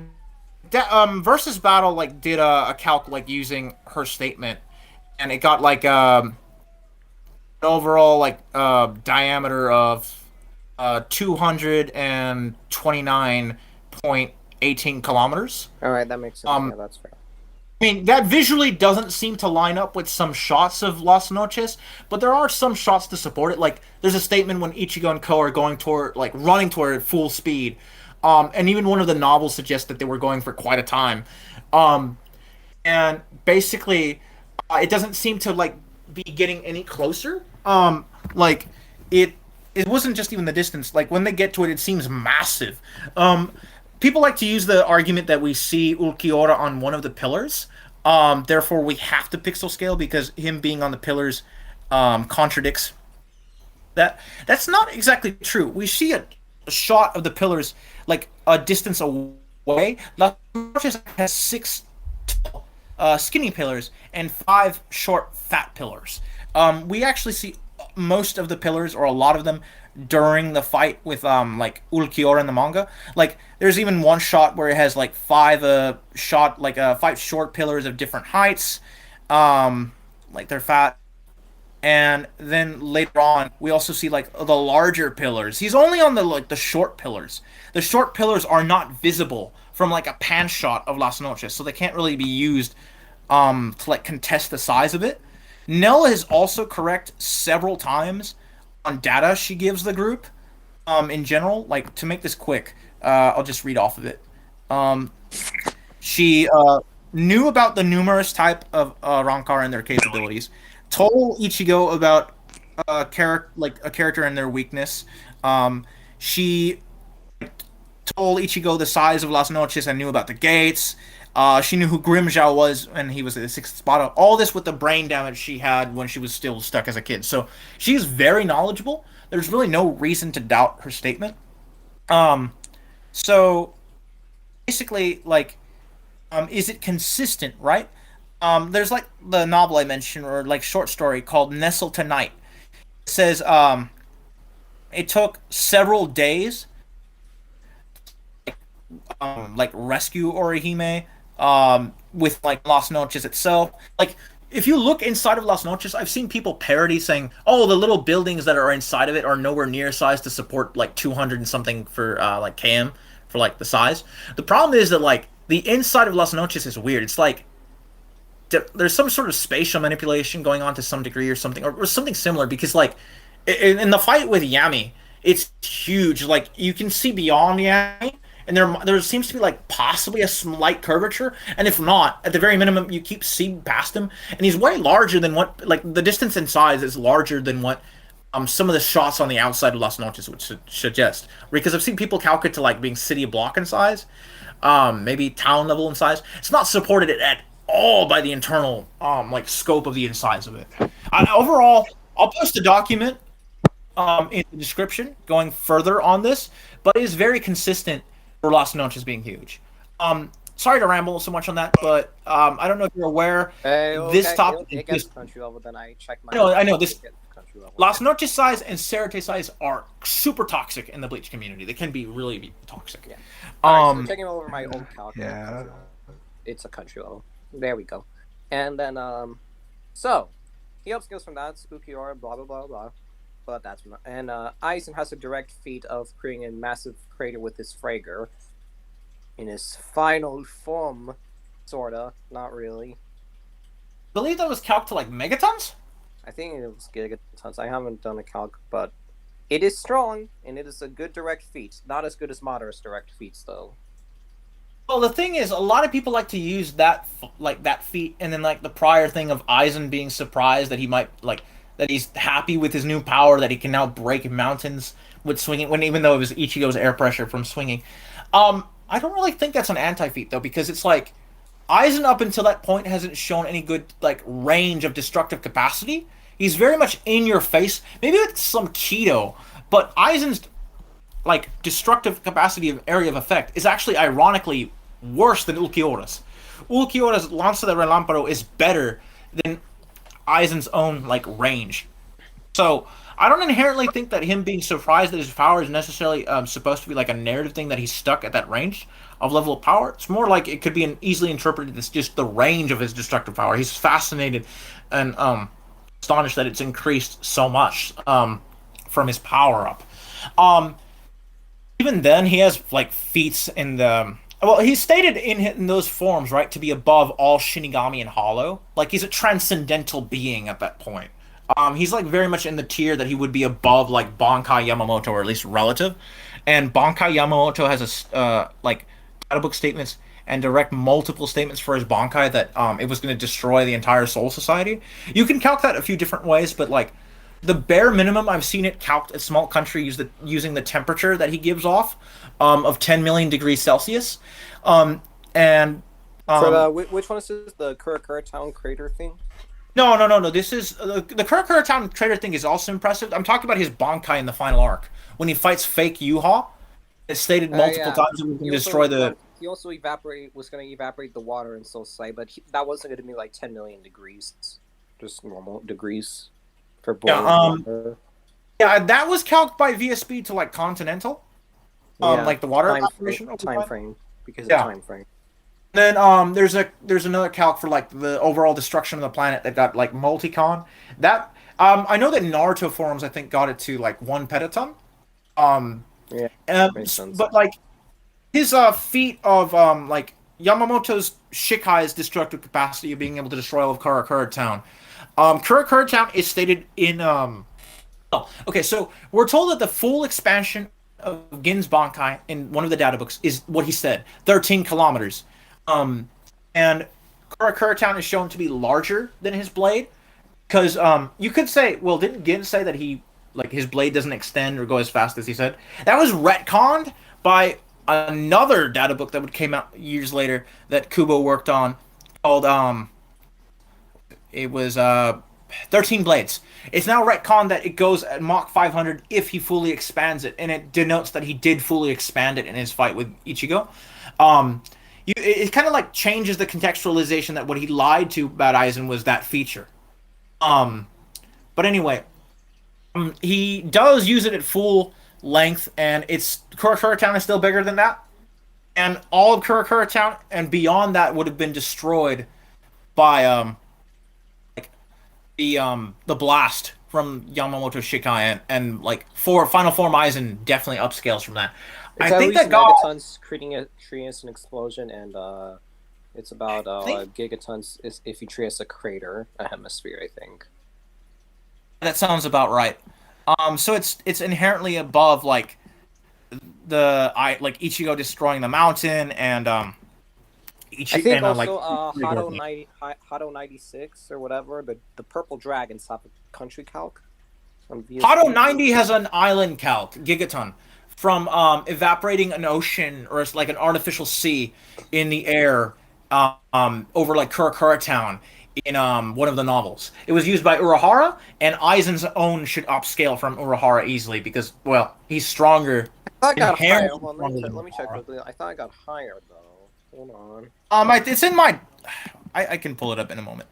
Versus Battle like did a calc like using her statement, and it got like an overall like diameter of 229.18 kilometers. All right, that makes sense. Yeah, that's fair. I mean, that visually doesn't seem to line up with some shots of Las Noches, but there are some shots to support it. Like, there's a statement when Ichigo and Ko are going toward, like, running toward full speed. And even one of the novels suggests that they were going for quite a time. And basically, it doesn't seem to, like, be getting any closer. Like, it wasn't just even the distance. Like, when they get to it, it seems massive. People like to use the argument that we see Ulquiorra on one of the pillars. Therefore, we have to pixel scale because him being on the pillars contradicts that. That's not exactly true. We see a shot of the pillars like a distance away. Las Noches has 6 skinny pillars and 5 short, fat pillars. We actually see most of the pillars, or a lot of them, during the fight with like Ulquiorra in the manga. Like, there's even one shot where it has like 5 short pillars of different heights, like they're fat. And then later on, we also see like the larger pillars. He's only on the short pillars. The short pillars are not visible from like a pan shot of Las Noches, so they can't really be used to like contest the size of it. Nell is also correct several times on data she gives the group in general. Like, to make this quick, I'll just read off of it. She knew about the numerous type of Rancor and their capabilities, told Ichigo about a character and their weakness. She told Ichigo the size of Las Noches and knew about the gates. She knew who Grimjow was when he was at the sixth spot. All this with the brain damage she had when she was still stuck as a kid. So she's very knowledgeable. There's really no reason to doubt her statement. Um, so basically, like, is it consistent, right? There's like the novel I mentioned, or like short story called Nestle Tonight. It says it took several days like rescue Orihime with like Las Noches itself. Like if you look inside of Las Noches, I've seen people parody saying, "Oh, the little buildings that are inside of it are nowhere near size to support like 200 and something for like km for like the size." The problem is that like the inside of Las Noches is weird. It's like there's some sort of spatial manipulation going on to some degree or something, or something similar, because like in the fight with Yami, it's huge. Like you can see beyond Yami, and there seems to be like possibly a slight curvature, and if not, at the very minimum, you keep seeing past him, and he's way larger than what, like the distance in size is larger than what some of the shots on the outside of Las Noches would suggest. Because I've seen people calculate to like being city block in size, maybe town level in size. It's not supported at all by the internal like scope of the insides of it. Overall, I'll post a document in the description going further on this, but it is very consistent for Las Noches being huge. Sorry to ramble so much on that, but I don't know if you're aware. This topic it gets country level. Then I check my. I know this. Las Noches size and Cerate size are super toxic in the Bleach community. They can be really toxic. Yeah. Right, so taking over my old calculator. Yeah. It's a country level. There we go. And then so he upskills from that. Ukiora, blah blah blah blah. But that's not. And Aizen has a direct feat of creating a massive crater with his Frager in his final form, sorta. Not really. I believe that was calc to like megatons. I think it was gigatons. I haven't done a calc, but it is strong and it is a good direct feat. Not as good as Madara's direct feats, though. Well, the thing is, a lot of people like to use that feat, and then like the prior thing of Aizen being surprised that he might like that he's happy with his new power, that he can now break mountains with swinging, when even though it was Ichigo's air pressure from swinging. I don't really think that's an anti-feat though, because it's like Aizen up until that point hasn't shown any good like range of destructive capacity. He's very much in your face. Maybe it's some keto, but Aizen's like destructive capacity of area of effect is actually ironically worse than Ulquiora's. Ulquiora's Lanza de Relamparo is better than Aizen's own like range. So I don't inherently think that him being surprised that his power is necessarily supposed to be like a narrative thing that he's stuck at that range of level of power. It's more like it could be easily interpreted as just the range of his destructive power. He's fascinated and astonished that it's increased so much from his power up. Even then, he has like feats in the. Well, he's stated in those forms, right, to be above all Shinigami and Hollow. Like he's a transcendental being at that point. He's like very much in the tier that he would be above like Bankai Yamamoto, or at least relative. And Bankai Yamamoto has a like data book statements and direct multiple statements for his Bankai that it was going to destroy the entire Soul Society. You can calc that a few different ways, but like the bare minimum I've seen it calced at Small Country using the temperature that he gives off of 10 million degrees Celsius. For which one is this? The Kurakura Town crater thing? No. This is the Kurakura Town crater thing is also impressive. I'm talking about his Bankai in the final arc when he fights fake Yuha. It's stated multiple times that we can destroy the. He also was going to evaporate the water in Soul Society, but that wasn't going to be like 10 million degrees, just normal degrees for boiling water. Yeah, that was calced by VSB to like continental, like the water time frame because of time frame. Then there's another calc for like the overall destruction of the planet that got like multicon. That I know that Naruto forums I think got it to like 1 petaton. Makes sense. But like his feat of like Yamamoto's Shikai's destructive capacity of being able to destroy all of Kurakura Town. Kurakura Town is stated in so we're told that the full expansion of Gin's Bankai in one of the data books is what he said, 13 kilometers. And Kurakura Town is shown to be larger than his blade. Because you could say, well, didn't Gin say that he like his blade doesn't extend or go as fast as he said? That was retconned by another data book that would came out years later that Kubo worked on called it was 13 Blades. It's now retconned that it goes at Mach 500 if he fully expands it, and it denotes that he did fully expand it in his fight with Ichigo. It kind of like changes the contextualization that what he lied to about Aizen was that feature. But anyway, he does use it at full length, and it's Kurakura Town is still bigger than that, and all of Kurakura Town and beyond that would have been destroyed by the blast from Yamamoto Shikai, and like Final Form Aizen definitely upscales from that. It's I at think least that got megatons creating an explosion, and it's about gigatons if you treat as a crater, a hemisphere, I think. that sounds about right. So it's inherently above like like Ichigo destroying the mountain and I think and, also like Hado 96 or whatever, the purple dragons have a country calc. Hado 90 has an island calc, Gigaton, from evaporating an ocean or it's like an artificial sea in the air over like Kurakura Town in one of the novels. It was used by Urahara, and Aizen's own should upscale from Urahara easily because, well, he's stronger. I got higher. inherently Well, stronger let me than check Urahara. quickly. I thought I got higher though. Hold on. It's in my. I can pull it up in a moment.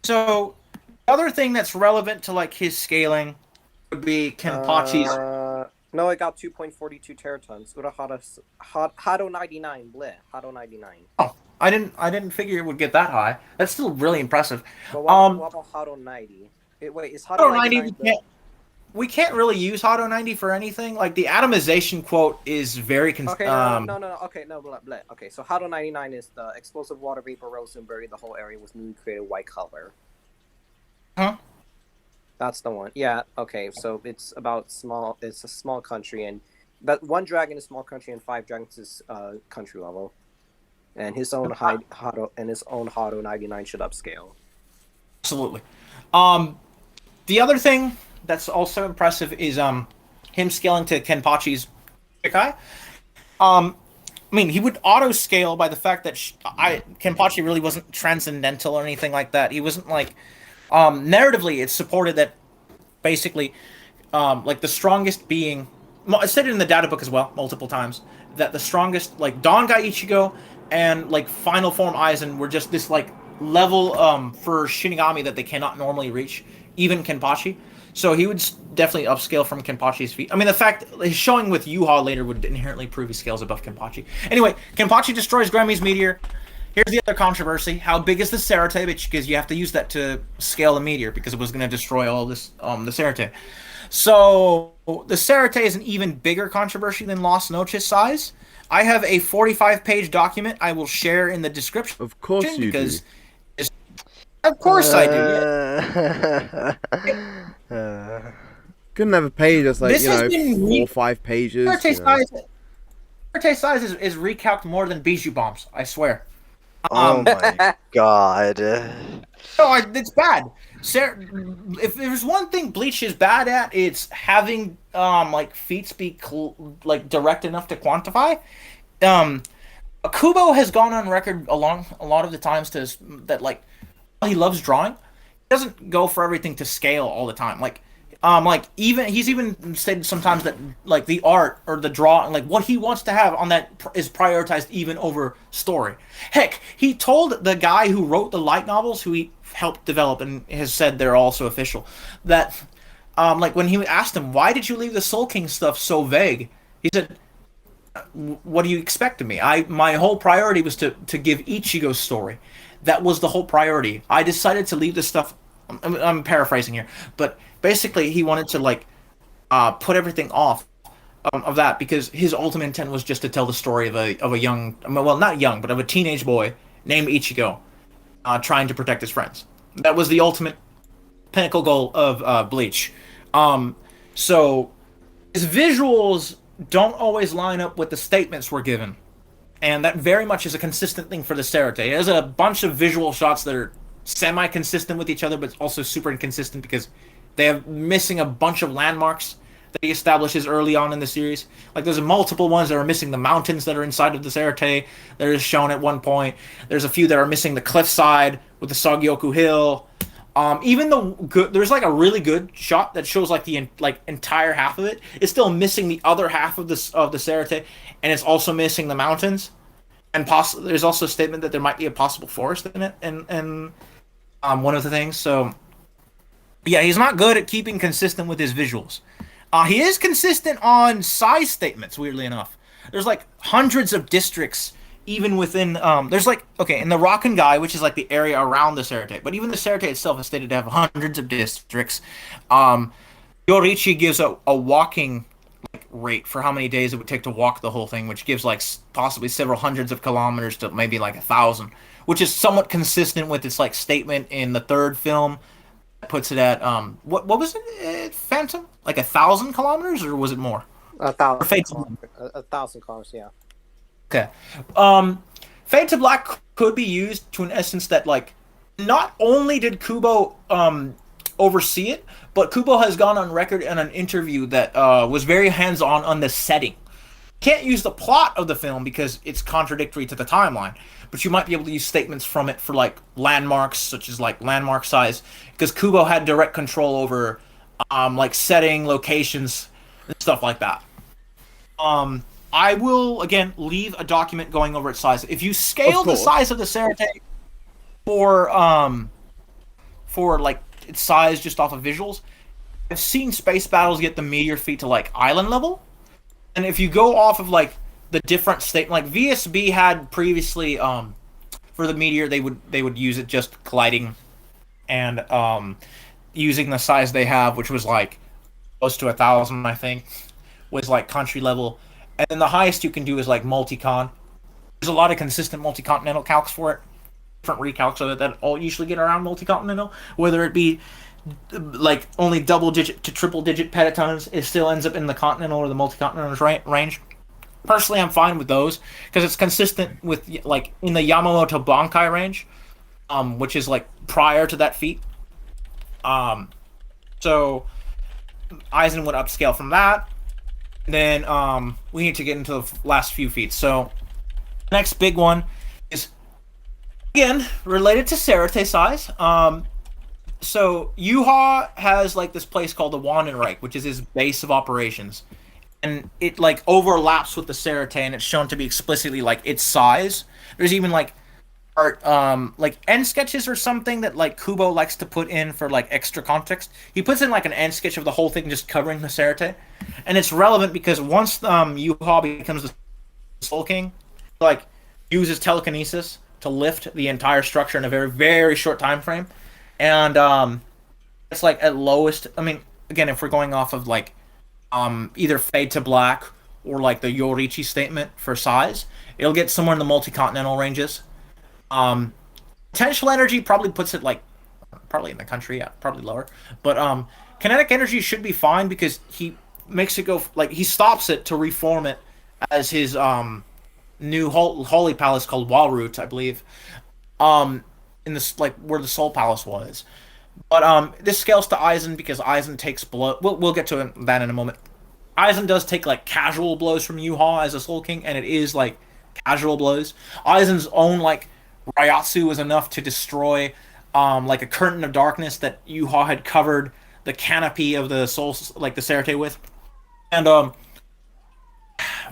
So the other thing that's relevant to like his scaling would be Kenpachi's. No, I got 2.42 teratons. Urahara's Hado 99. Bleh. Hado 99. Oh, I didn't figure it would get that high. That's still really impressive. But what about Hado 90? Wait, is Hado Hado 90 99 we can't really use Hado 90 for anything. Like the atomization quote is very Okay, no. Okay, no, bleh. Okay, so Hado 99 is the explosive water vapor rose and buried the whole area with newly created white color. Huh? That's the one. Yeah. Okay. So it's about small. It's a small country, and but one dragon is small country, and 5 dragons is country level, and his own Hado 99 should upscale. Absolutely. The other thing that's also impressive is him scaling to Kenpachi's Shikai. I mean, he would auto scale by the fact that Kenpachi really wasn't transcendental or anything like that. He wasn't like narratively. It's supported that basically, like the strongest being. I said it in the data book as well multiple times that the strongest like Dangai Ichigo and like Final Form Aizen were just this like level for Shinigami that they cannot normally reach, even Kenpachi. So he would definitely upscale from Kenpachi's feat. I mean, the fact his showing with Yuha later would inherently prove he scales above Kenpachi. Anyway, Kenpachi destroys Grammy's meteor. Here's the other controversy: how big is the Serate? Because you have to use that to scale the meteor because it was going to destroy all this the Serate. So the Serate is an even bigger controversy than Los Noches size. I have a 45-page document I will share in the description. Of course you do. Of course I do. Couldn't have a page that's like, This has been 4 or 5 pages. Serate size is recalced more than Bijou bombs, I swear. Oh my god. No, it's bad. If there's one thing Bleach is bad at, it's having like feats be like direct enough to quantify. Kubo has gone on record a lot of the times that like he loves drawing. He doesn't go for everything to scale all the time. Like he's even stated sometimes that like the art or the drawing, like what he wants to have on that is prioritized even over story. Heck, he told the guy who wrote the light novels, who he helped develop and has said they're also official, that like when he asked him, why did you leave the Soul King stuff so vague? He said, what do you expect of me? My whole priority was to give Ichigo's story. That was the whole priority. I decided to leave this stuff. I'm paraphrasing here, but basically he wanted to like put everything off of that because his ultimate intent was just to tell the story of a young, well, not young, but of a teenage boy named Ichigo trying to protect his friends. That was the ultimate pinnacle goal of Bleach. So his visuals don't always line up with the statements we're given. And that very much is a consistent thing for the Serate. It has a bunch of visual shots that are semi-consistent with each other, but also super inconsistent because they have missing a bunch of landmarks that he establishes early on in the series. Like there's multiple ones that are missing the mountains that are inside of the Serite that is shown at one point. There's a few that are missing the cliffside with the Sagyoku Hill. Even there's like a really good shot that shows like the entire half of it. It's still missing the other half of the Serite, and it's also missing the mountains. And there's also a statement that there might be a possible forest in it, and one of the things. So yeah, he's not good at keeping consistent with his visuals. He is consistent on size statements, weirdly enough. There's like hundreds of districts, even within, there's like, okay, in the Rakangai, which is like the area around the Serite, but even the Serite itself is stated to have hundreds of districts. Yorichi gives a walking rate for how many days it would take to walk the whole thing, which gives like possibly several hundreds of kilometers to maybe like 1,000, which is somewhat consistent with its like statement in the third film. Puts it at what was it? Phantom, like 1,000 kilometers, or was it more? 1,000 kilometers. 1,000 kilometers, yeah. Okay. Fade to Black could be used to an essence that like not only did Kubo oversee it, but Kubo has gone on record in an interview that was very hands-on on the setting. Can't use the plot of the film because it's contradictory to the timeline, but you might be able to use statements from it for like landmarks, such as like landmark size, because Kubo had direct control over like setting, locations, and stuff like that. I will again leave a document going over its size. If you scale the size of the Serite for like its size just off of visuals, I've seen space battles get the meteor feat to like island level. And if you go off of like the different state, like VSB had previously, for the meteor, they would use it just colliding, and using the size they have, which was like close to 1,000, I think, was like country level, and then the highest you can do is like multi-con. There's a lot of consistent multi-continental calcs for it, different recalcs of it that all usually get around multi-continental, whether it be like only double-digit to triple-digit petatons, it still ends up in the continental or the multi-continental range. Personally, I'm fine with those because it's consistent with like in the Yamamoto Bankai range, which is like prior to that feat. So Aizen would upscale from that. Then we need to get into the last few feats. So next big one is again related to Serite size. So Yuha has like this place called the Wandenreich, which is his base of operations, and it like overlaps with the Serite, and it's shown to be explicitly like its size. There's even like art, like end sketches or something that like Kubo likes to put in for like extra context. He puts in like an end sketch of the whole thing just covering the Serite, and it's relevant because once Yuha becomes the Soul King, like uses telekinesis to lift the entire structure in a very very short time frame. And it's like at lowest, I mean, again, if we're going off of like either Fade to Black or like the Yorichi statement for size, it'll get somewhere in the multi-continental ranges. Potential energy probably puts it like probably in the country, yeah, probably lower. But kinetic energy should be fine because he makes it go like he stops it to reform it as his new holy palace called Walroot, I believe. In this like where the Soul Palace was, but this scales to Aizen because Aizen takes blow. We'll get to that in a moment. Aizen does take like casual blows from Yuha as a Soul King, and it is like casual blows. Aizen's own like Ryatsu was enough to destroy like a curtain of darkness that Yuha had covered the canopy of the soul like the Serite with. And all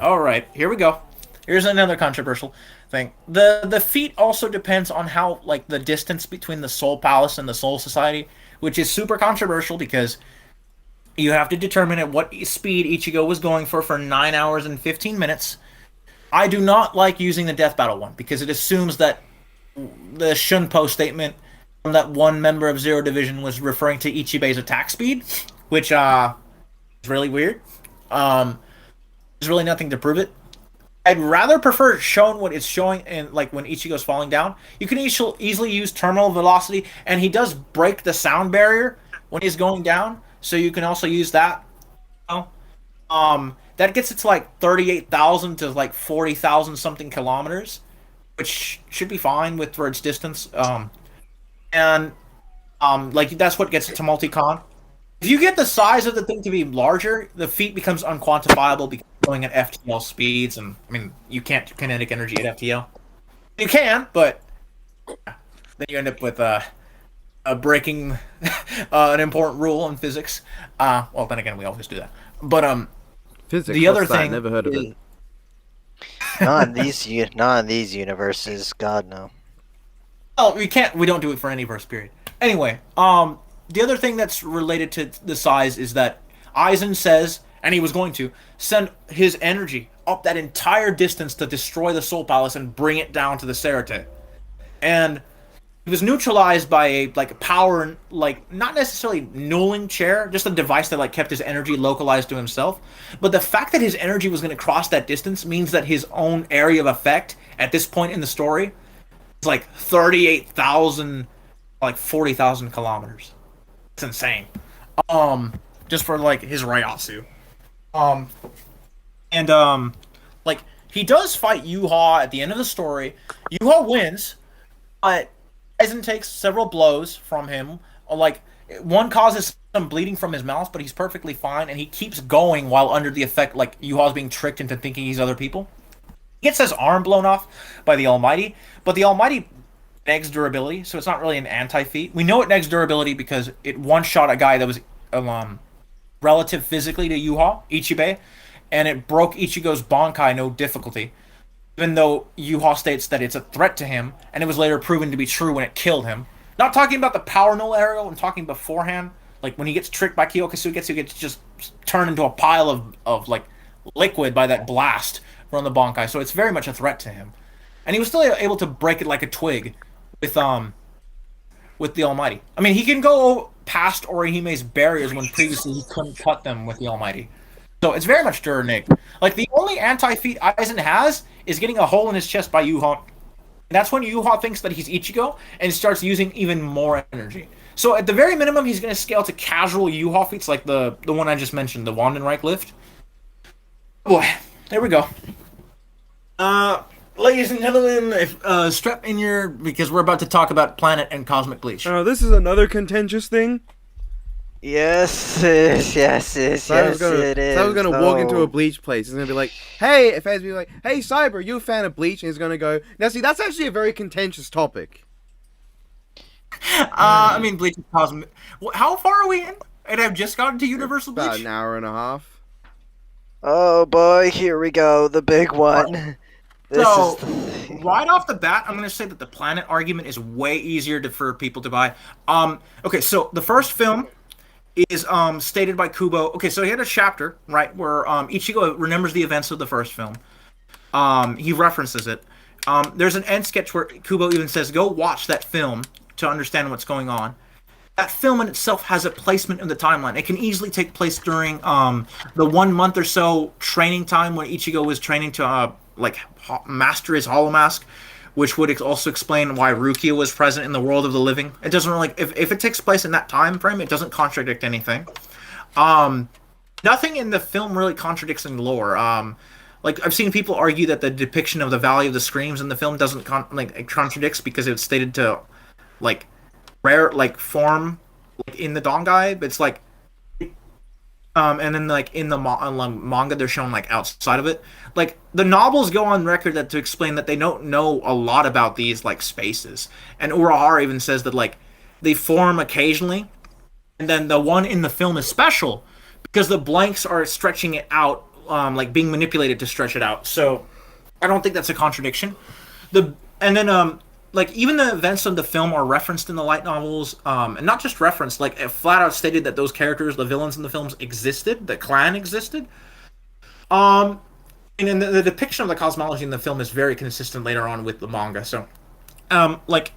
right, here we go. Here's another controversial thing. The feat also depends on how like the distance between the Soul Palace and the Soul Society, which is super controversial because you have to determine at what speed Ichigo was going for 9 hours and 15 minutes. I do not like using the Death Battle one because it assumes that the Shunpo statement from that one member of Zero Division was referring to Ichibe's attack speed, which is really weird. There's really nothing to prove it. I'd rather prefer shown what it's showing in like when Ichigo's falling down. You can easily use terminal velocity, and he does break the sound barrier when he's going down, so you can also use that. That gets it to like 38,000 to like 40,000 something kilometers, which should be fine for its distance. and like that's what gets it to multi-con. If you get the size of the thing to be larger, the feat becomes unquantifiable because you're going at FTL speeds, and I mean you can't kinetic energy at FTL. You can, but then you end up with breaking an important rule in physics. Well, then again, we always do that. But Physics. the other what's that? thing Never heard of it. Not in these universes. God no. Oh, we don't do it for any verse period. Anyway, the other thing that's related to the size is that Aizen says, and he was going to, send his energy up that entire distance to destroy the Soul Palace and bring it down to the Serite. And he was neutralized by a power, not necessarily nulling chair, just a device that kept his energy localized to himself. But the fact that his energy was going to cross that distance means that his own area of effect at this point in the story is 38,000, 40,000 kilometers. It's insane. Just for his Ryatsu. And he does fight Yuha at the end of the story. Yuha wins, but Aizen takes several blows from him. One causes some bleeding from his mouth, but he's perfectly fine, and he keeps going while under the effect, Yuha's being tricked into thinking he's other people. He gets his arm blown off by the Almighty, but the Almighty negs durability, so it's not really an anti-feat. We know it negs durability because it one-shot a guy that was relative physically to Yuha, Ichibe, and it broke Ichigo's Bankai no difficulty, even though Yuha states that it's a threat to him, and it was later proven to be true when it killed him. Not talking about the power null aerial, I'm talking beforehand, when he gets tricked by Kyokusugetsu, he gets just turned into a pile of liquid by that blast from the Bankai, so it's very much a threat to him. And he was still able to break it like a twig with the Almighty. I mean, he can go past Orihime's barriers when previously he couldn't cut them with the Almighty. So it's very much Dur-Nig. The only anti-feat Aizen has is getting a hole in his chest by Yuha. And that's when Yuha thinks that he's Ichigo and starts using even more energy. So at the very minimum, he's going to scale to casual Yuha feats like the one I just mentioned, the Wandenreich lift. Boy, there we go. Ladies and gentlemen, strap in because we're about to talk about Planet and Cosmic Bleach. Oh, this is another contentious thing. Yes, it is. So I was gonna walk into a Bleach place. He's gonna be like, "Hey," if I'd be like, "Hey, Cyber, you a fan of Bleach?" And he's gonna go, "Now, see, that's actually a very contentious topic." I mean, Bleach and Cosmic. How far are we in? And I've just gotten to Universal Bleach. About an hour and a half. Oh boy, here we go, the big one. Right off the bat, I'm going to say that the Planet argument is way easier for people to buy. Okay, so the first film is stated by Kubo. Okay, so he had a chapter, right, where Ichigo remembers the events of the first film. He references it. There's an end sketch where Kubo even says, go watch that film to understand what's going on. That film in itself has a placement in the timeline. It can easily take place during the 1 month or so training time when Ichigo was training to master his Hollow Mask, which would also explain why Rukia was present in the world of the living. It doesn't really, if it takes place in that time frame, it doesn't contradict anything. Nothing in the film really contradicts in lore. I've seen people argue that the depiction of the Valley of the Screams in the film doesn't it contradicts because it's stated to rare form in the Dongai, but it's and then in the manga they're shown outside of it. The novels go on record to explain that they don't know a lot about these spaces, and Urahara even says that they form occasionally, and then the one in the film is special because the blanks are stretching it out, being manipulated to stretch it out. So I don't think that's a contradiction. Even the events of the film are referenced in the light novels, and not just referenced, it flat out stated that those characters, the villains in the films, existed, the clan existed. And then the depiction of the cosmology in the film is very consistent later on with the manga. So, the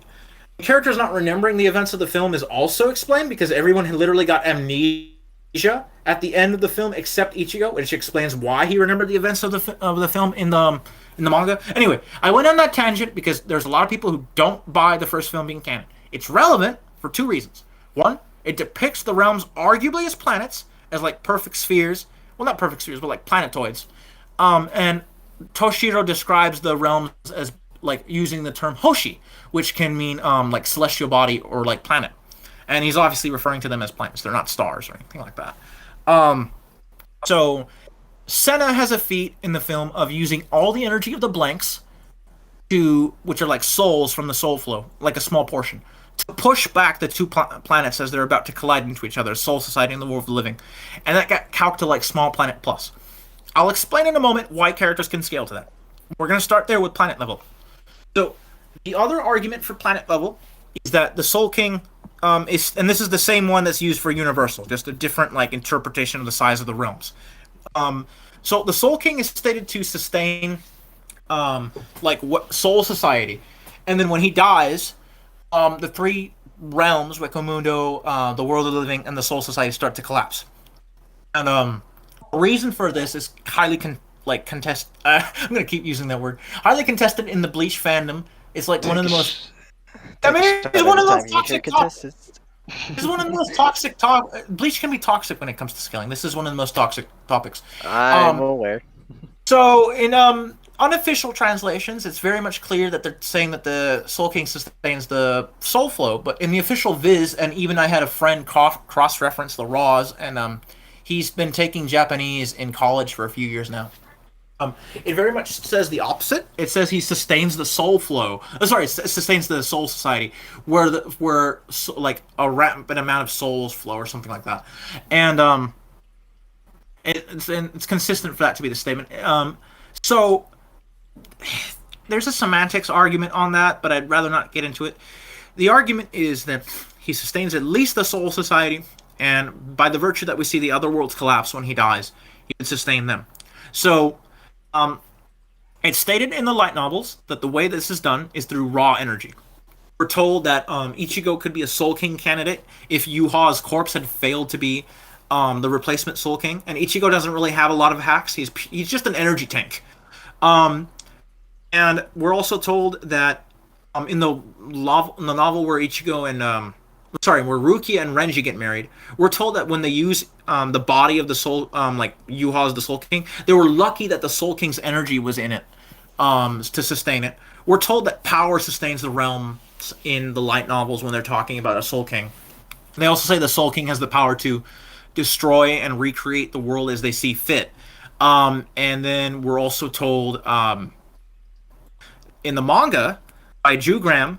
characters not remembering the events of the film is also explained because everyone had literally got amnesia at the end of the film except Ichigo, which explains why he remembered the events of the film in the manga. Anyway, I went on that tangent because there's a lot of people who don't buy the first film being canon. It's relevant for two reasons. One, it depicts the realms arguably as planets, as perfect spheres. Well, not perfect spheres, but planetoids. And Toshiro describes the realms as like using the term Hoshi, which can mean like celestial body or like planet, and he's obviously referring to them as planets. They're not stars or anything like that. So Senna has a feat in the film of using all the energy of the blanks which are like souls from the soul flow, like a small portion, to push back the two planets as they're about to collide into each other, Soul Society and the World of the Living, and that got calced to like small planet plus. I'll explain in a moment why characters can scale to that. We're going to start there with planet level. So the other argument for planet level is that the Soul King is, and this is the same one that's used for Universal, just a different like interpretation of the size of the realms. So the Soul King is stated to sustain like what Soul Society, and then when he dies, the three realms, Recomundo, the World of the Living, and the Soul Society start to collapse. And the reason for this is highly contested. I'm gonna keep using that word. Highly contested in the Bleach fandom. It's like one of the most. I mean, it's one of the most toxic. It's one of the most toxic Bleach can be toxic when it comes to scaling. This is one of the most toxic topics. I'm aware. So in unofficial translations, it's very much clear that they're saying that the Soul King sustains the soul flow, but in the official viz, and even I had a friend cross-reference the raws, and he's been taking Japanese in college for a few years now. It very much says the opposite. It says he sustains the soul flow. It sustains the Soul Society, where like a rampant amount of souls flow or something like that, and it's consistent for that to be the statement. So there's a semantics argument on that, but I'd rather not get into it. The argument is that he sustains at least the Soul Society, and by the virtue that we see the other worlds collapse when he dies, he can sustain them. So it's stated in the light novels that the way this is done is through raw energy. We're told that Ichigo could be a Soul King candidate if Yuha's corpse had failed to be the replacement Soul King, and Ichigo doesn't really have a lot of hacks. He's just an energy tank. And we're also told that in the novel where Ichigo and where Rukia and Renji get married, we're told that when they use the body of the soul, like Yuha's the Soul King, they were lucky that the Soul King's energy was in it to sustain it. We're told that power sustains the realms in the light novels when they're talking about a Soul King. They also say the Soul King has the power to destroy and recreate the world as they see fit. And then we're also told in the manga by Jugram,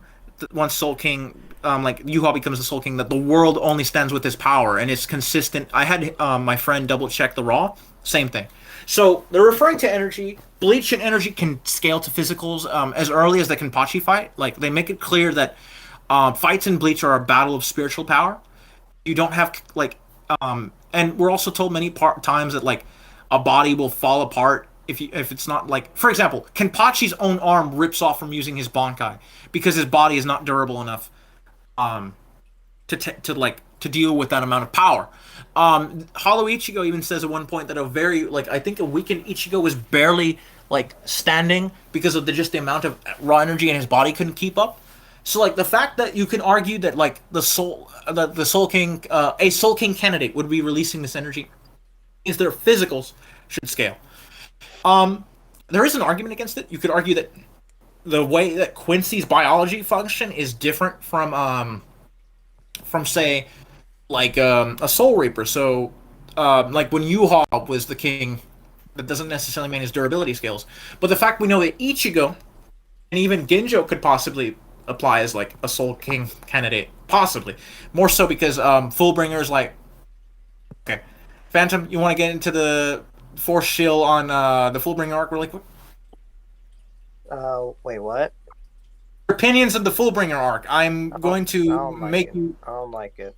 once Soul King, like Yuha becomes the Soul King, that the world only stands with his power, and it's consistent. I had my friend double check the raw, same thing. So they're referring to energy. Bleach and energy can scale to physicals as early as the Kenpachi fight. Like they make it clear that fights in Bleach are a battle of spiritual power. You don't have and we're also told many times that like a body will fall apart if it's not like, for example, Kenpachi's own arm rips off from using his Bankai because his body is not durable enough to deal with that amount of power. Hollow Ichigo even says at one point that I think a weakened Ichigo was barely like standing because of just the amount of raw energy and his body couldn't keep up. So like the fact that you can argue that like the Soul King, a Soul King candidate would be releasing this energy, is their physicals should scale. There is an argument against it. You could argue that the way that Quincy's biology function is different from say like a Soul Reaper. So like when Yuha was the king, that doesn't necessarily mean his durability scales. But the fact we know that Ichigo and even Ginjo could possibly apply as like a Soul King candidate, possibly more so because Fullbringer's like, okay, Phantom, you want to get into the Force Shield on the Fullbringer arc really quick? Wait, what? Opinions of the Fullbringer arc. I'm going to make you. I don't like it.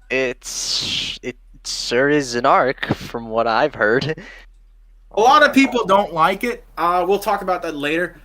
It sure is an arc, from what I've heard. A lot of people don't like it. We'll talk about that later.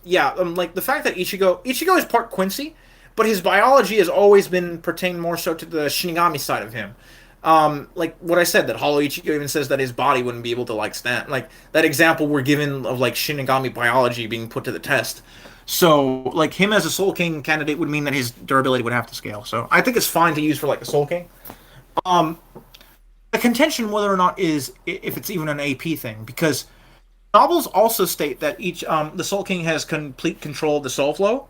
Yeah, like the fact that Ichigo is part Quincy, but his biology has always been pertained more so to the Shinigami side of him. Like what I said, that Hollow Ichigo even says that his body wouldn't be able to like stand. Like that example we're given of like Shinigami biology being put to the test. So like him as a Soul King candidate would mean that his durability would have to scale. So I think it's fine to use for like a Soul King. The contention whether or not is if it's even an AP thing, because Novels also state that each the Soul King has complete control of the soul flow.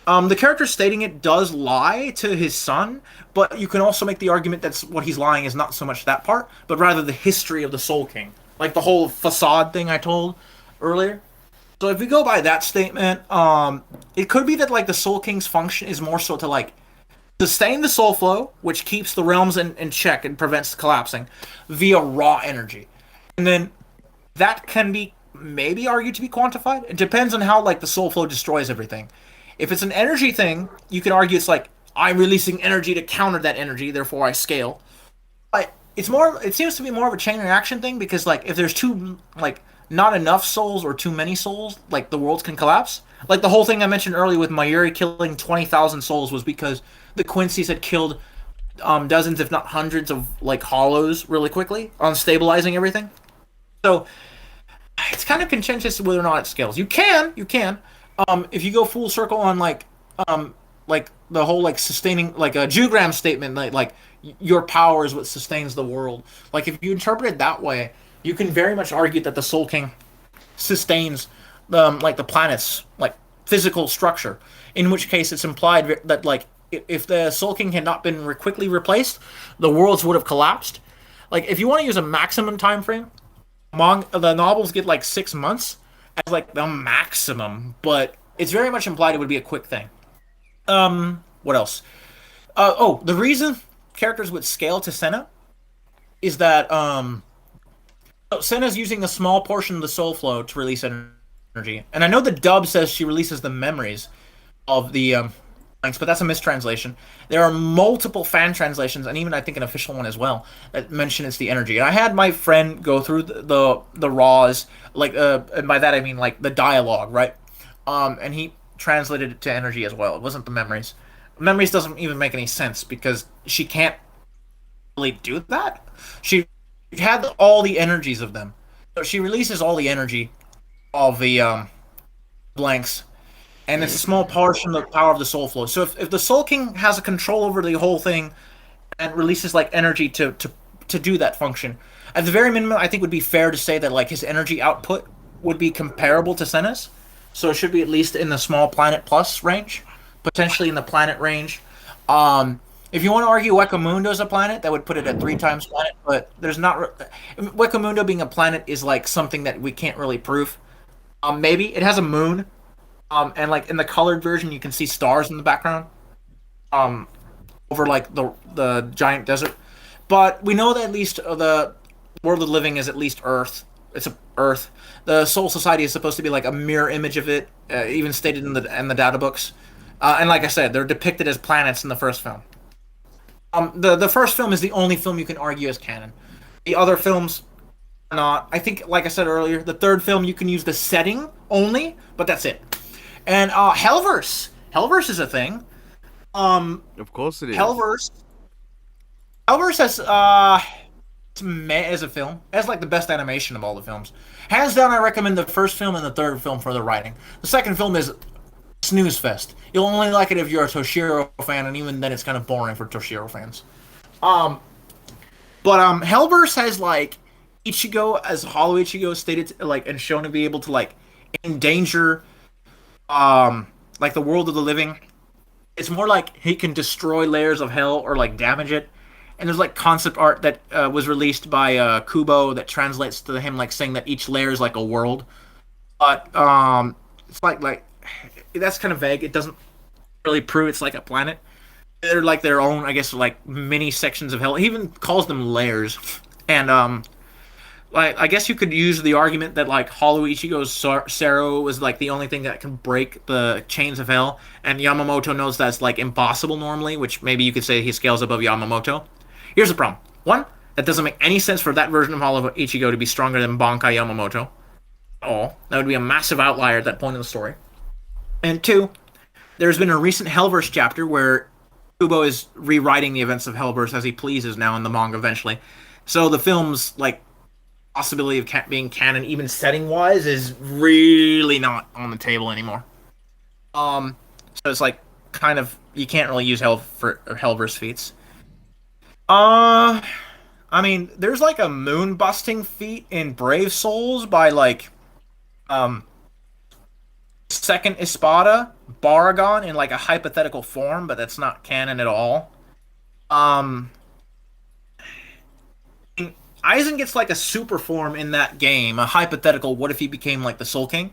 The character stating it does lie to his son, but you can also make the argument that what he's lying is not so much that part, but rather the history of the Soul King, like the whole facade thing I told earlier. So if we go by that statement, it could be that like the Soul King's function is more so to like sustain the soul flow, which keeps the realms in check and prevents collapsing via raw energy, and then that can be maybe argued to be quantified. It depends on how like the soul flow destroys everything. If it's an energy thing, you can argue it's like I'm releasing energy to counter that energy, therefore I scale. But it's more. It seems to be more of a chain reaction thing because like if there's too like not enough souls or too many souls, like the worlds can collapse. Like the whole thing I mentioned earlier with Mayuri killing 20,000 souls was because the Quincy's had killed dozens, if not hundreds, of like hollows really quickly on stabilizing everything. So it's kind of contentious whether or not it scales. You can, if you go full circle on like the whole like sustaining, like a Jugram statement, like your power is what sustains the world. Like if you interpret it that way, you can very much argue that the Soul King sustains like the planet's like physical structure. In which case, it's implied that like if the Soul King had not been quickly replaced, the worlds would have collapsed. Like if you want to use a maximum time frame, the novels get like 6 months as like the maximum, but it's very much implied it would be a quick thing. What else? The reason characters would scale to Senna is that Senna's using a small portion of the soul flow to release energy, and I know the dub says she releases the memories of the blanks, but that's a mistranslation. There are multiple fan translations, and even I think an official one as well, that mention it's the energy. And I had my friend go through the raws, like, and by that I mean like the dialogue, right? And he translated it to energy as well. It wasn't the memories. Memories doesn't even make any sense because she can't really do that. She had all the energies of them, so she releases all the energy of the blanks, and it's a small portion of the power of the soul flow. So if the Soul King has a control over the whole thing and releases like energy to do that function, at the very minimum, I think it would be fair to say that like his energy output would be comparable to Senna's. So it should be at least in the small planet plus range, potentially in the planet range. If you want to argue Wekamundo is a planet, that would put it at 3 times planet, but there's not. Wekamundo being a planet is like something that we can't really prove. Maybe it has a moon. And like in the colored version, you can see stars in the background, over like the giant desert. But we know that at least the world of the living is at least Earth. It's a Earth. The Soul Society is supposed to be like a mirror image of it, even stated in the data books. And like I said, they're depicted as planets in the first film. The first film is the only film you can argue as canon. The other films are not. I think, like I said earlier, the third film you can use the setting only, but that's it. And Hellverse is a thing. Of course it is. Hellverse has it's meh as a film. It has like the best animation of all the films. Hands down, I recommend the first film and the third film for the writing. The second film is snooze fest. You'll only like it if you're a Toshiro fan, and even then, it's kind of boring for Toshiro fans. But Hellverse has like Ichigo, as Hollow Ichigo stated, like and shown to be able to like endanger like the world of the living. It's more like he can destroy layers of hell or like damage it. And there's like concept art that was released by Kubo that translates to him like saying that each layer is like a world. But it's like that's kind of vague. It doesn't really prove it's like a planet. They're like their own, I guess, like mini sections of hell. He even calls them layers. And like I guess you could use the argument that like Hollow Ichigo's Sero was like the only thing that can break the chains of hell, and Yamamoto knows that's like impossible normally, which maybe you could say he scales above Yamamoto. Here's the problem: one, that doesn't make any sense for that version of Hollow Ichigo to be stronger than Bankai Yamamoto at all. That would be a massive outlier at that point in the story. And two, there's been a recent Hellverse chapter where Kubo is rewriting the events of Hellverse as he pleases now in the manga eventually. So the film's like possibility of being canon, even setting wise, is really not on the table anymore. So it's like kind of you can't really use Hellverse feats. I mean, there's like a moon busting feat in Brave Souls by like um, second Espada, Baragon in like a hypothetical form, but that's not canon at all. Um, Aizen gets like a super form in that game, a hypothetical. What if he became like the Soul King?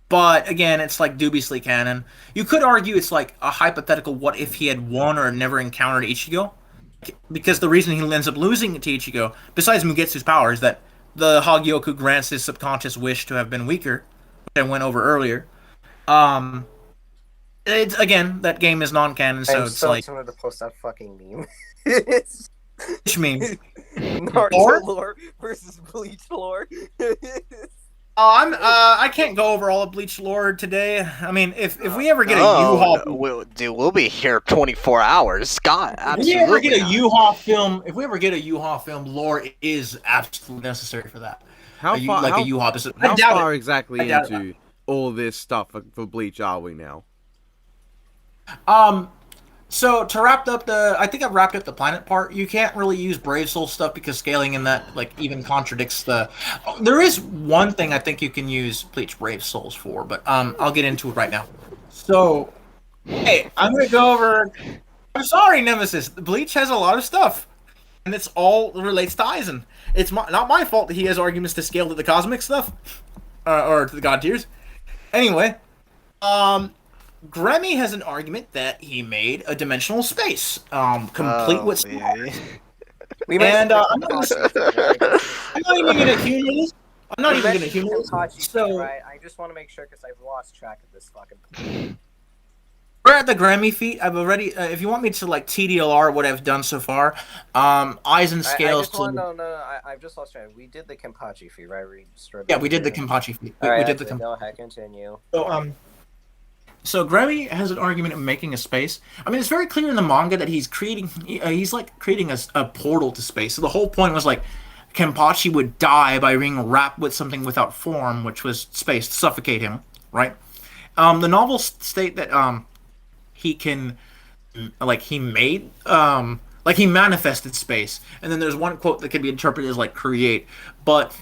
But again, it's like dubiously canon. You could argue it's like a hypothetical. What if he had won or never encountered Ichigo? Because the reason he ends up losing to Ichigo, besides Mugetsu's power, is that the Hagyoku grants his subconscious wish to have been weaker, which I went over earlier. Um, it's again that game is non-canon, so I'm it's so like tempted to post that fucking meme. It's which means Naruto Lore? lore versus Bleach lore. I can't go over all of Bleach lore today. I mean, if we ever get a U-Haul, we'll be here 24 hours. Scott, if we ever absolutely. get a not. U-Haul film, lore is absolutely necessary for that. How A U- far? like how, a U-Haul episode. how I doubt far it. exactly I doubt into all this stuff for Bleach are we now? So to wrap up I think I've wrapped up the planet part. You can't really use Brave Soul stuff because scaling in that like even contradicts the. There is one thing I think you can use Bleach Brave Souls for, but I'll get into it right now. So, hey, I'm gonna go over. I'm sorry, Nemesis. Bleach has a lot of stuff, and it's all relates to Aizen. It's not my fault that he has arguments to scale to the cosmic stuff, or to the god tiers. Anyway, Grammy has an argument that he made a dimensional space, complete with stars. We And I'm not even gonna humor this. I'm not even gonna humor this. So right? I just want to make sure because I've lost track of this fucking. we're at the Grammy feat. I've already. If you want me to like TDLR what I've done so far, Aizen scales I've just lost track. We did the Kenpachi feat, right? Yeah, we did the Kenpachi feat. We did the Go ahead, continue. So Grammy has an argument of making a space. I mean, it's very clear in the manga that he's creating. He's like creating a portal to space. So the whole point was like, Kenpachi would die by being wrapped with something without form, which was space, to suffocate him. Right. The novels state that he can, like he made, like he manifested space. And then there's one quote that can be interpreted as like create, but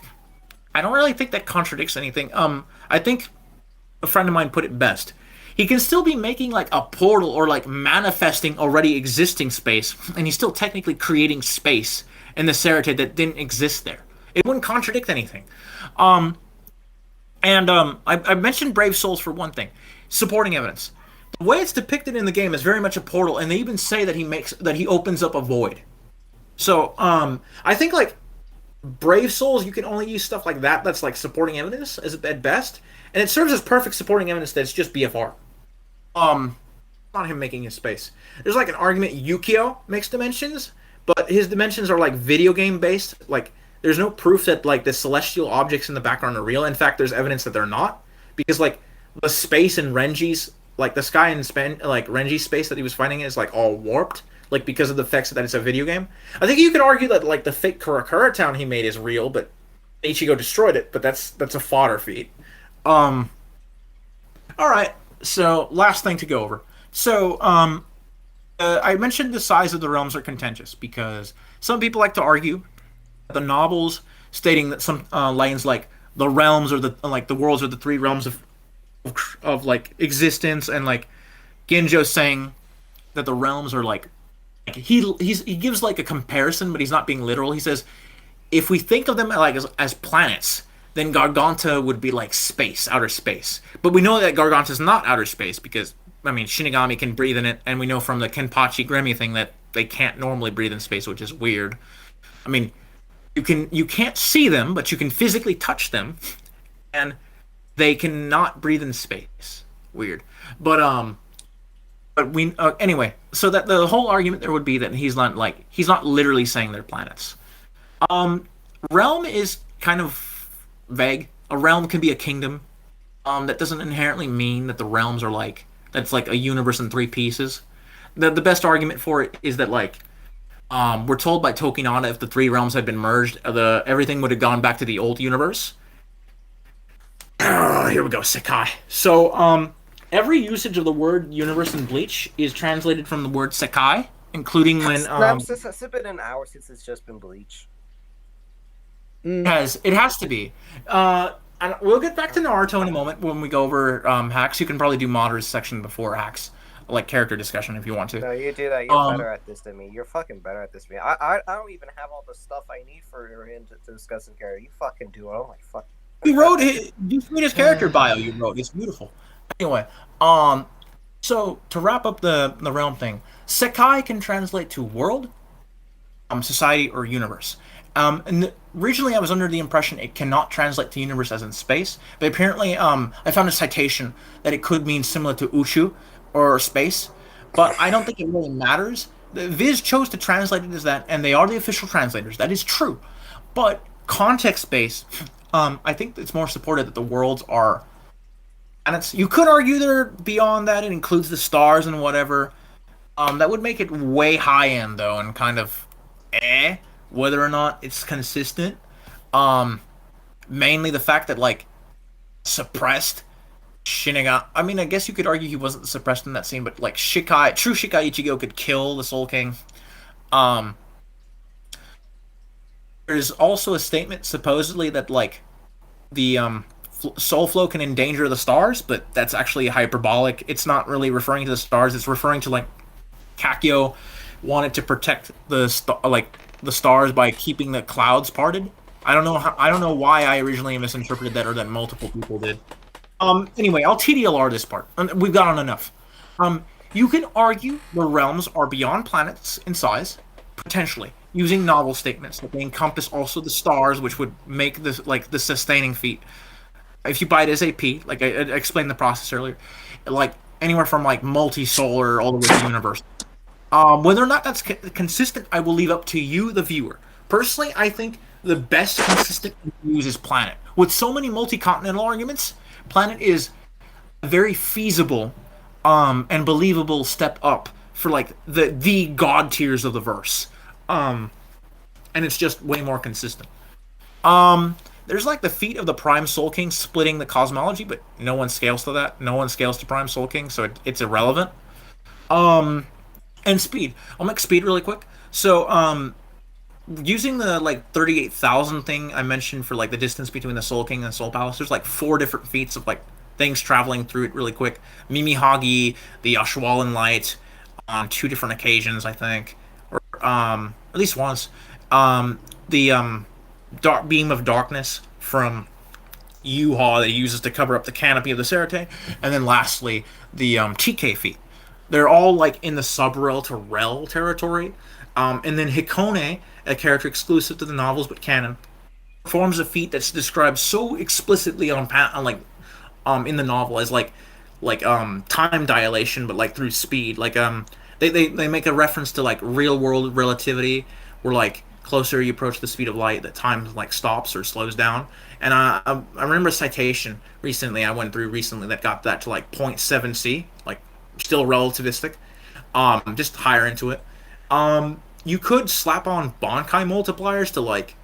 I don't really think that contradicts anything. I think a friend of mine put it best. He can still be making like a portal or like manifesting already existing space, and he's still technically creating space in the Seritate that didn't exist there. It wouldn't contradict anything. I mentioned Brave Souls for one thing. Supporting evidence. The way it's depicted in the game is very much a portal, and they even say that he opens up a void. So I think like Brave Souls, you can only use stuff like that. That's like supporting evidence at best, and it serves as perfect supporting evidence that it's just BFR. Not him making his space. There's like an argument Yukio makes dimensions, but his dimensions are like video game based. Like there's no proof that like the celestial objects in the background are real. In fact, there's evidence that they're not, because like the space in Renji's, like the sky in like Renji's space that he was fighting in is like all warped, like because of the effects that it's a video game. I think you could argue that like the fake Karakura town he made is real, but Ichigo destroyed it. But that's a fodder feat. All right. So last thing to go over. So I mentioned the size of the realms are contentious because some people like to argue that the novels stating that some lines like the realms or the worlds are the three realms of like existence, and like Genjo saying that the realms are like he gives like a comparison, but he's not being literal. He says if we think of them like as planets, then Garganta would be like space, outer space. But we know that Garganta is not outer space because, I mean, Shinigami can breathe in it, and we know from the Kenpachi Grammy thing that they can't normally breathe in space, which is weird. I mean, you can't see them, but you can physically touch them, and they cannot breathe in space. Weird. But we anyway. So that the whole argument there would be that he's not literally saying they're planets. Realm is kind of vague. A realm can be a kingdom. That doesn't inherently mean that the realms are like that's like a universe in three pieces. The best argument for it is that like we're told by Tokinada if the three realms had been merged, everything would have gone back to the old universe. Here we go, Sekai. So every usage of the word universe in Bleach is translated from the word Sekai, including when Has it been an hour since it's just been Bleach? It has to be. And we'll get back to Naruto in a moment when we go over hacks. You can probably do Madara's section before hacks, like character discussion if you want to. No, you do that. You're Um, better at this than me. You're fucking better at this than me. I don't even have all the stuff I need for him to discuss in character. You fucking do it. Oh my fuck. you wrote it. You read his character bio. You wrote. It's beautiful. Anyway, so to wrap up the realm thing, Sekai can translate to world, society, or universe. And originally, I was under the impression it cannot translate to universe as in space, but apparently, I found a citation that it could mean similar to Uchu or space, but I don't think it really matters. The Viz chose to translate it as that, and they are the official translators. That is true, but context based, I think it's more supported that the worlds are. And it's you could argue they're beyond that. It includes the stars and whatever. That would make it way high end though, and kind of whether or not it's consistent. Um, Mainly the fact that like suppressed Shiniga. I mean, I guess you could argue he wasn't suppressed in that scene, but like true Shikai Ichigo could kill the Soul King. Um, there's also a statement supposedly that like the soul flow can endanger the stars, but that's actually hyperbolic. It's not really referring to the stars. It's referring to like Kakyo wanted to protect the stars by keeping the clouds parted. I don't know why I originally misinterpreted that or that multiple people did. Anyway, I'll TDLR this part. We've got on enough. You can argue the realms are beyond planets in size, potentially, using novel statements that they encompass also the stars, which would make this like the sustaining feat. If you buy it as AP, like I explained the process earlier, like anywhere from like multi-solar all the way to universe. Whether or not that's consistent, I will leave up to you, the viewer. Personally, I think the best consistent use is planet. With so many multi-continental arguments, planet is a very feasible and believable step up for like the god tiers of the verse. And it's just way more consistent. There's like the feat of the Prime Soul King splitting the cosmology, but no one scales to that. No one scales to Prime Soul King, so it's irrelevant. And speed. I'll make speed really quick. So, using the like 38,000 thing I mentioned for like the distance between the Soul King and the Soul Palace, there's like 4 different feats of like things traveling through it really quick. Mimihagi, the Ashwallen Light, on 2 different occasions, I think, or at least once. The dark beam of darkness from Uchiha that he uses to cover up the canopy of the Serite, and then lastly the TK feat. They're all like in the sub-rel to rel territory, and then Hikone, a character exclusive to the novels but canon, performs a feat that's described so explicitly on in the novel as time dilation, but like through speed. Like they make a reference to like real world relativity, where like closer you approach the speed of light, that time like stops or slows down. And I remember a citation recently I went through recently that got that to like 0.7 c, like still relativistic, just higher into it. You could slap on Bankai multipliers to like,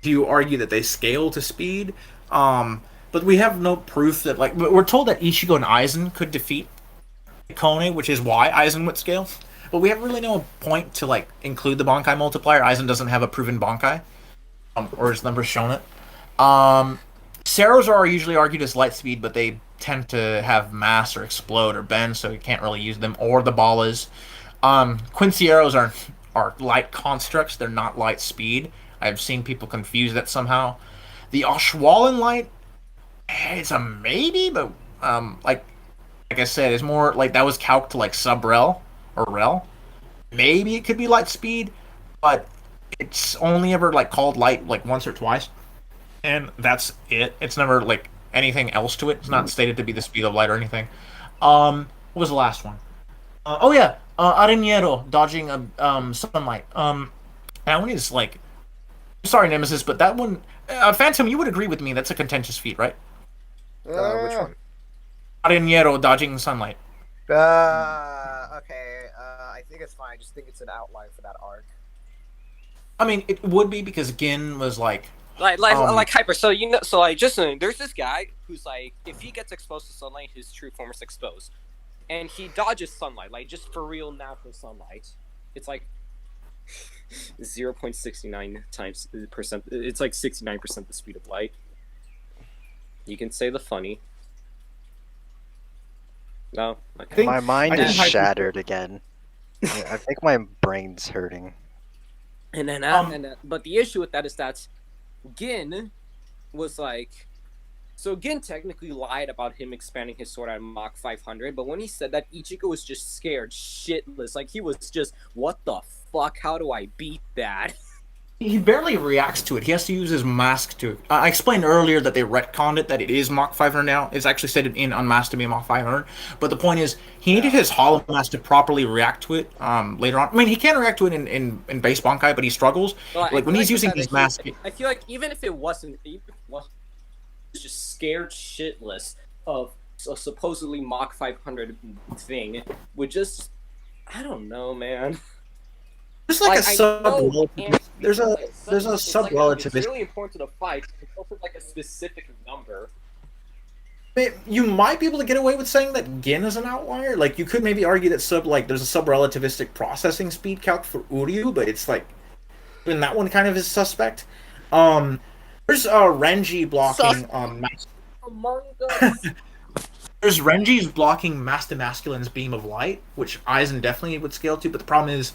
do you argue that they scale to speed? But we have no proof that like we're told that Ichigo and Aizen could defeat Kone, which is why Aizen would scale. But we have really no point to like include the Bankai multiplier. Aizen doesn't have a proven Bankai, or his numbers shown it. Ceros are usually argued as light speed, but they tend to have mass or explode or bend, so you can't really use them. Or the Ballas. Quincy arrows are light constructs. They're not light speed. I've seen people confuse that somehow. The Ashwallen light, it's a maybe, but like I said, it's more like that was calced to like sub-rel or rel. Maybe it could be light speed, but it's only ever like called light like once or twice, and that's it. It's never like anything else to it. It's not stated to be the speed of light or anything. What was the last one? Oh yeah, Areniero dodging sunlight. That one is like, sorry Nemesis, but that one, Phantom, you would agree with me. That's a contentious feat, right? Which one? Areniero dodging sunlight. Okay. I think it's fine. I just think it's an outline for that arc. I mean, it would be because Gin was like hyper. So so like just there's this guy who's like, if he gets exposed to sunlight, his true form is exposed, and he dodges sunlight, like just for real natural sunlight. It's like 0.69 times percent. It's like 69% the speed of light. You can say the funny. No, okay. think- My mind I is think- shattered again. I think my brain's hurting. And then, but the issue with that is that Gin was like, so Gin technically lied about him expanding his sword at Mach 500, but when he said that, Ichigo was just scared shitless. Like, he was just, what the fuck? How do I beat that? He barely reacts to it. He has to use his mask to. I explained earlier that they retconned it, that it is Mach 500 now. It's actually said in Unmasked to be Mach 500. But the point is, he needed his Hollow Mask to properly react to it later on. I mean, he can react to it in base Bankai, but he struggles. Well, like when he's using his mask. I feel like even if it wasn't, he was just scared shitless of a supposedly Mach 500 thing, would just, I don't know, man. There's like a I sub. know, There's a it's sub like, relative. it's really important to the fight. It's also like a specific number. You might be able to get away with saying that Gin is an outlier. Like you could maybe argue that there's a sub-relativistic processing speed calc for Uryu, but it's like even that one kind of is suspect. There's Renji blocking Among Us. There's Renji's blocking Master Masculine's beam of light, which Aizen definitely would scale to, but the problem is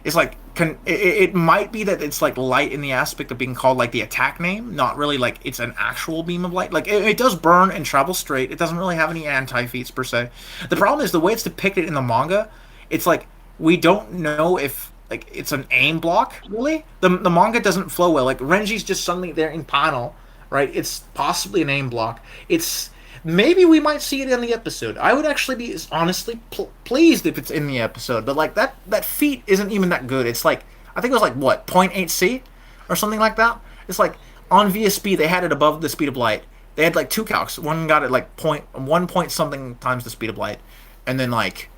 it's like it might be that it's like light in the aspect of being called like the attack name, not really like it's an actual beam of light. Like it does burn and travel straight. It doesn't really have any anti-feats per se. The problem is the way it's depicted in the manga. It's like we don't know if like it's an aim block really. The manga doesn't flow well. Like Renji's just suddenly there in panel, right? It's possibly an aim block. It's maybe we might see it in the episode. I would actually be honestly pleased if it's in the episode. But like that feat isn't even that good. It's like I think it was like what 0.8 C or something like that. It's like on VSP they had it above the speed of light. They had like two calcs. One got it like 1 point something times the speed of light, and then like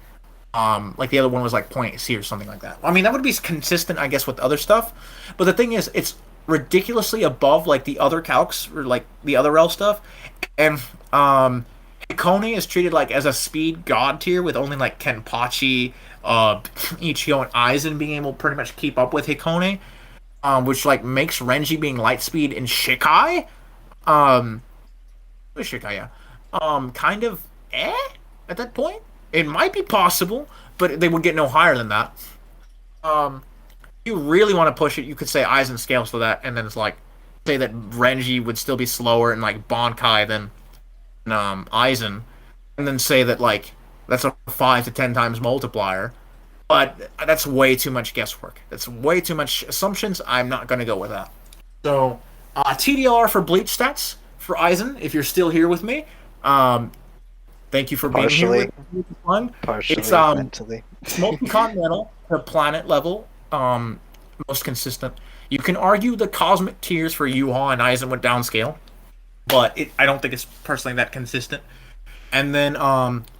the other one was like 0.8 C or something like that. I mean that would be consistent, I guess, with other stuff. But the thing is, it's ridiculously above like the other calcs or like the other rel stuff, and Hikone is treated like as a speed god tier with only like Kenpachi, Ichigo, and Aizen being able to pretty much keep up with Hikone, which like makes Renji being light speed in Shikai, Shikai, yeah, kind of at that point. It might be possible, but they would get no higher than that. You really want to push it, you could say Aizen scales to that, and then it's like say that Renji would still be slower in like Bankai than Aizen, and then say that like that's a 5 to 10 times multiplier. But that's way too much guesswork. That's way too much assumptions. I'm not gonna go with that. So TDR for Bleach stats for Aizen, if you're still here with me. Thank you for being here with fun. Partially, it's mentally. multi-continental to planet level, most consistent. You can argue the cosmic tiers for Yuha and Aizen went downscale, but I don't think it's personally that consistent. And then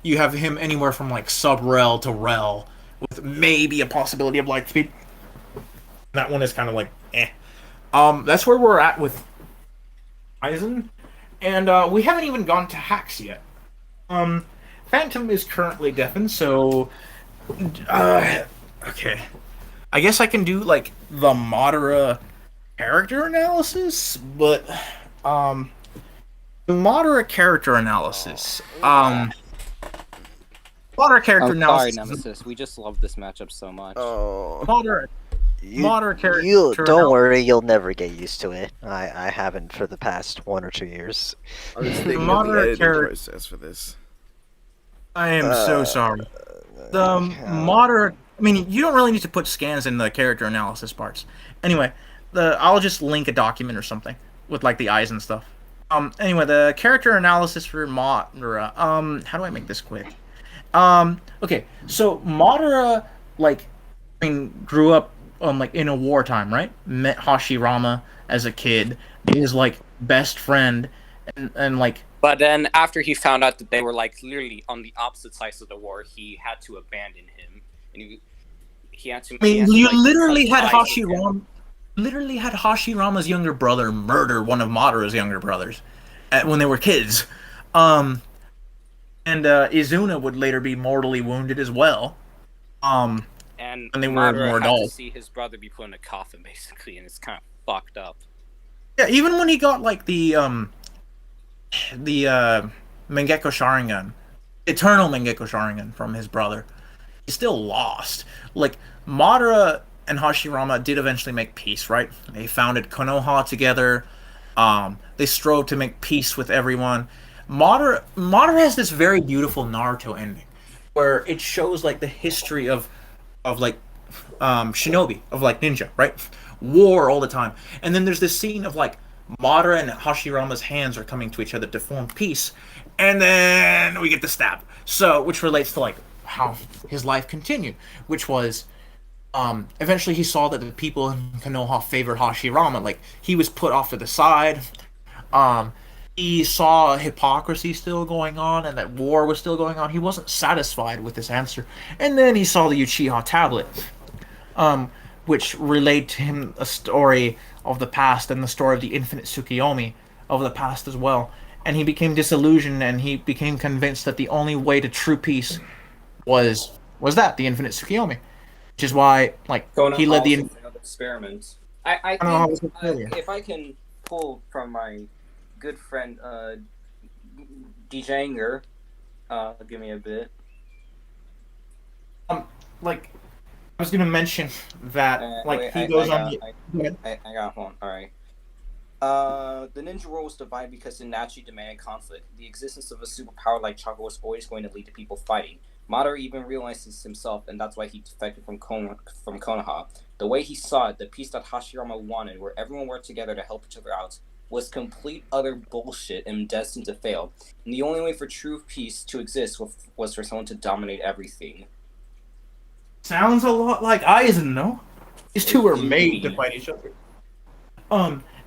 you have him anywhere from like sub-rel to rel, with maybe a possibility of light speed. That one is kind of like eh. That's where we're at with Aizen, and we haven't even gone to hacks yet. Phantom is currently deafened, so okay. I guess I can do like the Madara character analysis, but the Madara character analysis. Madara character analysis. Sorry, Nemesis. We just love this matchup so much. Oh. Madara character. You don't analysis. worry, you'll never get used to it. I haven't for the past 1 or 2 years. I was thinking of the Moderate editing character- process for this. I am so sorry. The Madara. I mean, you don't really need to put scans in the character analysis parts. Anyway, I'll just link a document or something with like the eyes and stuff. Anyway, the character analysis for Madara. How do I make this quick? Okay, so Madara, like, I mean, grew up like in a wartime, right? Met Hashirama as a kid. His like best friend, and like. But then after he found out that they were like literally on the opposite sides of the war, he had to abandon him, and he had to. I mean, he had to, you like, literally had cut ties with him. Hashirama's younger brother murder one of Madara's younger brothers when they were kids. And Izuna would later be mortally wounded as well. And when they were Madara more had to adults. see his brother be put in a coffin, basically, and it's kind of fucked up. Yeah, even when he got like the the Mangekyo Sharingan, eternal Mangekyo Sharingan from his brother, he still lost. Like, Madara and Hashirama did eventually make peace, right? They founded Konoha together. They strove to make peace with everyone. Madara has this very beautiful Naruto ending, where it shows like the history of like shinobi, of like ninja, right? War all the time. And then there's this scene of like Madara and Hashirama's hands are coming to each other to form peace, and then we get the stab. So, which relates to like how his life continued, which was eventually he saw that the people in Konoha favored Hashirama. Like, he was put off to the side. Um, he saw hypocrisy still going on and that war was still going on. He wasn't satisfied with this answer. And then he saw the Uchiha tablet, which relayed to him a story of the past and the story of the infinite Tsukiyomi of the past as well. And he became disillusioned, and he became convinced that the only way to true peace was that the infinite Tsukiyomi, which is why like he led the failed experiment. I don't know how think it was failure. if I can pull from my good friend DJanger, give me a bit. Like I was gonna mention that like wait, he goes on. I got one. All right. The ninja world was divided because it naturally demanded conflict. The existence of a superpower like chakra was always going to lead to people fighting. Madara even realized this himself, and that's why he defected from Konoha. The way he saw it, the peace that Hashirama wanted, where everyone worked together to help each other out, was complete utter bullshit and destined to fail. And the only way for true peace to exist was for someone to dominate everything. Sounds a lot like Aizen, no? These two were made to fight each other.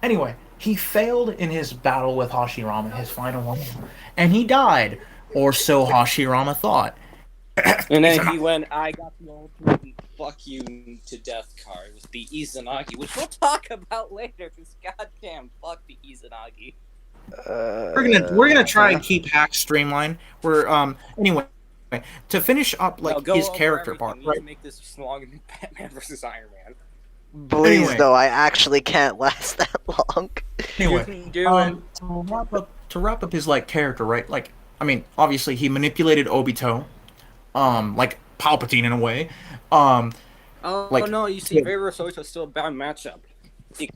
Anyway, he failed in his battle with Hashirama, his final one, and he died, or so Hashirama thought. And then he went, I got the ultimate fuck you to death card with the Izanagi, which we'll talk about later, because goddamn, fuck the Izanagi. We're gonna try and keep Hack streamlined. Anyway, to finish up like his character part, We right? need to make this longer than Batman versus Iron Man. Please, Anyway. though, I actually can't last that long. Anyway, to wrap up his like character, right? Like, I mean, obviously he manipulated Obito, like Palpatine in a way. Like, no, you see, Vader is still a bad matchup. He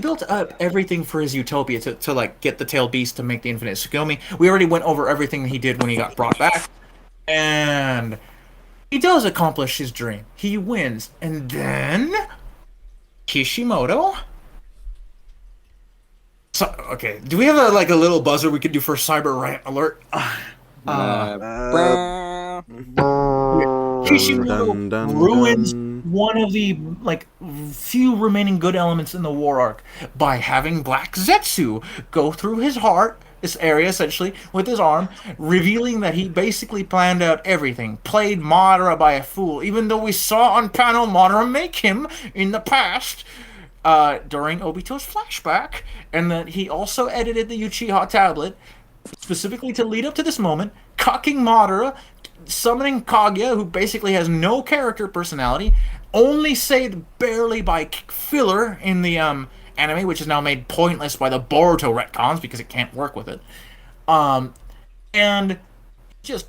built up everything for his utopia to like get the tail beast to make the infinite Tsukuyomi. We already went over everything he did when he got brought back, and he does accomplish his dream. He wins, and then Kishimoto. So, okay, do we have a little buzzer we could do for cyber rant alert? Kishimoto ruins one of the like few remaining good elements in the war arc by having Black Zetsu go through his heart, this area essentially, with his arm, revealing that he basically planned out everything, played Madara by a fool, even though we saw on panel Madara make him in the past during Obito's flashback, and that he also edited the Uchiha tablet specifically to lead up to this moment, cocking Madara, summoning Kaguya, who basically has no character personality, only saved barely by filler in the anime, which is now made pointless by the Boruto retcons because it can't work with it. And just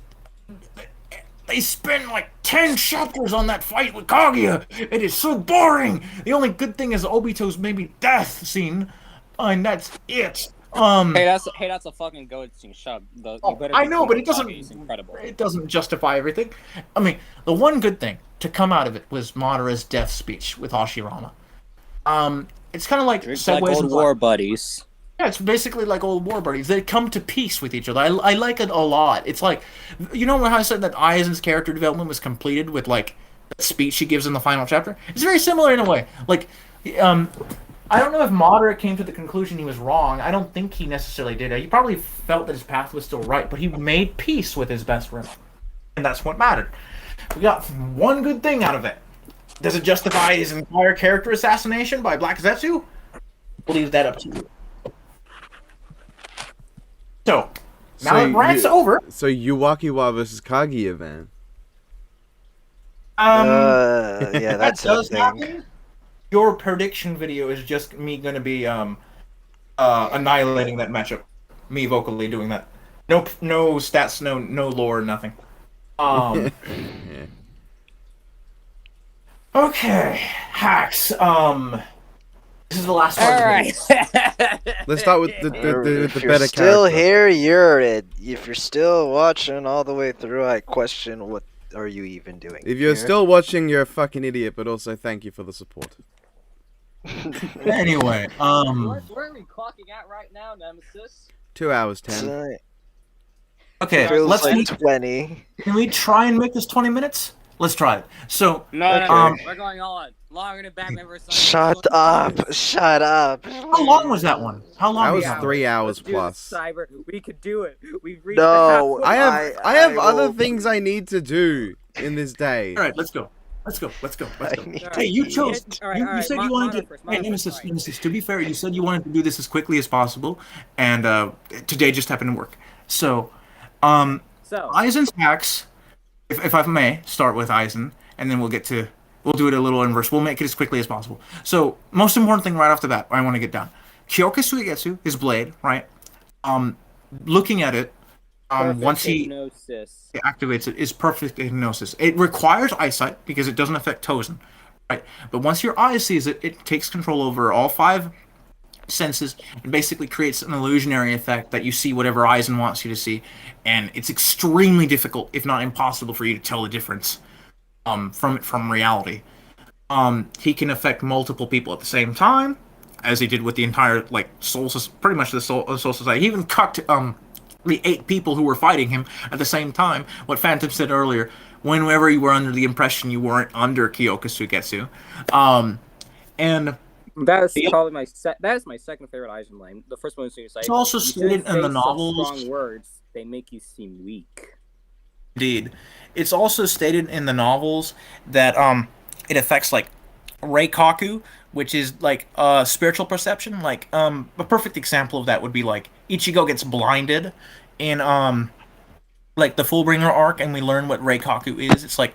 they spend like 10 chapters on that fight with Kaguya. It is so boring. The only good thing is Obito's maybe death scene, and that's it. Hey, that's a fucking goat scene. Shut up. I know, but it doesn't. It's incredible. It doesn't justify everything. I mean, the one good thing to come out of it was Madara's death speech with Hashirama. It's kind of like It's segues like old into- war buddies. Yeah, it's basically like old war buddies. They come to peace with each other. I like it a lot. It's like, you know how I said that Aizen's character development was completed with like that speech he gives in the final chapter? It's very similar in a way. Like, I don't know if Madara came to the conclusion he was wrong. I don't think he necessarily did. He probably felt that his path was still right, but he made peace with his best friend. And that's what mattered. We got one good thing out of it. Does it justify his entire character assassination by Black Zetsu? We'll leave that up to you. So, now that rant's over. So Uwakiwa versus Kaguya, then. Yeah, that's that does a thing. happen. your prediction video is just me gonna be annihilating that matchup. Me vocally doing that. No stats, no lore, nothing. Yeah. Okay, hacks. This is the last part. All Of the right. video. Let's start with the If you're better still character. here, if you're still watching all the way through, I question what are you even doing. If you're here? still watching, you're a fucking idiot. But also, thank you for the support. Anyway, Where are we clocking at right now, Nemesis? 2 hours 10. okay, feels let's like 20. can we try and make this 20 minutes? Let's try it. So, No, we're going on. Longer than Batman vs. Shut up! Shut up! how long was that one? How long That was was that? 3 hours Let's do plus. this, Cyber. We could do it. We've reached No, the I halfway. have I have I other will- things I need to do in this day. All right, let's go. Let's go. I need Hey, you to chose. eat. All right, You said you wanted to. first, Hey, Nemesis. To be fair, you said you wanted to do this as quickly as possible, and today just happened to work. So, So, Aizen's hacks. If I may start with Aizen, and then we'll do it a little inverse. We'll make it as quickly as possible. So, most important thing right off the bat, I want to get down. Kyoka Suigetsu, his blade, right? Looking at it, once he hypnosis. activates it, is perfect hypnosis. It requires eyesight because it doesn't affect Tozen, right? But once your eye sees it, it takes control over all 5 senses and basically creates an illusionary effect that you see whatever Aizen wants you to see, and it's extremely difficult, if not impossible, for you to tell the difference from reality. He can affect multiple people at the same time, as he did with the entire pretty much the Soul Society. He even cucked the 8 people who were fighting him at the same time. What Phantom said earlier, whenever you were under the impression you weren't under Kyoka Suigetsu, and That's probably that is my second favorite Aizen line. The first one is like, it's also stated in the novels. Strong words, they make you seem weak. Indeed, it's also stated in the novels that it affects like Reikaku, which is like spiritual perception. Like a perfect example of that would be like Ichigo gets blinded in like the Fullbringer arc, and we learn what Reikaku is. It's like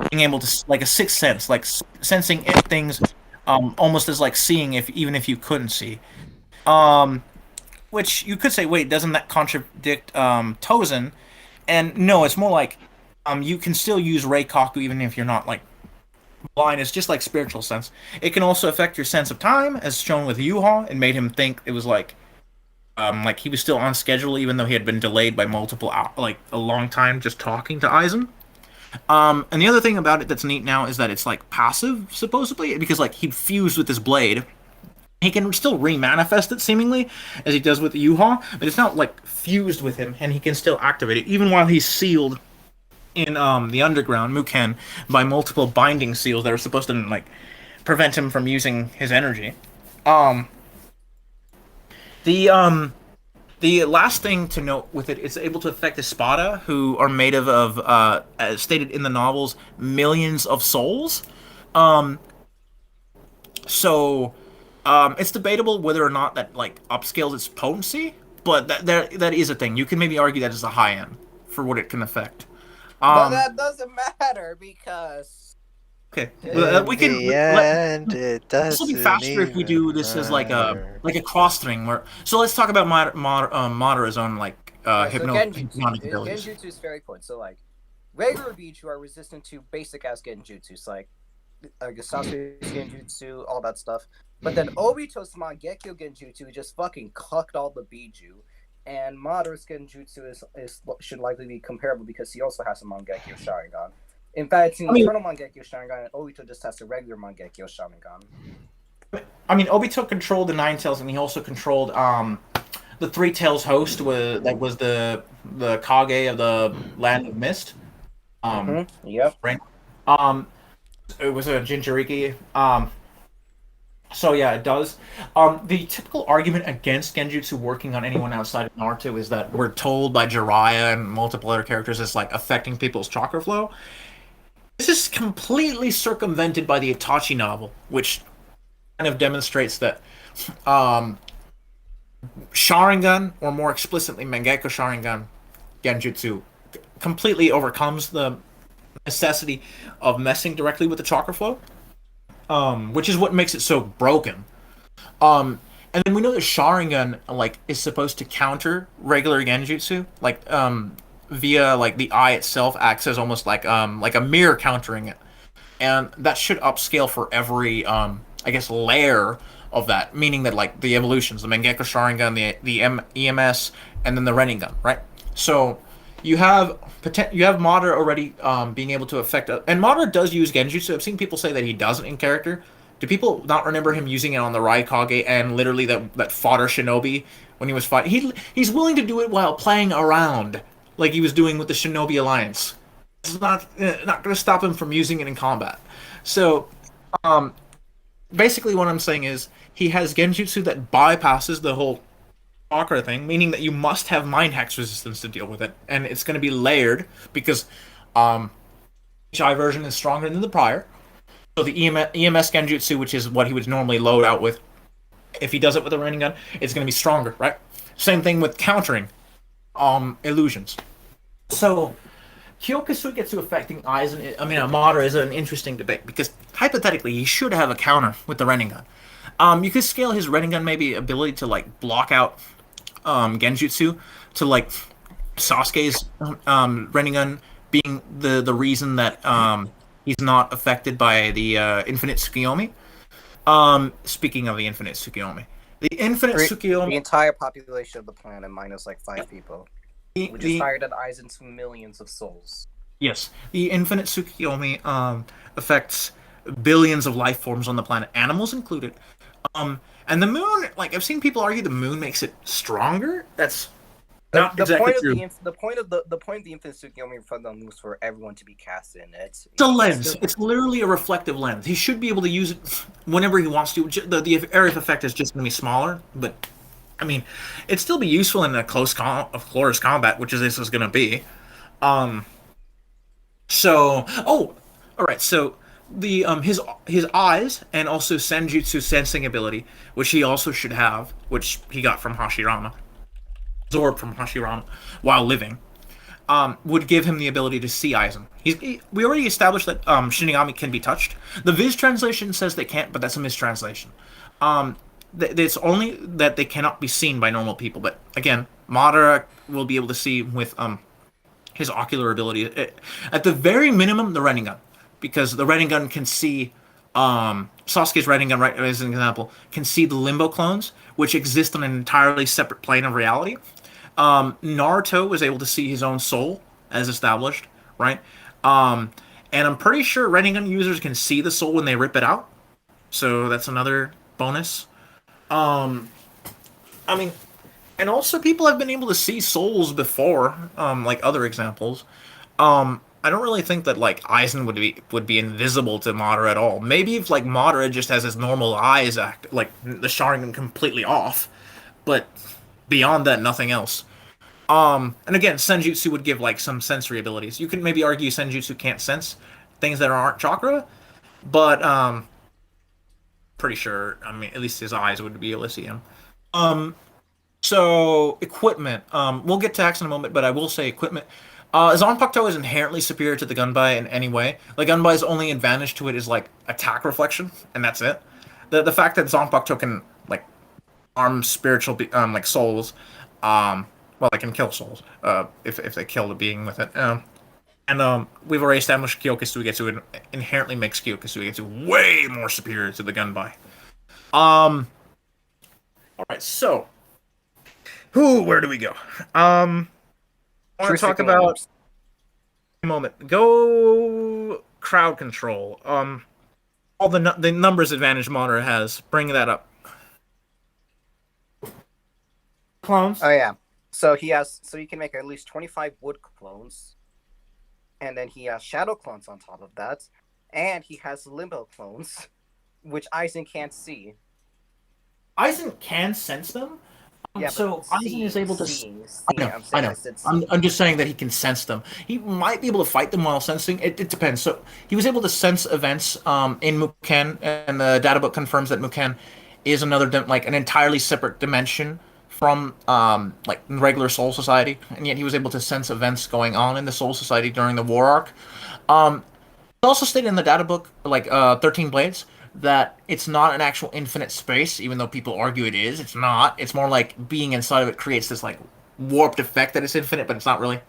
being able to like a sixth sense, like sensing things almost as like seeing even if you couldn't see. Which you could say, wait, doesn't that contradict Tozen? And no, it's more like you can still use Reikaku even if you're not like blind. It's just like spiritual sense. It can also affect your sense of time, as shown with Yuha. It made him think it was like he was still on schedule, even though he had been delayed by a long time just talking to Aizen. And the other thing about it that's neat now is that it's like passive, supposedly, because like he fused with his blade. He can still remanifest it seemingly, as he does with Yuha, but it's not like fused with him, and he can still activate it even while he's sealed in the underground, Muken, by multiple binding seals that are supposed to like prevent him from using his energy. The last thing to note with it, it's able to affect Espada, who are made of as stated in the novels, millions of souls. So it's debatable whether or not that like upscales its potency, but that is a thing. You can maybe argue that is a high end for what it can affect. But that doesn't matter because Okay, we In can. the end, it This will be doesn't faster if we do this as like a cross thing. So let's talk about Madara's own like hypnotic abilities. Genjutsu is very important. So like regular Bijuu are resistant to basic ass Genjutsu, like Sasuke's Genjutsu, all that stuff. But then Obito's Mangekyo Genjutsu just fucking cucked all the Bijuu. And Madara's Genjutsu should likely be comparable because he also has a Mangekyo Sharingan. In fact, it's an Eternal Mangekyo Sharingan, and Obito just has a regular Mangekyo Sharingan. I mean, Obito controlled the Nine Tails, and he also controlled the Three Tails host, that was the Kage of the Land of Mist. Yep. Right. It was a Jinchuriki. So yeah, it does. The typical argument against Genjutsu working on anyone outside of Naruto is that we're told by Jiraiya and multiple other characters it's like affecting people's chakra flow. This is completely circumvented by the Itachi novel, which kind of demonstrates that Sharingan, or more explicitly Mangekyo Sharingan Genjutsu, completely overcomes the necessity of messing directly with the chakra flow. which is what makes it so broken. And then we know that Sharingan like is supposed to counter regular genjutsu, like via like the eye itself acts as almost like a mirror countering it, and that should upscale for every I guess layer of that, meaning that like the evolutions, the Mangekyo Sharingan, EMS, and then the Renningun, right? So you have Madara already being able to affect, and Madara does use genjutsu. I've seen people say that he doesn't in character. Do people not remember him using it on the Raikage and literally that fodder shinobi when he was fighting? He's willing to do it while playing around, like he was doing with the Shinobi Alliance. It's not going to stop him from using it in combat. So, basically, what I'm saying is he has genjutsu that bypasses the whole chakra thing, meaning that you must have mind hex resistance to deal with it, and it's going to be layered because each eye version is stronger than the prior. So the EMS genjutsu, which is what he would normally load out with, if he does it with a raining gun, it's going to be stronger, right? Same thing with countering illusions. So Kyokusui gets to affecting eyes, and Madara is an interesting debate because hypothetically he should have a counter with the Renningun. You could scale his Renningun maybe ability to like block out genjutsu to like Sasuke's Renningun being the reason that he's not affected by the Infinite Tsukiyomi. Speaking of the Infinite Tsukiyomi, the Infinite Tsukiyomi, the entire population of the planet minus like 5 people, which is higher than Aizen's millions of souls. Yes, the Infinite Tsukiyomi affects billions of life forms on the planet, animals included. And the moon, like I've seen people argue, the moon makes it stronger. That's not exactly true. The point of the Infinite Tsukiyomi from the moon is for everyone to be cast in. It's a lens. It's literally a reflective lens. He should be able to use it whenever he wants to. The area of effect is just going to be smaller, but I mean, it'd still be useful in a close combat, which is this is going to be. All right. So the his eyes and also Senjutsu sensing ability, which he also should have, which he got from Hashirama, absorbed from Hashirama while living, would give him the ability to see Aizen. We already established that Shinigami can be touched. The Viz translation says they can't, but that's a mistranslation. It's only that they cannot be seen by normal people. But again, Madara will be able to see with his ocular ability. At the very minimum, the Renningun, because the Renningun can see Sasuke's Renningun, right, as an example, can see the Limbo clones, which exist on an entirely separate plane of reality. Naruto was able to see his own soul, as established, right? And I'm pretty sure Renningun users can see the soul when they rip it out. So that's another bonus. And also people have been able to see souls before, like other examples. I don't really think that like Aizen would be invisible to Madara at all. Maybe if like Madara just has his normal eyes act like the Sharingan completely off, but beyond that, nothing else. And again, Senjutsu would give like some sensory abilities. You can maybe argue Senjutsu can't sense things that aren't chakra, but pretty sure. I mean, at least his eyes would be able to see him. So equipment. We'll get to Axe in a moment, but I will say equipment. Zanpakuto is inherently superior to the Gunbai in any way. Like Gunbai's only advantage to it is like attack reflection, and that's it. The fact that Zanpakuto can like arm spiritual like souls, well, they can kill souls if they kill the being with it. And we've already established Kyokusuigetsu inherently makes Kyokusuigetsu way more superior to the Gunbai. All right, so where do we go? I want to talk about a moment. Go crowd control. All the numbers advantage Madara has. Bring that up. Clones. Oh yeah. So he can make at least 25 wood clones. And then he has shadow clones on top of that. And he has limbo clones, which Aizen can't see. Aizen can sense them. Yeah, so Aizen is able to see. I know. I'm just saying that he can sense them. He might be able to fight them while sensing. It depends. So he was able to sense events in Muken, and the data book confirms that Muken is another like an entirely separate dimension from like regular Soul Society, and yet he was able to sense events going on in the Soul Society during the war arc. Also stated in the data book, like 13 Blades, that it's not an actual infinite space, even though people argue it is. It's not. It's more like being inside of it creates this like warped effect that it's infinite, but it's not really.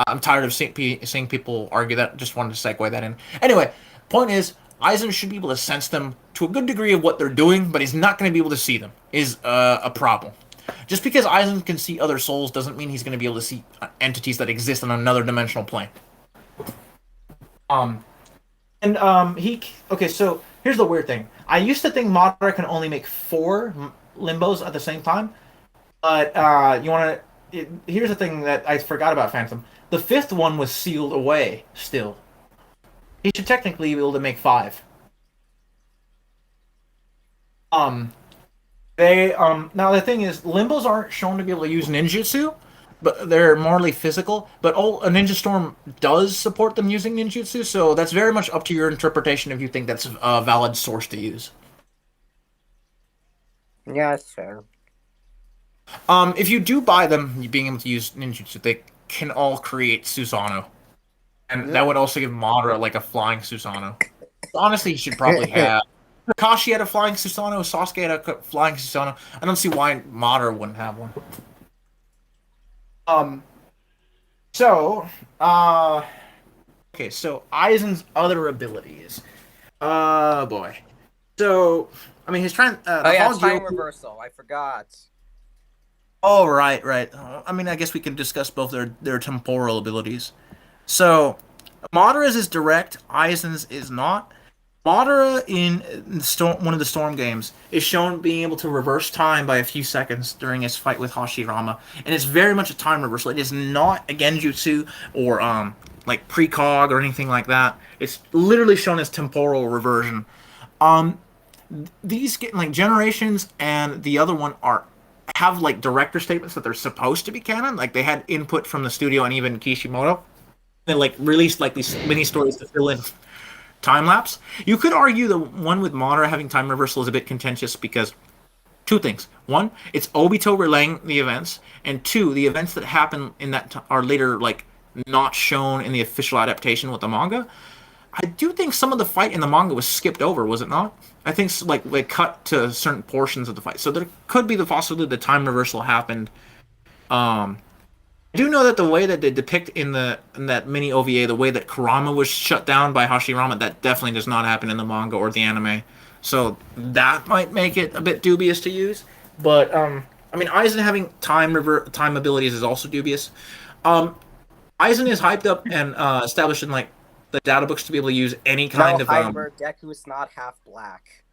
I'm tired of seeing people argue that. Just wanted to segue that in. Anyway, point is, Aizen should be able to sense them to a good degree of what they're doing, but he's not going to be able to see them. Is a problem. Just because Aizen can see other souls doesn't mean he's going to be able to see entities that exist on another dimensional plane. Okay, so here's the weird thing. I used to think Madara can only make 4 limbos at the same time, but here's the thing that I forgot about Phantom. The 5th one was sealed away still. He should technically be able to make 5. Now the thing is, limbos aren't shown to be able to use ninjutsu, but they're morally physical. But a Ninja Storm does support them using ninjutsu, so that's very much up to your interpretation if you think that's a valid source to use. Yeah, that's fair. If you do buy them, being able to use ninjutsu, they can all create Susanoo, and that would also give Madara like a flying Susanoo. Honestly, he should probably have. Kakashi had a flying Susanoo, Sasuke had a flying Susanoo. I don't see why Madara wouldn't have one. Okay, so Aizen's other abilities. Boy. So, I mean, he's trying. Time reversal. I forgot. Oh, right. I mean, I guess we can discuss both their temporal abilities. So, Madara's is direct, Aizen's is not. Madara in one of the Storm games is shown being able to reverse time by a few seconds during his fight with Hashirama, and it's very much a time reversal. It is not a Genjutsu or like precog or anything like that. It's literally shown as temporal reversion. These get like Generations and the other one have like director statements that they're supposed to be canon. Like they had input from the studio and even Kishimoto. They like released like these mini stories to fill in time lapse. You could argue the one with Madara having time reversal is a bit contentious because 2 things. 1, it's Obito relaying the events, and 2, the events that happen in that are later like not shown in the official adaptation with the manga. I do think some of the fight in the manga was skipped over, was it not? I think like they cut to certain portions of the fight, so there could be the possibility the time reversal happened. I do know that the way that they depict in that mini OVA, the way that Kurama was shut down by Hashirama, that definitely does not happen in the manga or the anime. So that might make it a bit dubious to use. But I mean, Aizen having time abilities is also dubious. Aizen is hyped up and established in like the data books to be able to use any kind of. Deku is not half black.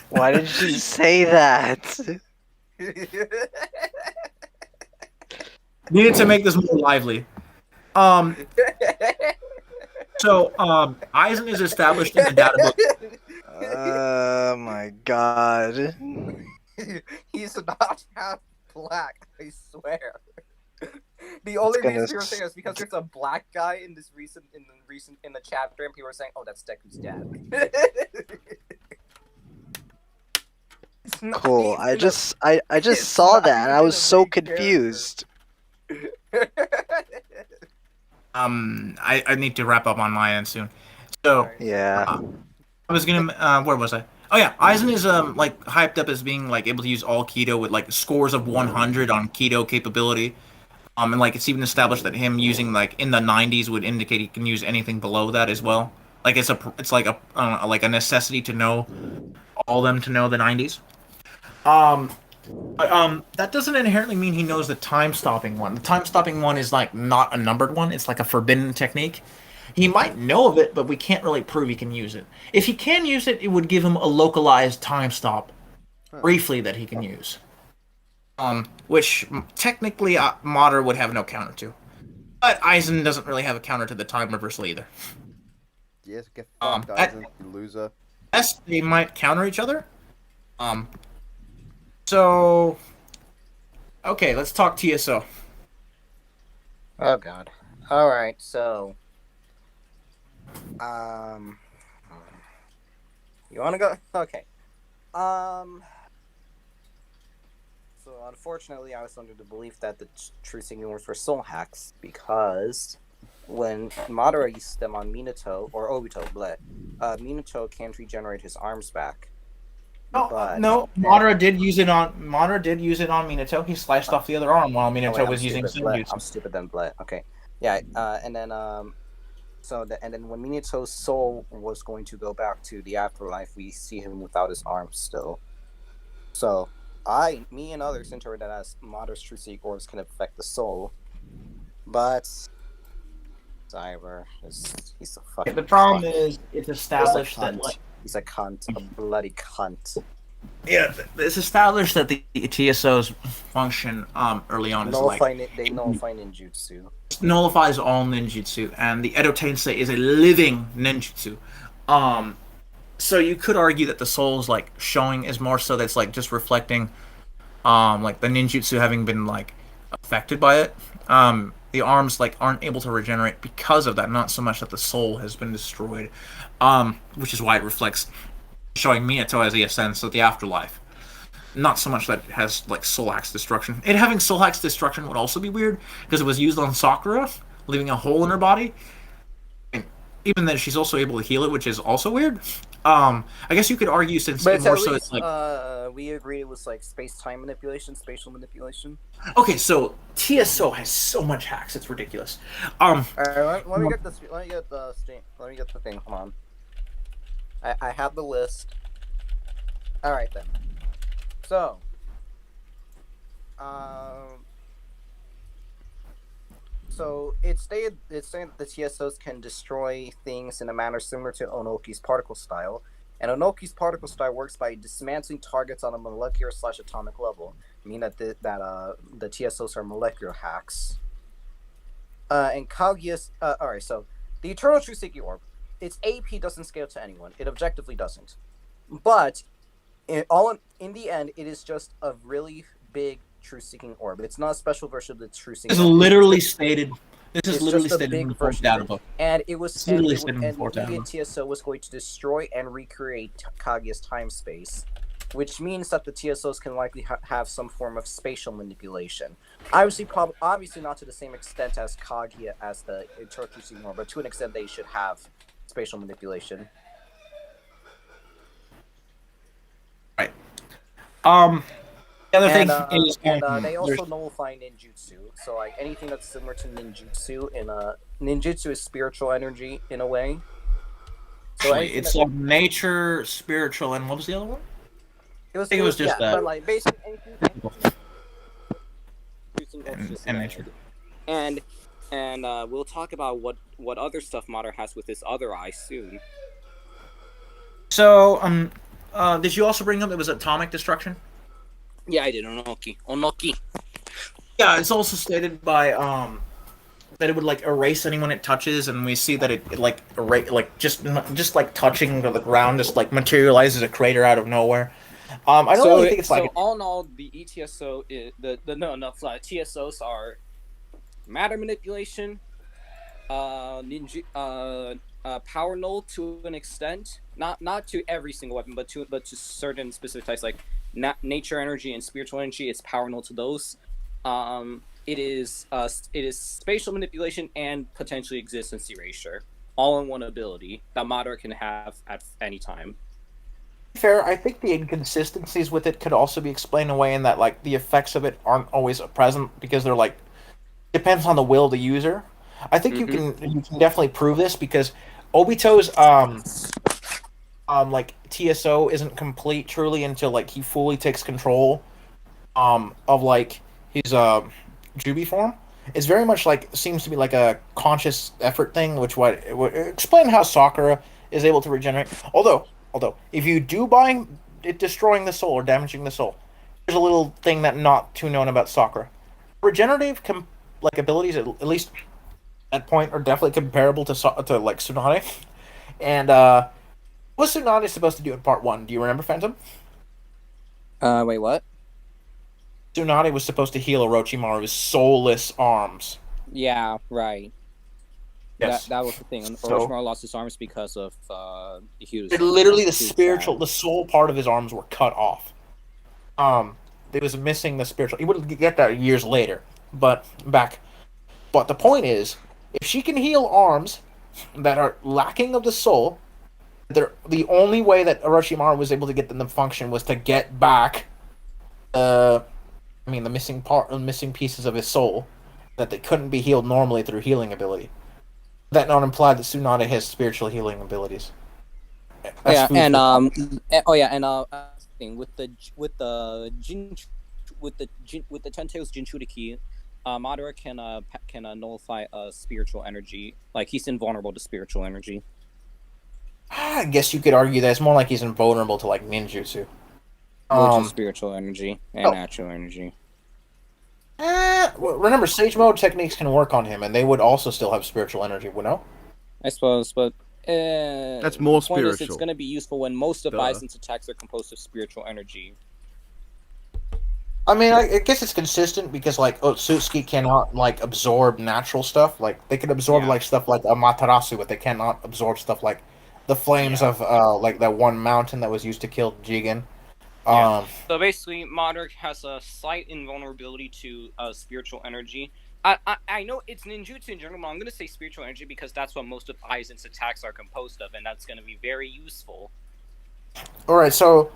Why did you say that? Needed to make this more lively. So Aizen is established in the data book. Oh my god. He's not half black, I swear. The only reason people are saying is because there's a black guy in the chapter, and people are saying, "Oh, that's Deku's dad." Cool. I just saw that and I was so confused. I need to wrap up on my end soon. So yeah, I was gonna. Where was I? Oh yeah, Aizen is like hyped up as being like able to use all Keto with like scores of 100 on Keto capability. And like it's even established that him using like in the 90s would indicate he can use anything below that as well. Like it's like a necessity to know all them to know the 90s. That doesn't inherently mean he knows the time-stopping one. The time-stopping one is like not a numbered one. It's like a forbidden technique. He might know of it, but we can't really prove he can use it. If he can use it, it would give him a localized time stop, briefly, that he can use. Which technically Madara would have no counter to. But Aizen doesn't really have a counter to the time reversal either. Yes, get fucked, Aizen, you loser. Yes, they might counter each other. So, okay, let's talk TSO. Oh god. All right, so, you want to go? Okay. So unfortunately, I was under the belief that the True Signals were soul hacks because when Madara used them on Minato or Obito, Minato can't regenerate his arms back. No, Madara did use it on Minato. He slashed off the other arm while Minato was using Senjutsu. I'm stupid then, Bled. Okay, yeah, and then when Minato's soul was going to go back to the afterlife, we see him without his arms still. So me and others interpret that as Madara's true Seek orbs can affect the soul, but Cyber he's a fucking. The problem is it's established that he's a cunt, a bloody cunt. Yeah, it's established that the TSO's function early on is they nullify ninjutsu. Nullifies all ninjutsu, and the Edo Tensei is a living ninjutsu. So you could argue that the soul's like showing is more so that's like just reflecting, like the ninjutsu having been like affected by it. The arms like aren't able to regenerate because of that, not so much that the soul has been destroyed, which is why it reflects showing Minato as he ascends to the afterlife. Not so much that it has like soul axe destruction. It having soul axe destruction would also be weird because it was used on Sakura, leaving a hole in her body. And even then, she's also able to heal it, which is also weird. I guess you could argue since but more so it's like we agree it was like space-time manipulation, spatial manipulation. Okay, so TSO has so much hacks, it's ridiculous. All right, let me get the thing. Hold on. I have the list. All right then. So, it's stated that the TSOs can destroy things in a manner similar to Onoki's particle style, and Onoki's particle style works by dismantling targets on a molecular/atomic level, meaning that the TSOs are molecular hacks. And Kaguya's alright, so the Eternal True Seiki Orb, its AP doesn't scale to anyone. It objectively doesn't, but in the end, it is just a really big true seeking orb. It's not a special version of the true seeking. This is literally stated. This is literally stated in the fourth data book. And it was the TSO was going to destroy and recreate Kaguya's time space, which means that the TSOs can likely have some form of spatial manipulation. Obviously not to the same extent as Kaguya as the Eternal True Seeking Orb, but to an extent they should have spatial manipulation. Right. The other thing is, they also nullify ninjutsu. So like anything that's similar to ninjutsu, ninjutsu is spiritual energy in a way. So it's like nature, spiritual, and what was the other one? I think it was just that. But like basically anything and nature. And we'll talk about what other stuff Madara has with his other eye soon. So did you also bring up there was atomic destruction? Yeah, I did. Onoki. Yeah, it's also stated by that it would like erase anyone it touches, and we see that it like just like touching the ground just like materializes a crater out of nowhere. I don't really think it's like. So all in all, the ETSO is TSOs are matter manipulation, power null to an extent, not to every single weapon, but to certain specific types like nature energy and spiritual energy. It's power null to those. It is spatial manipulation and potentially existence erasure, all in one ability that Madara can have at any time. Fair, I think the inconsistencies with it could also be explained away in that like the effects of it aren't always present because they're like depends on the will of the user. I think you can definitely prove this because Obito's like TSO isn't complete truly until like he fully takes control of like his Jubi form. It's very much like seems to be like a conscious effort thing, which would explain how Sakura is able to regenerate. Although if you do buy it destroying the soul or damaging the soul, there's a little thing that not too known about Sakura. Regenerative abilities at least at point are definitely comparable to like Tsunade. And what was Tsunade supposed to do in part 1? Do you remember, Phantom? Wait, what? Tsunade was supposed to heal Orochimaru's soulless arms. Yeah, right. Yes. That was the thing. Orochimaru lost his arms because of literally the soul part of his arms were cut off. It was missing the spiritual. He would get that years later, but the point is, If she can heal arms that are lacking of the soul, the only way that Orochimaru was able to get them to function was to get back, the missing pieces of his soul, that they couldn't be healed normally through healing ability. That not imply that Tsunade has spiritual healing abilities. Yeah, and thing with the Ten-Tails Jinchuriki, Madara can nullify spiritual energy. Like he's invulnerable to spiritual energy. I guess you could argue that it's more like he's invulnerable to like ninjutsu. Which is spiritual energy and natural energy. Remember, Sage Mode techniques can work on him, and they would also still have spiritual energy, would no? I suppose, but that's more the point spiritual. Is it's going to be useful when most of Aizen's attacks are composed of spiritual energy. I mean, I guess it's consistent because like Otsutsuki cannot like absorb natural stuff. Like they can absorb like stuff like Amaterasu, but they cannot absorb stuff like the flames of like that one mountain that was used to kill Jigen. So basically, Madara has a slight invulnerability to spiritual energy. I know it's ninjutsu in general, but I'm going to say spiritual energy because that's what most of Aizen's attacks are composed of, and that's going to be very useful. Alright, so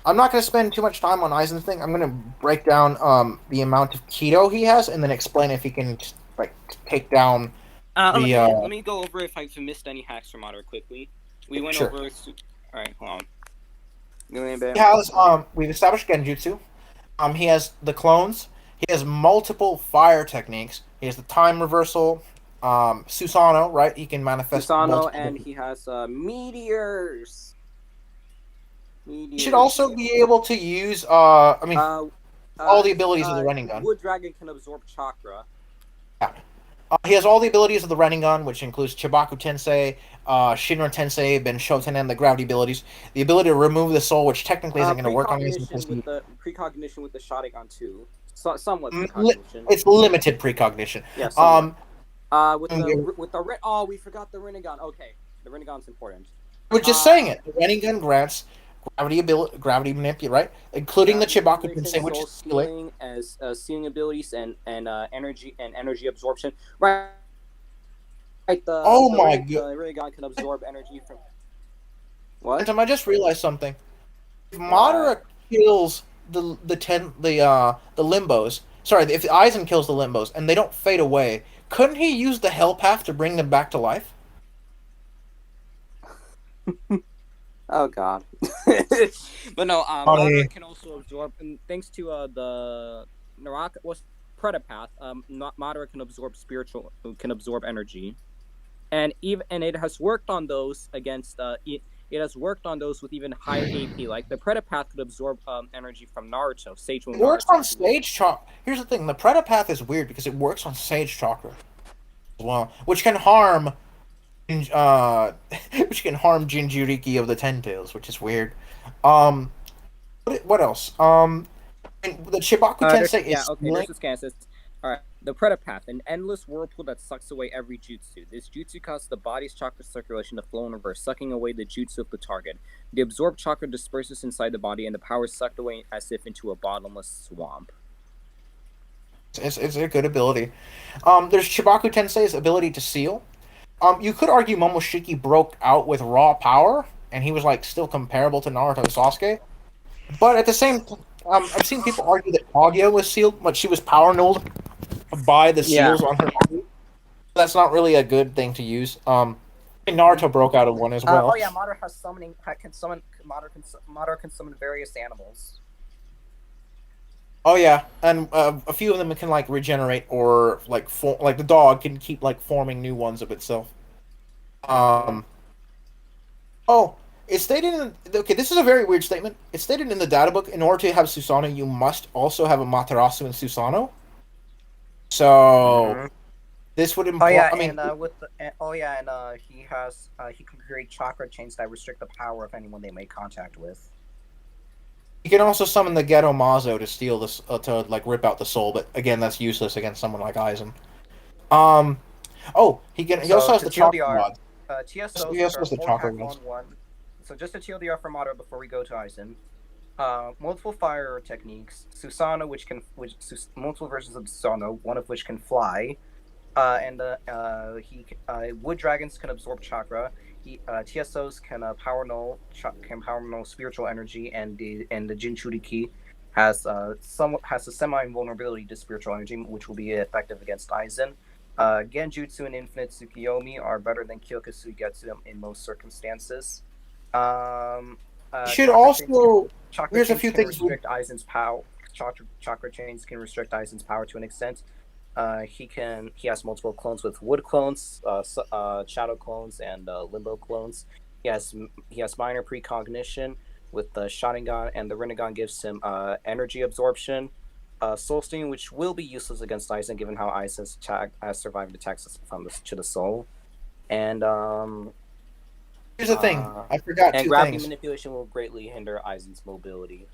I'm not going to spend too much time on Aizen's thing. I'm going to break down the amount of Keto he has, and then explain if he can like take down let me go over if I've missed any hacks for Madara quickly. We went over... Alright, hold on. He has, we've established Genjutsu. He has the clones. He has multiple fire techniques. He has the time reversal. Susanoo, right? He can manifest Susanoo, and he has meteors. He should also be able to use, all the abilities of the Rinnegan. Wood Dragon can absorb chakra. Yeah. He has all the abilities of the Rinnegan, which includes Chibaku Tensei, Shinra Tensei, Benshoten, and the gravity abilities. The ability to remove the soul, which technically isn't going to work on these because precognition with the Sharingan too. Somewhat precognition. It's limited precognition. Yeah. We forgot the Rinnegan. Okay, the Rinnegan's important. We're just saying it. The Rinnegan grants gravity manipulate, right? Including the Chibaku Tensei, which is sealing as sealing abilities and energy absorption. Right. The Rinnegan can absorb energy from. What? I just realized something. If Madara kills the limbos, if Aizen kills the limbos and they don't fade away, couldn't he use the Hell Path to bring them back to life? Oh God! But no, Madara can also absorb, and thanks to the Naraka Predapath, Madara can absorb energy, and it has worked on those against it has worked on those with even higher AP. Like the Predapath could absorb energy from Naruto. Sage It works on Sage Chakra. Here's the thing: the Predapath is weird because it works on Sage Chakra as well, which can harm. Jinchuriki of the Ten-Tails, which is weird. What else? The Chibaku Tensei is... There's this guy. Alright, the Predapath, an endless whirlpool that sucks away every jutsu. This jutsu causes the body's chakra circulation to flow in reverse, sucking away the jutsu of the target. The absorbed chakra disperses inside the body, and the power is sucked away as if into a bottomless swamp. It's a good ability. There's Chibaku Tensei's ability to seal. You could argue Momoshiki broke out with raw power, and he was like still comparable to Naruto and Sasuke. But at the same time, I've seen people argue that Kaguya was sealed, but she was power nulled by the seals on her body. That's not really a good thing to use. Naruto broke out of one as well. Madara has summoning. Madara can summon various animals. Oh yeah, and a few of them can like regenerate or like the dog can keep like forming new ones of itself. It's stated in this is a very weird statement. It's stated in the data book. In order to have Susanoo, you must also have a Materasu and Susanoo. So this would imply. He can create chakra chains that restrict the power of anyone they make contact with. You can also summon the Ghetto Mazo to steal this, to like rip out the soul, but again, that's useless against someone like Aizen. He also has the chakra rod. He also has the chakra rod. So just a TLDR for Madara before we go to Aizen. Multiple fire techniques. Susanoo, multiple versions of Susanoo, one of which can fly. Wood dragons can absorb chakra. TSOs can power null spiritual energy, and the Jinchuriki has a semi invulnerability to spiritual energy, which will be effective against Aizen. Genjutsu and Infinite Tsukiyomi are better than Kyoka Suigetsu in most circumstances. You should Chakra chains also. chakra Here's a chains few can things. restrict Aizen's power. Chakra chains can restrict Aizen's power to an extent. He has multiple clones with wood clones, shadow clones, and limbo clones. He has minor precognition with the Sharingan, and the Rinnegan gives him energy absorption. Soul Sting, which will be useless against Aizen, given how Aizen has survived attacks from to the soul. And Here's the thing. uh, I forgot and two gravity things. manipulation will greatly hinder Aizen's mobility.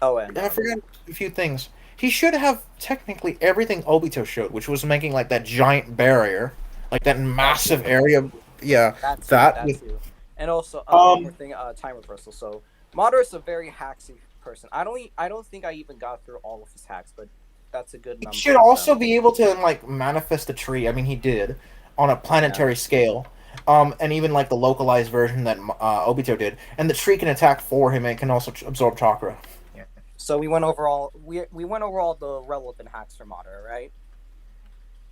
Oh, and I forgot a few things. He should have technically everything Obito showed, which was making like that giant barrier, like that massive area. Yeah, that with too. And also, one more um. thing, time reversal. So Madara's a very hacksy person. I don't think I even got through all of his hacks, but that's a good He number. should also be able to like manifest a tree. I mean, he did on a planetary scale. And even like the localized version that Obito did, and the tree can attack for him and can also absorb chakra. Yeah. So we went over all the relevant hacks for Madara, right?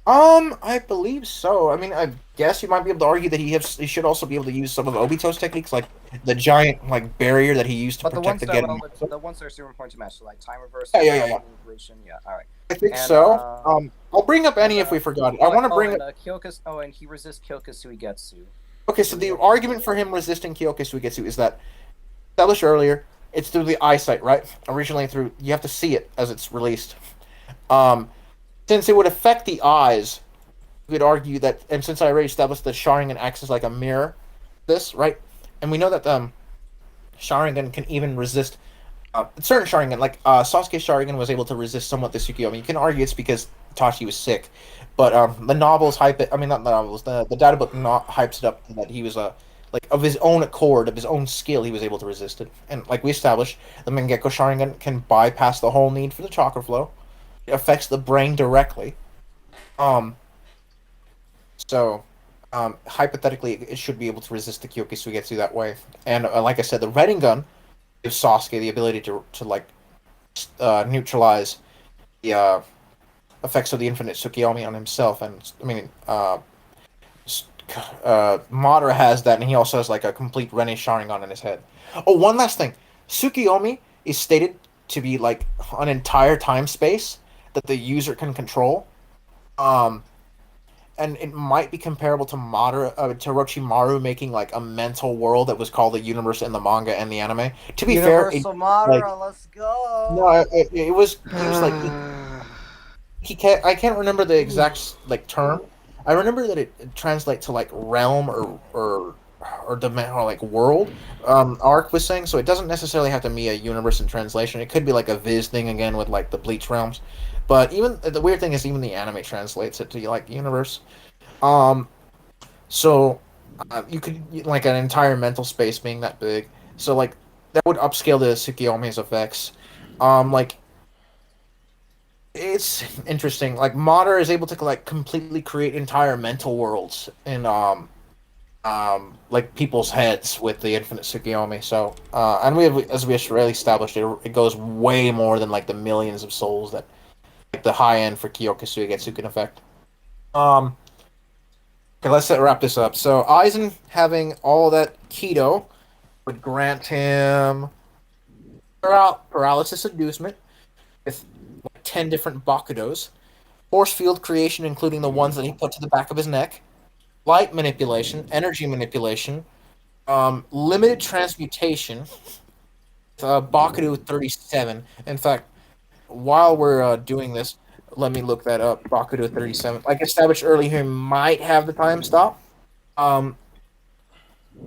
I believe so. I mean, I guess you might be able to argue that he should also be able to use some of Obito's techniques, like the giant like barrier that he used to But the protect ones the that are Genin. relevant, the ones that are super important to match, so like time reversal, Yeah. manipulation. Yeah. All right. I think And so. I'll bring up any and if we forgot. I want to bring and up. Kyoka's. Oh, and he resists Kyoka Suigetsu. Okay, so the argument for him resisting Kyoka Suigetsu is that established earlier. It's through the eyesight, right? Originally through you have to see it as it's released. Um, since it would affect the eyes, we could argue that, and since I already established that Sharingan acts as like a mirror, this right, and we know that Sharingan can even resist certain Sharingan, like Sasuke Sharingan was able to resist somewhat the Tsukiyomi. You can argue it's because Itachi was sick, but the novels hype it. I mean, not the novels. The data book not hypes it up that he was like of his own accord, of his own skill, he was able to resist it. And like we established, the Mangekyo Sharingan can bypass the whole need for the chakra flow. It affects the brain directly. Um, so hypothetically, it should be able to resist the Kyoki Suigetsu that way. And like I said, the Gun gives Sasuke the ability to like neutralize the effects of the infinite Tsukiyomi on himself. And I mean, Madara has that, and he also has like a complete Rene Sharingan in his head. Oh, one last thing: Tsukiyomi is stated to be like an entire time space that the user can control. Um, and it might be comparable to to Orochimaru making like a mental world that was called the universe in the manga and the anime. To be fair, Universal Madara, let's go. no, it was like he can't. I can't remember the exact like term. I remember that it translates to like realm or domain or like world. Arc was saying so. It doesn't necessarily have to be a universe in translation. It could be like a Viz thing again with like the Bleach realms. But even the weird thing is even the anime translates it to like universe. Um, so you could like an entire mental space being that big. So like that would upscale the Tsukiyomi's effects. Like it's interesting. Like Madara is able to like completely create entire mental worlds in like people's heads with the infinite Tsukiyomi. So and as we already established, it goes way more than like the millions of souls that like the high end for Kyoka Suigetsu can affect. Um, okay, let's wrap this up. So Aizen having all that keto would grant him paralysis inducement with like 10 different Bakudos, force field creation, including the ones that he put to the back of his neck, light manipulation, energy manipulation, limited transmutation, Bakudo 37. In fact, while we're doing this, let me look that up. Bakudo 37. Like established earlier, he might have the time stop. Um,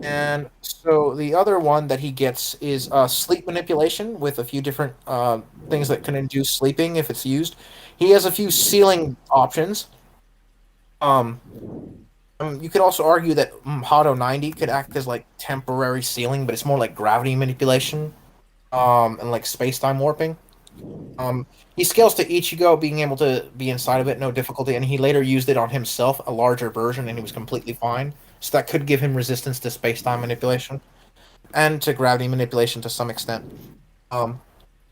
and so the other one that he gets is sleep manipulation with a few different things that can induce sleeping if it's used. He has a few ceiling options. Um, you could also argue that Hado 90 could act as like temporary ceiling, but it's more like gravity manipulation and like space time warping. He scales to Ichigo, being able to be inside of it, no difficulty, and he later used it on himself, a larger version, and he was completely fine. So that could give him resistance to space-time manipulation and to gravity manipulation to some extent.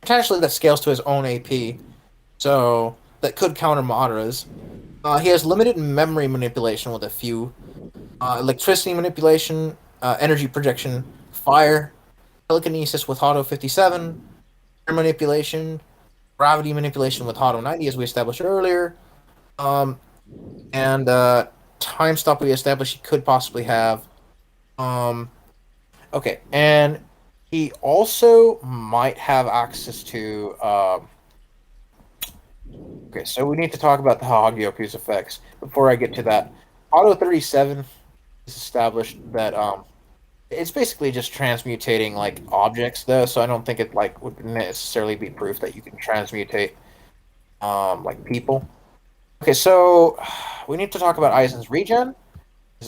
Potentially that scales to his own AP, so that could counter Madara's. He has limited memory manipulation with a few electricity manipulation, energy projection, fire, telekinesis with Hado 57, air manipulation, gravity manipulation with Hado 90, as we established earlier, um, and time stop we established he could possibly have. Okay, and he also might have access to. Okay, so we need to talk about the Hagyoku's effects. Before I get to that, Auto 37 is established that it's basically just transmutating like objects though, so I don't think it like would necessarily be proof that you can transmutate like people. Okay, so we need to talk about Aizen's regen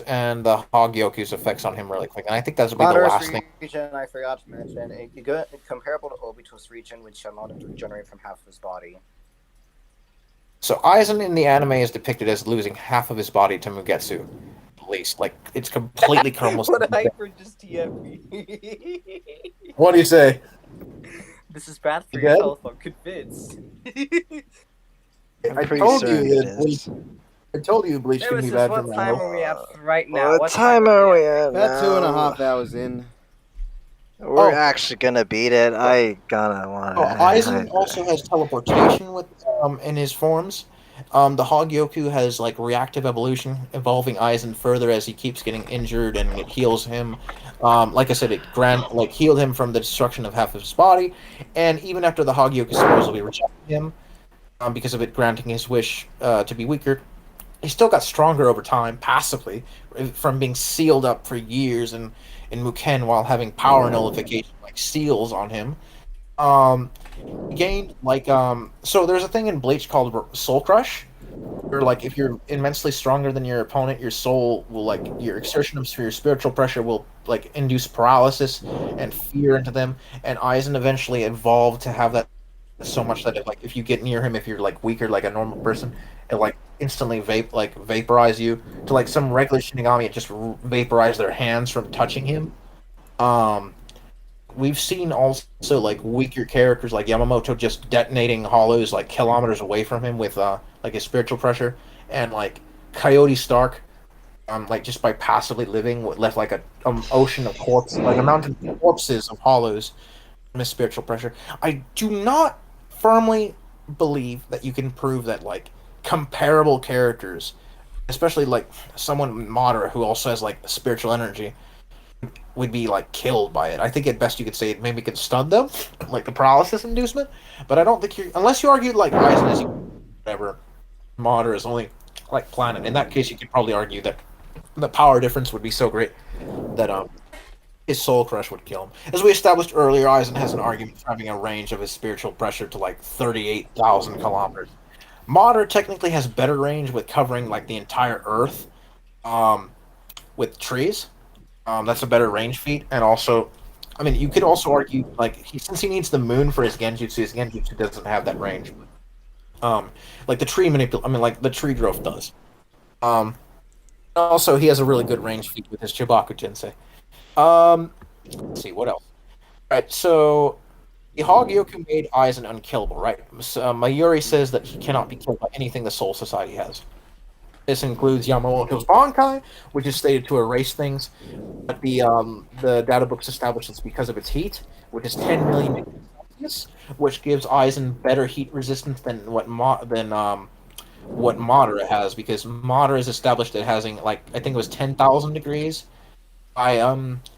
and the Hagyoku's effects on him really quick, and I think that's will be the Madara's last thing. region, I forgot to mention, comparable to Obito's region, which allowed him to regenerate from half of his body. So Aizen in the anime is depicted as losing half of his body to Mugetsu, at least. Like it's completely almost. What a hyper just TF me. What do you say? This is bad for You your good? health, I'm convinced. I'm I pretty told you certain that it is. I told you Bleach can be bad for What my time health. are we at right now? What time are we at About now? 2.5 hours in. We're Oh. actually gonna beat it. I gonna want. Oh, Aizen also has teleportation with in his forms. The Hagyoku has like reactive evolution, evolving Aizen further as he keeps getting injured, and it heals him. Like I said, it healed him from the destruction of half of his body, and even after the Hagyoku supposedly rejected him, because of it granting his wish to be weaker, he still got stronger over time, passively, from being sealed up for years in Muken while having power nullification like seals on him. He gained so there's a thing in Bleach called Soul Crush, where like if you're immensely stronger than your opponent, your soul will like your exertion of your spiritual pressure will like induce paralysis and fear into them. And Aizen eventually evolved to have that so much that if you get near him, if you're like weaker like a normal person, it like instantly vaporize you. To like some regular Shinigami, it just vaporize their hands from touching him. Um, we've seen also like weaker characters like Yamamoto just detonating hollows like kilometers away from him with like his spiritual pressure, and like Coyote Stark, like just by passively living, left like a ocean of corpses, like a mountain of corpses of hollows from his spiritual pressure. I do not firmly believe that you can prove that like comparable characters, especially like someone Madara who also has like spiritual energy, would be like killed by it. I think at best you could say it maybe could stun them, like the paralysis inducement. But I don't think you, unless you argue like Aizen is whatever, Madara is only like planet. In that case, you could probably argue that the power difference would be so great that his soul crush would kill him. As we established earlier, Aizen has an argument for having a range of his spiritual pressure to like 38,000 kilometers. Madara technically has better range with covering like the entire Earth, with trees. That's a better range feat, and also, I mean, you could also argue like since he needs the moon for his Genjutsu doesn't have that range. Like the tree like the tree growth does. Also, he has a really good range feat with his Chibaku Tensei. Let's see what else. All right, so the Hagyoku made Aizen unkillable, right? So, Mayuri says that he cannot be killed by anything the Soul Society has. This includes Yamamoto's Bankai, which is stated to erase things, but the data books establish it's because of its heat, which is 10 million degrees Celsius, which gives Aizen better heat resistance than what Madara has, because Madara is established as having like I think it was 10,000 degrees by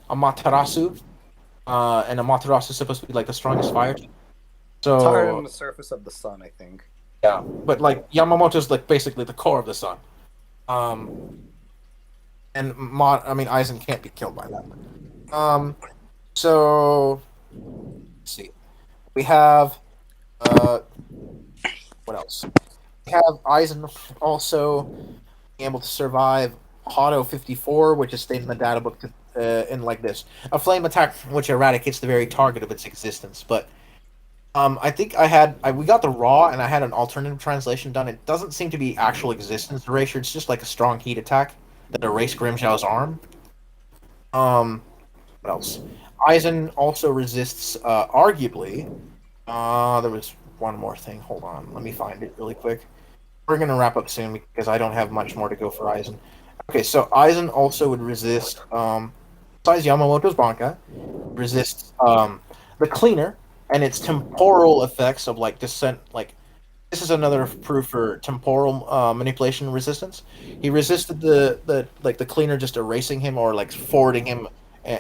Amaterasu, and Amaterasu is supposed to be like the strongest fire type. It's hard on So the surface of the sun, I think. yeah, but like Yamamoto's like basically the core of the sun. And Aizen can't be killed by that. So let's see. We have what else? We have Aizen also being able to survive Hado 54, which is stated in the data book in like this: a flame attack which eradicates the very target of its existence. But I think we got the raw, and I had an alternative translation done. It doesn't seem to be actual existence erasure. It's just like a strong heat attack that erased Grimshaw's arm. Um, what else? Aizen also resists, arguably. There was one more thing. Hold on, let me find it really quick. We're gonna wrap up soon because I don't have much more to go for Aizen. Okay, so Aizen also would resist, besides Yamamoto's Bankai, resists the cleaner and its temporal effects of like descent. Like this is another proof for temporal manipulation resistance. He resisted the cleaner just erasing him or like forwarding him.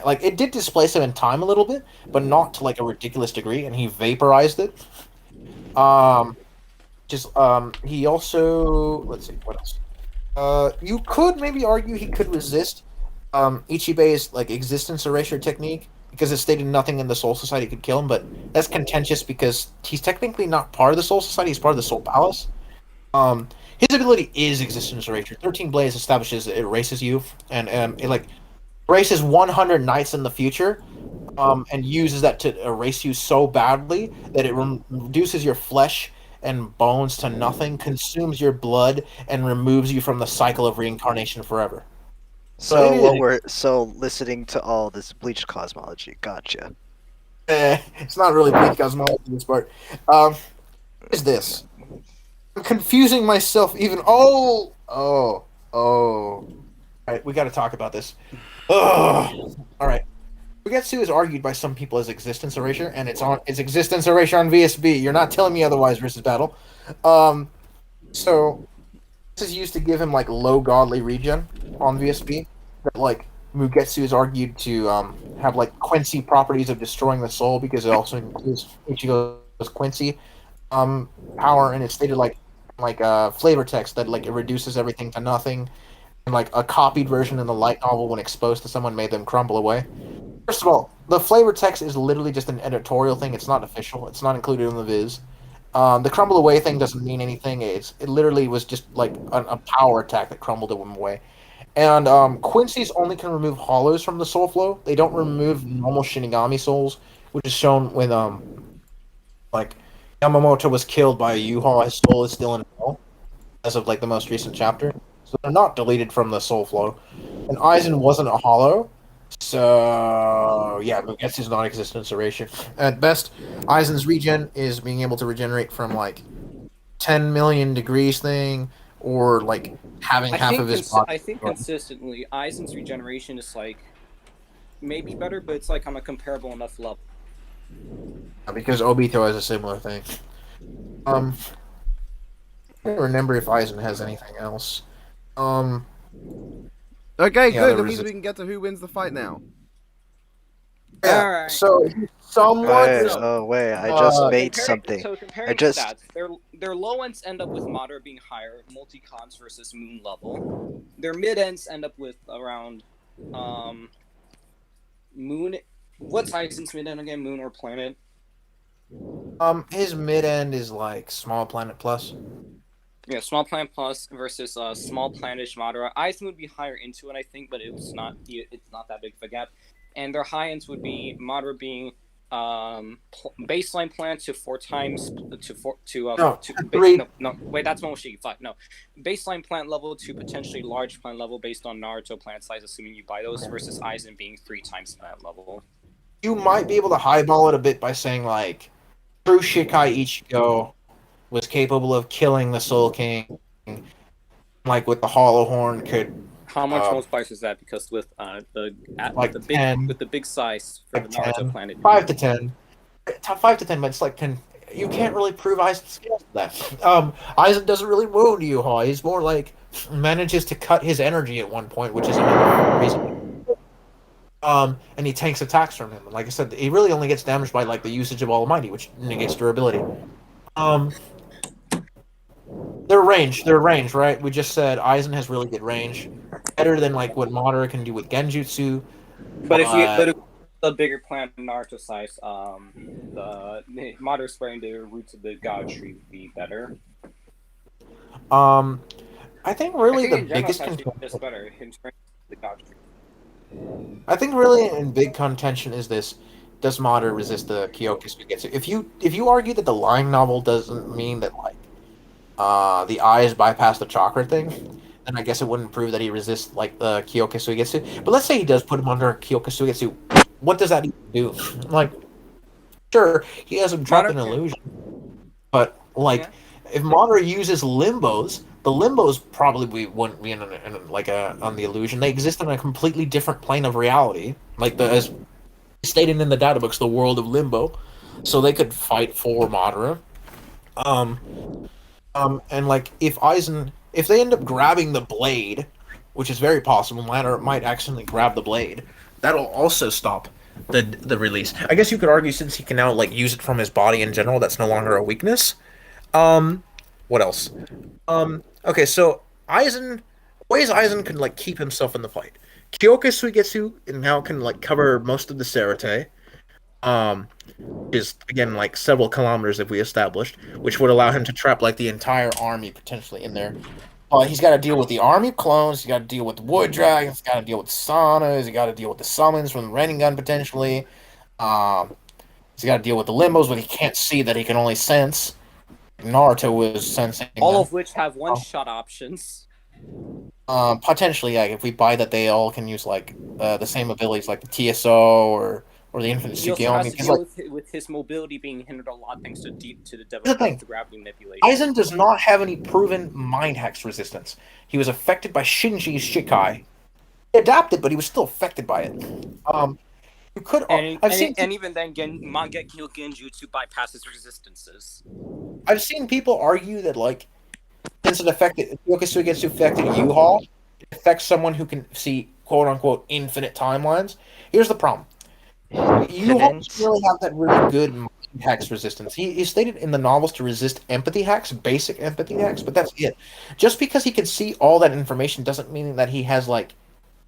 Like it did displace him in time a little bit, but not to like a ridiculous degree, and he vaporized it. Um, he also, let's see what else. You could maybe argue he could resist Ichibe's like existence erasure technique because it stated nothing in the Soul Society could kill him, but that's contentious because he's technically not part of the Soul Society; he's part of the Soul Palace. Um, his ability is existence erasure. 13 Blaze establishes it erases you, and it like erases 100 nights in the future, and uses that to erase you so badly that it reduces your flesh and bones to nothing, consumes your blood, and removes you from the cycle of reincarnation forever. So it So is. what we're so listening to all this bleach cosmology. Gotcha. It's not really bleak cosmology in this part. What is this? I'm confusing myself even. Oh. All right, we got to talk about this. Ugh. All right. Ugetsu is argued by some people as existence erasure, and it's existence erasure on VSB. You're not telling me otherwise versus battle. Um, so this is used to give him like low godly regen on VSB. That like Mugetsu is argued to have like Quincy properties of destroying the soul because it also includes Ichigo's Quincy power, and it's stated like flavor text that like it reduces everything to nothing, and like a copied version in the light novel when exposed to someone made them crumble away. First of all, the flavor text is literally just an editorial thing. It's not official. It's not included in the viz. The crumble away thing doesn't mean anything. It literally was just like a power attack that crumbled him away. And Quincy's only can remove hollows from the soul flow. They don't remove normal Shinigami souls, which is shown when like Yamamoto was killed by a U-Haul. His soul is still in hell as of like the most recent chapter, so they're not deleted from the soul flow. And Aizen wasn't a hollow, so yeah, Mugetsu's non-existence erasure. At best, Aizen's regen is being able to regenerate from like 10 million degrees thing, or like having half of his body. I think consistently, Aizen's regeneration is like maybe better, but it's like on a comparable enough level. Because Obito has a similar thing. I don't remember if Aizen has anything else. Okay, Yeah, good. there That was means a- we can get to who wins the fight now. Yeah. Alright. So somewhat. Wait, I just made Comparing- something. So comparing just- stats, their low ends end up with Madara being higher, multi-cons versus moon level. Their mid ends end up with around moon. What's Aizen's mid end again? Moon or planet? His mid end is like small planet plus. Yeah, small planet plus versus small planetish Madara. Aizen would be higher into it, I think, but it's not that big of a gap. And their high ends would be Madara being baseline plant to 4 times three. no wait, that's Momoshiki. Fuck no, baseline plant level to potentially large plant level based on Naruto plant size, assuming you buy those, versus Aizen being 3 times plant level. You might be able to highball it a bit by saying like true Shikai Ichigo was capable of killing the Soul King, like with the Hollow Horn could How much multipliers is that? Because with like the big 10, with the big size for like the Naruto 10, planet, 5 to 10. 5 to 10, but it's like 10. You can't really prove Aizen's skills with that. Aizen doesn't really wound Yuha. He's more like manages to cut his energy at one point, which is another reason. And he tanks attacks from him. Like I said, he really only gets damaged by like the usage of Almighty, which negates durability. Their range, right? We just said Aizen has really good range, better than like what Madara can do with Genjutsu. but if the bigger plant Naruto size, the Madara spraying the roots of the God tree would be better. I think really I think the in general, biggest it's actually contention. just better in terms of the God tree. I think really in big contention is this: does Madara resist the Kyokusugetsu? If you argue that the line novel doesn't mean that like the eyes bypass the chakra thing, then I guess it wouldn't prove that he resists like the Kyokusugetsu. But let's say he does put him under Kyokusugetsu. What does that even do? Like, sure, he has him trapped in an Madara can- illusion, but like, Yeah. if Madara uses limbos, the limbos probably wouldn't be on the illusion. They exist in a completely different plane of reality, like as stated in the data books, the world of limbo. So they could fight for Madara. Um, and like if they end up grabbing the blade, which is very possible, might accidentally grab the blade. That'll also stop the release. I guess you could argue since he can now like use it from his body in general, that's no longer a weakness. What else? Okay, so Aizen, ways Aizen can like keep himself in the fight. Kyoka Suigetsu now can like cover most of the Serite. Um, is again like several kilometers if we established, which would allow him to trap like the entire army potentially in there. He's got to deal with the army of clones. He's got to deal with the wood dragons. He's got to deal with the saunas. He's got to deal with the summons from the Renin gun potentially. Um, he's got to deal with the limbos, but he can't see that he can only sense. Naruto was sensing All them. of which have one-shot options. Potentially, yeah, if we buy that they all can use like the same abilities, like the TSO or the Infinite He also Tsukiyomi. has to Because deal like, with his mobility being hindered a lot thanks to the the thing. devil gravity manipulation. Aizen does not have any proven mind hacks resistance. He was affected by Shinji's Shikai. He adapted, but he was still affected by it. You could. And even then, Mangekyo Genjutsu bypasses resistances. I've seen people argue that like since it affected Yokosugetsu affected U-Haul, it affects someone who can see quote unquote infinite timelines. Here's the problem. U-Haul doesn't really have that really good mind hacks resistance. He stated in the novels to resist empathy hacks, basic empathy hacks, but that's it. Just because he can see all that information doesn't mean that he has like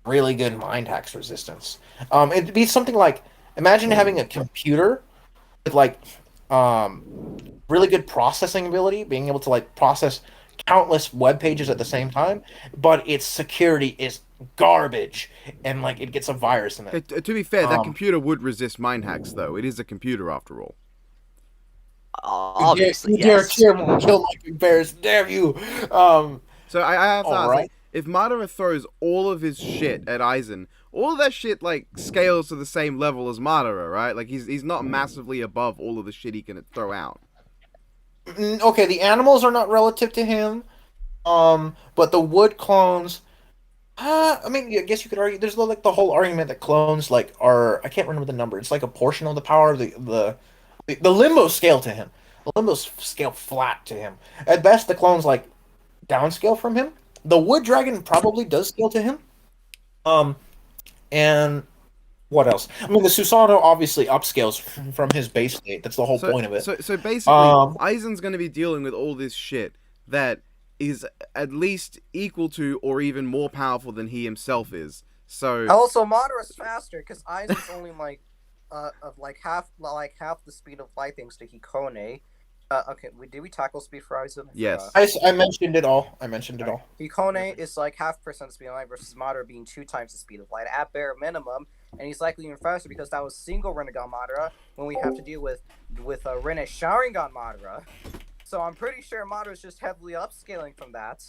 really good mind hacks resistance. It'd be something like imagine having a computer with like really good processing ability, being able to like process countless web pages at the same time, but its security is garbage and like it gets a virus in it. To be fair, that computer would resist mind hacks, though. It is a computer after all. Obviously, you dare yes. kill my big bears, damn you. So I have to ask, right. like, if Madara throws all of his shit at Aizen, all of that shit like scales to the same level as Madara, right? Like he's not massively above all of the shit he can throw out. Okay, the animals are not relative to him, but the wood clones. I mean, I guess you could argue. There's like the whole argument that clones like are. I can't remember the number. It's like a portion of the power of the limbo scale to him. The limbos scale flat to him. At best, the clones like downscale from him. The wood dragon probably does scale to him. And what else? I mean, the Susanoo obviously upscales from his base state. That's the whole point of it. So basically, Aizen's going to be dealing with all this shit that is at least equal to or even more powerful than he himself is. So Also, Madara's faster because Aizen's only like half the speed of light thanks to Hikone. Okay, did we tackle speed for Aizen? Yes. I mentioned it all. Hikone is like half percent speed of light versus Madara being 2 times the speed of light at bare minimum, and he's likely even faster because that was single Rinnegan Madara when we have to deal with Rinne Sharingan Madara. So I'm pretty sure Madara's just heavily upscaling from that.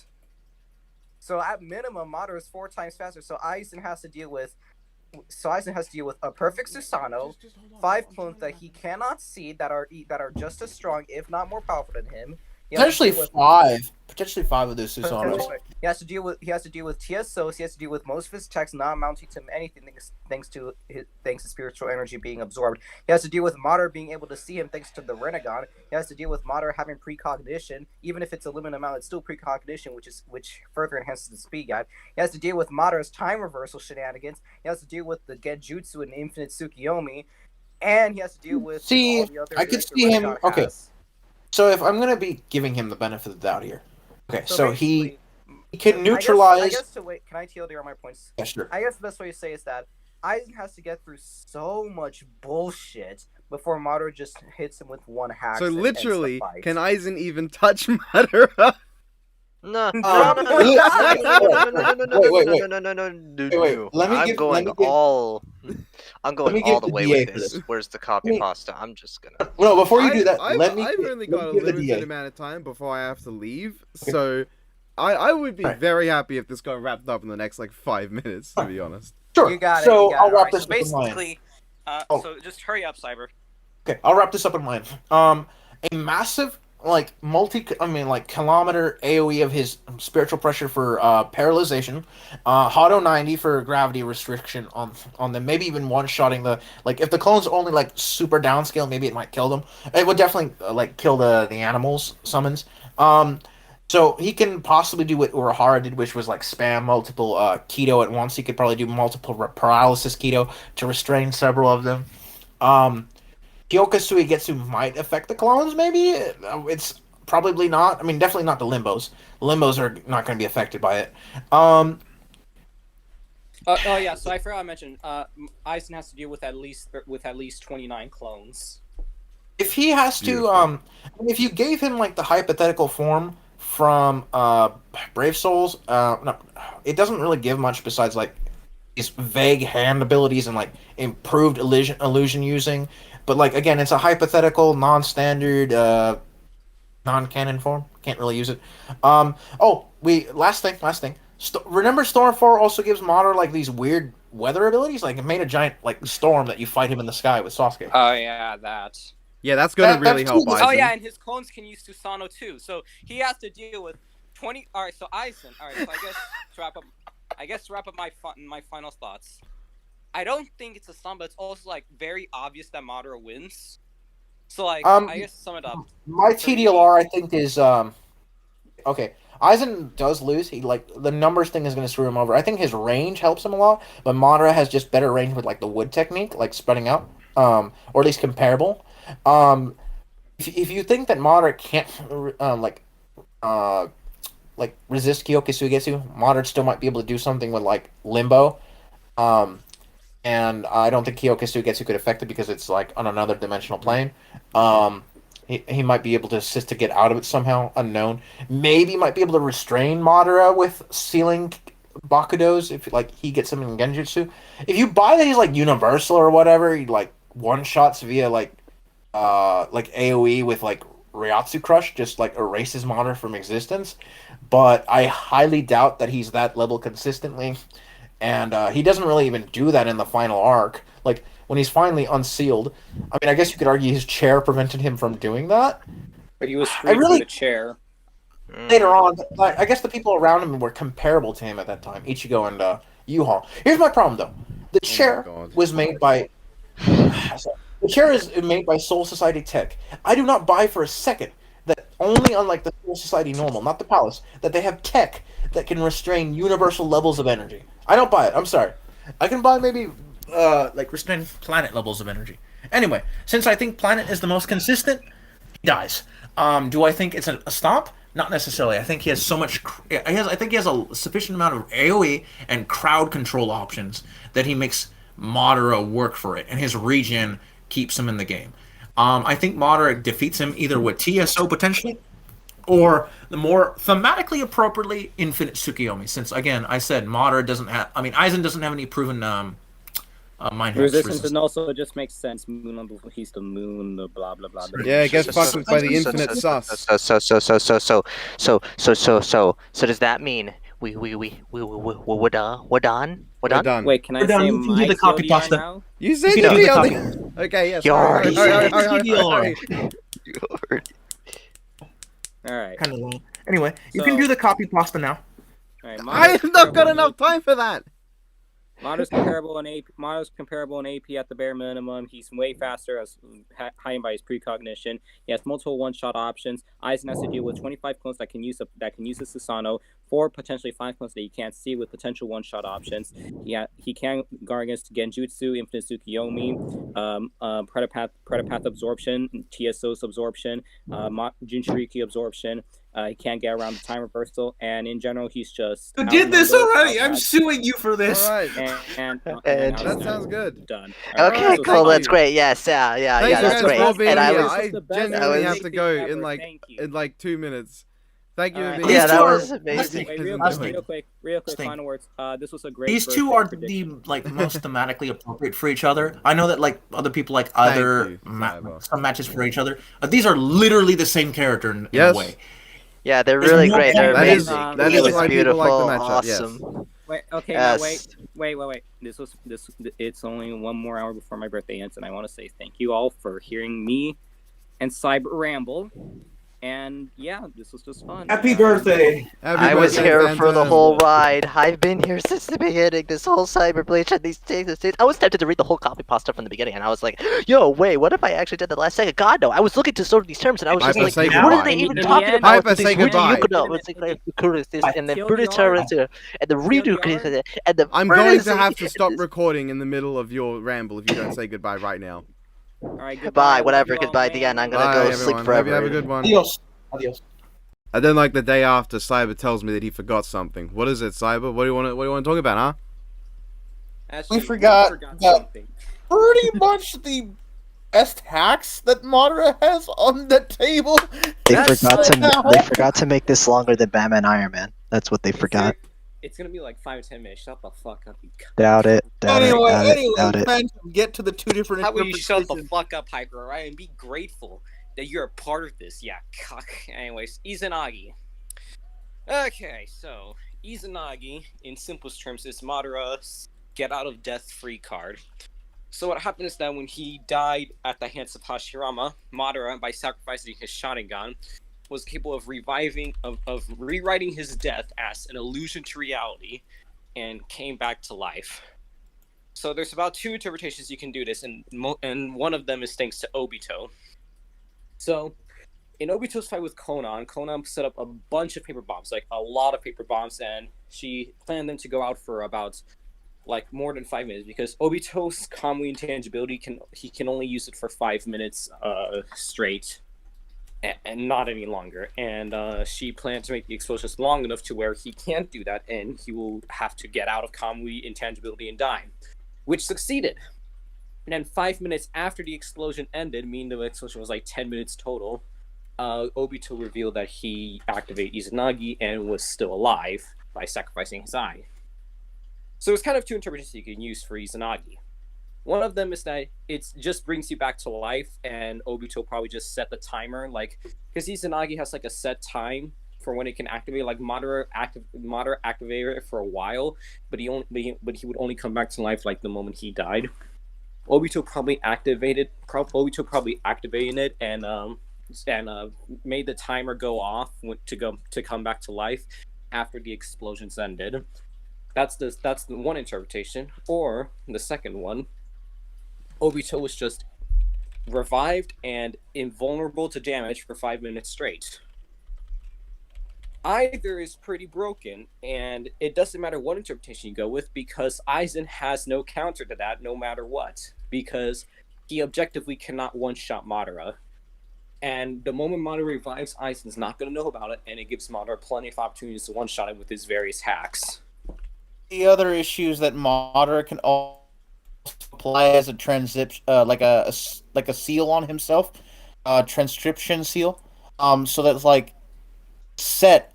So at minimum, Madara is 4 times faster. So Aizen has to deal with a perfect Susanoo, 5 clones that he cannot see that are just as strong, if not more powerful than him. Potentially 5. Potentially 5 of those Susanoo's. He has to deal with TSOs. He has to deal with most of his attacks not amounting to anything thanks to spiritual energy being absorbed. He has to deal with Madara being able to see him thanks to the Rinnegan. He has to deal with Madara having precognition, even if it's a limited amount, it's still precognition, which further enhances the speed gap. He has to deal with Madara's time reversal shenanigans. He has to deal with the Genjutsu and Infinite Tsukiyomi, and he has to deal with all the other. I could see him. Okay. So if I'm gonna be giving him the benefit of the doubt here, okay, so he can neutralize. I guess to wait. Can I TLDR my points? Yeah, sure. I guess the best way to say is that Aizen has to get through so much bullshit before Madara just hits him with one hack. So literally, can Aizen even touch Madara? No. Wait. I'm going all I'm Let me going all give the the way DA with for this. this. Where's the copy pasta? I'm just gonna. No, before you do that, I've let me only got a give the limited DA. amount of time before I have to leave, Okay. so I would be Right. very happy if this got wrapped up in the next like 5 minutes, to be honest. Sure. You got it. So You got I'll it. wrap Alright, this So up in line. basically, Oh. so just hurry up, Cyber. Okay, I'll wrap this up in line. A massive, like, kilometer AoE of his spiritual pressure for paralyzation, Hado 90 for gravity restriction on them, maybe even one-shotting the, like, if the clone's only, like, super downscale, maybe it might kill them. It would definitely, kill the animals summons. So he can possibly do what Urahara did, which was, like, spam multiple keto at once. He could probably do multiple paralysis keto to restrain several of them. Kyoka Suigetsu might affect the clones, maybe? It's probably not. I mean, definitely not the Limbos. The Limbos are not going to be affected by it. Oh yeah, so I forgot to mention. Aizen has to deal with at least 29 clones. If he has to, Beautiful. if you gave him, like, the hypothetical form from Brave Souls, no, it doesn't really give much besides, like, his vague hand abilities and, like, improved illusion using. But, like, again, it's a hypothetical, non-standard, non-canon form. Can't really use it. Last thing. Remember Storm 4 also gives Madara, like, these weird weather abilities? Like, it made a giant, like, storm that you fight him in the sky with Sasuke. Oh yeah, that. Yeah, that's gonna really that's help cool. Aizen. Oh yeah, and his clones can use Susanoo too. So he has to deal with 20. All right, so Aizen. All right, so I guess to wrap up my final thoughts. I don't think it's a sum, but it's also like very obvious that Madara wins. So like, I guess to sum it up. My TDLR, I think, is okay. Aizen does lose. He, like, the numbers thing is going to screw him over. I think his range helps him a lot, but Madara has just better range with, like, the wood technique, like spreading out, or at least comparable. If you think that Madara can't resist Kyoka Suigetsu, Madara still might be able to do something with, like, Limbo. And I don't think Kyoka Suigetsu could affect it because it's, like, on another dimensional plane. He might be able to assist to get out of it somehow, unknown. Maybe might be able to restrain Madara with sealing Bakudos if, like, he gets him in Genjutsu. If you buy that he's, like, universal or whatever, he, like, one-shots via, like AoE with, like, Ryatsu Crush, just, like, erases Madara from existence. But I highly doubt that he's that level consistently. And he doesn't really even do that in the final arc. Like, when he's finally unsealed, I mean, I guess you could argue his chair prevented him from doing that. But he was free from the chair. Later on, like, I guess the people around him were comparable to him at that time, Ichigo and Yuha. Here's my problem, though. The chair was made by... The chair is made by Soul Society Tech. I do not buy for a second that only on, like, the Soul Society normal, not the Palace, that they have tech that can restrain universal levels of energy. I don't buy it. I'm sorry. I can buy maybe, restrain planet levels of energy. Anyway, since I think planet is the most consistent, he dies. Do I think it's a stomp? Not necessarily. I think he has so much... I think he has a sufficient amount of AoE and crowd control options that he makes Madara work for it, and his regen keeps him in the game. I think Madara defeats him either with TSO potentially, or the more thematically appropriately Infinite Tsukiyomi, since, again, I said Madara doesn't have... I mean, Aizen doesn't have any proven mind resistance, and also it just makes sense. He's the moon, the blah blah blah. Yeah, it gets fucked with by the infinite sus. So does that mean we're done? We're done? Wait, can I say You can do the copy pasta now? You said You can you'd do be the on the... Okay, yes. You already said All right. kind of long. Anyway, you So- can do the copy pasta now. All right. I have not got enough time for that. Madara's comparable in AP. Madara's comparable in AP at the bare minimum. He's way faster, as heightened by his precognition. He has multiple one-shot options. Aizen has to deal with 25 clones that can use the Susanoo, 4 potentially 5 clones that you can't see with potential one-shot options. He can guard against Genjutsu, Infinite Tsukiyomi, Predapath absorption, TSO's absorption, Jinchuriki absorption. He can't get around the time reversal, and in general, he's just... You did this already! I'm suing you for this! Alright. And That sounds good. done. Okay, Alright, cool. thank That's you. great. Yes, yeah, Thanks that's guys great. for being And I here. was, I the best genuinely I have was- to go ever. in Thank you. like 2 minutes. Thank you, Alright. Amin. These Yeah, two that are- was amazing. Wait, Listening. real quick. Listening. Final words. This was a great. These two birthday are prediction. the most thematically appropriate for each other. I know that other people like Thank other you, Cyber. some matches for each other. These are literally the same character in Yes. a way. Yeah, they're There's really no great. They're point- That is amazing. that He is was why people beautiful, like the matchup. Yes. awesome. Wait. Okay. Yes. Now wait. This. It's only one more hour before my birthday ends, and I want to say thank you all for hearing me and Cyber ramble. And yeah, this was just fun. Happy birthday! Happy I was birthday, here for the Phantom. whole ride. I've been here since the beginning. This whole Cyber Bleach and these things. I was tempted to read the whole copy pasta from the beginning, and I was like, "Yo, wait, what if I actually did the last second?" God, no! I was looking to sort of these terms, and I was just Hyper, like, say "What are goodbye. they In even the talking end- about?" Hyper, say goodbye. And then Kill Brutus the art. and the redo, Kill the art. and the I'm going to Brutus- have to stop recording in the middle of your ramble if you don't say goodbye right now. All right. Bye, Goodbye. whatever. Love you all, Goodbye. The man. end. I'm gonna Bye, go everyone. sleep Hope forever. you have a good one. Adios. Adios. And then, like the day after, Cyber tells me that he forgot something. What is it, Cyber? What do you want to talk about, huh? Actually, We forgot that- something. Pretty much the best hacks that Madara has on the table. They That's forgot so to they forgot to make this longer than Batman Iron Man. That's what they forgot. It's gonna be like 5 to 10 minutes. Shut the fuck up, you. Doubt it. Doubt it. Doubt it. Anyway, Doubt it. Phantom, get to the two different How about you shut the interpretations. fuck up, Hyper, alright? And be grateful that you're a part of this. Yeah, cock. Anyways, Izanagi. Okay, so Izanagi, in simplest terms, is Madara's get out of death free card. So what happened is that when he died at the hands of Hashirama, Madara, by sacrificing his Sharingan, was capable of rewriting his death as an illusion to reality, and came back to life. So there's about 2 interpretations you can do this, and one of them is thanks to Obito. So in Obito's fight with Conan set up a bunch of paper bombs, like a lot of paper bombs, and she planned them to go out for about like more than 5 minutes, because Obito's Kamui intangibility can only use it for 5 minutes straight, and not any longer. And she planned to make the explosions long enough to where he can't do that, and he will have to get out of Kamui intangibility and die, which succeeded. And then 5 minutes after the explosion ended, meaning the explosion was like 10 minutes total, Obito revealed that he activated Izanagi and was still alive by sacrificing his eye. So it's kind of 2 interpretations you can use for Izanagi. One of them is that it just brings you back to life, and Obito probably just set the timer, like, because Izanagi has like a set time for when it can activate. Like Madara activated it for a while, but he would only come back to life like the moment he died. Obito probably activated it and made the timer go off to come back to life after the explosions ended. That's the one interpretation. Or the second one, Obito was just revived and invulnerable to damage for 5 minutes straight. Either is pretty broken, and it doesn't matter what interpretation you go with, because Aizen has no counter to that no matter what, because he objectively cannot one-shot Madara. And the moment Madara revives, Aizen's not going to know about it, and it gives Madara plenty of opportunities to one-shot him with his various hacks. The other issue is that Madara can also apply as a like a seal on himself, transcription seal. So that's like set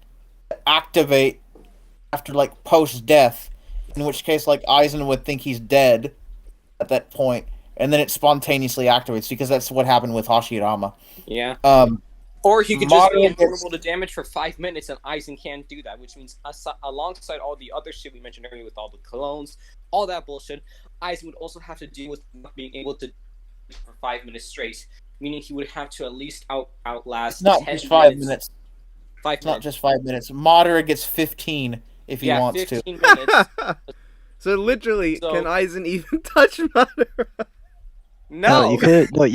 activate after like post death, in which case like Aizen would think he's dead at that point, and then it spontaneously activates, because that's what happened with Hashirama. Yeah. Um, Or he could just be Madara invulnerable to damage for 5 minutes, and Aizen can't do that, which means alongside all the other shit we mentioned earlier with all the clones, all that bullshit, Aizen would also have to deal with not being able to for 5 minutes straight, meaning he would have to at least outlast it's not 10 just 5 minutes. 5 It's not minutes. just 5 minutes. Madara gets 15 if he wants 15 to. minutes. So literally, So- can Aizen even touch Madara? No! you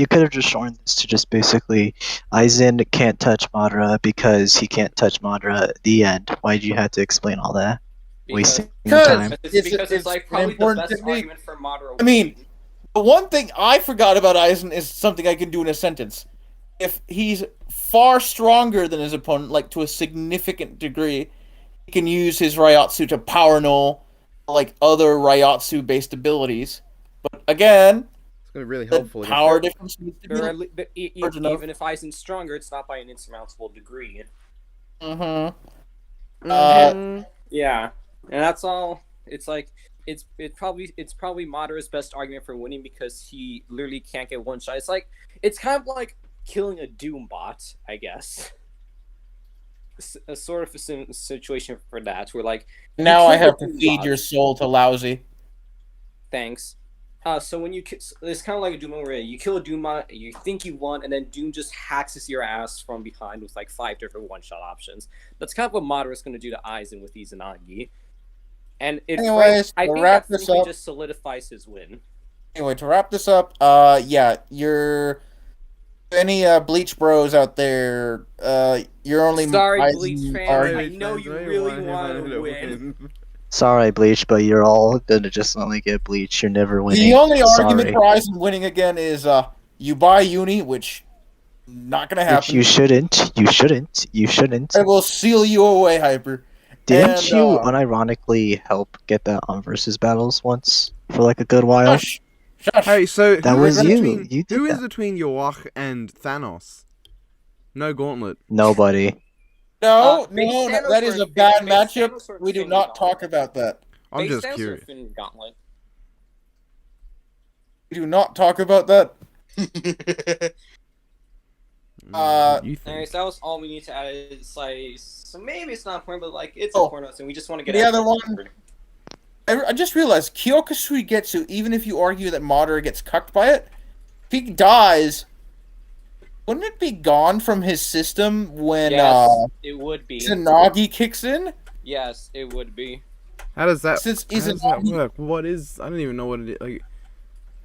could have just shortened this to just basically Aizen can't touch Madara because he can't touch Madara at the end. Why'd you have to explain all that? Wasting time. Because it's like an probably the important best technique. argument for Madara. I mean, the one thing I forgot about Aizen is something I can do in a sentence. If he's far stronger than his opponent, like to a significant degree, he can use his Ryotsu to power null like other Ryotsu-based abilities. But again, It's gonna be really the helpful. against power him. difference needs to be But large enough. even if Aizen's stronger, it's not by an insurmountable degree. Mm-hmm. Mhm. Yeah, and that's all. It's like it's probably Madara's best argument for winning because he literally can't get one shot. It's kind of like killing a Doom bot, I guess. A sort of a situation for that, where like you Now I kill the have to Doom feed your bots. soul to Lousy. Thanks. So when it's kind of like a Doom where you kill a Doom bot, you think you won, and then Doom just hacks your ass from behind with like 5 different one-shot options. That's kind of what Madara's going to do to Aizen with Izanagi. And Anyways, I to think wrap that this frankly up. just solidifies his win. Anyway, to wrap this up, yeah, you're any Bleach Bros out there, you're only Sorry, Bleach Aizen fans. are I know you really want to win. Sorry, Bleach, but you're all gonna just only get Bleach. You're never winning. the only argument Sorry. for Aizen winning again is you buy Uni, which not gonna Which happen. you shouldn't. You shouldn't. You shouldn't. I will seal you away, Hyper. Didn't And you unironically help get that on versus battles once for like a good while? shush, shush. Hey, so That who is was you. between You did who is that. between Yawak and Thanos? No gauntlet. Nobody. No, Base no, Thanos that or is a Base bad Thanos matchup. or We do Infinity not talk Gauntlet? about that. I'm Base just Thanos or curious. Infinity Gauntlet? We do not talk about that. You Anyways, think? that was all we need to add. It's like, so maybe it's not important, but like it's Oh, important, and we just want to get the it other out one- there. I just realized Kyoka Suigetsu, even if you argue that Madara gets cucked by it, if he dies, wouldn't it be gone from his system when Yes, it would be. Izanagi kicks in? Yes, it would be. How does that? Since How does that Izanagi, work? What is? I don't even know what it is. Like,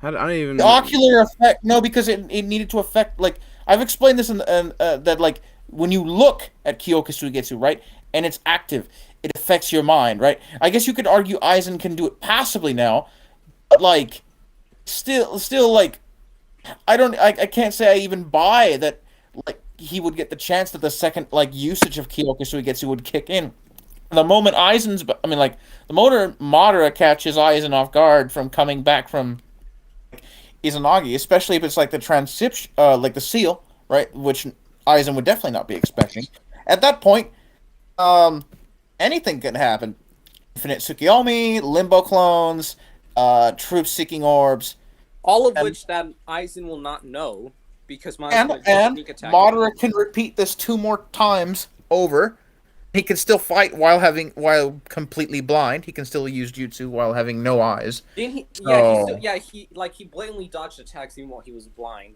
I don't even. the ocular effect, no, because it needed to affect, like, I've explained this in that, like, when you look at Kyoka Suigetsu, right, and it's active, it affects your mind, right? I guess you could argue Aizen can do it passively now, but, like, still, like, I can't say I even buy that, like, he would get the chance that the second, like, usage of Kyoka Suigetsu would kick in. The moment the motor Madara catches Aizen off guard from coming back from Izanagi, especially if it's like the transcription, like the seal, right, which Aizen would definitely not be expecting. At that point, anything can happen. Infinite Tsukiyomi, Limbo clones, troops seeking orbs, All of And- which that Aizen will not know because and Madara's sneak attack. Madara can repeat this 2 more times over. He can still fight while completely blind. He can still use jutsu while having no eyes. Didn't he? Oh. He blatantly dodged attacks even while he was blind.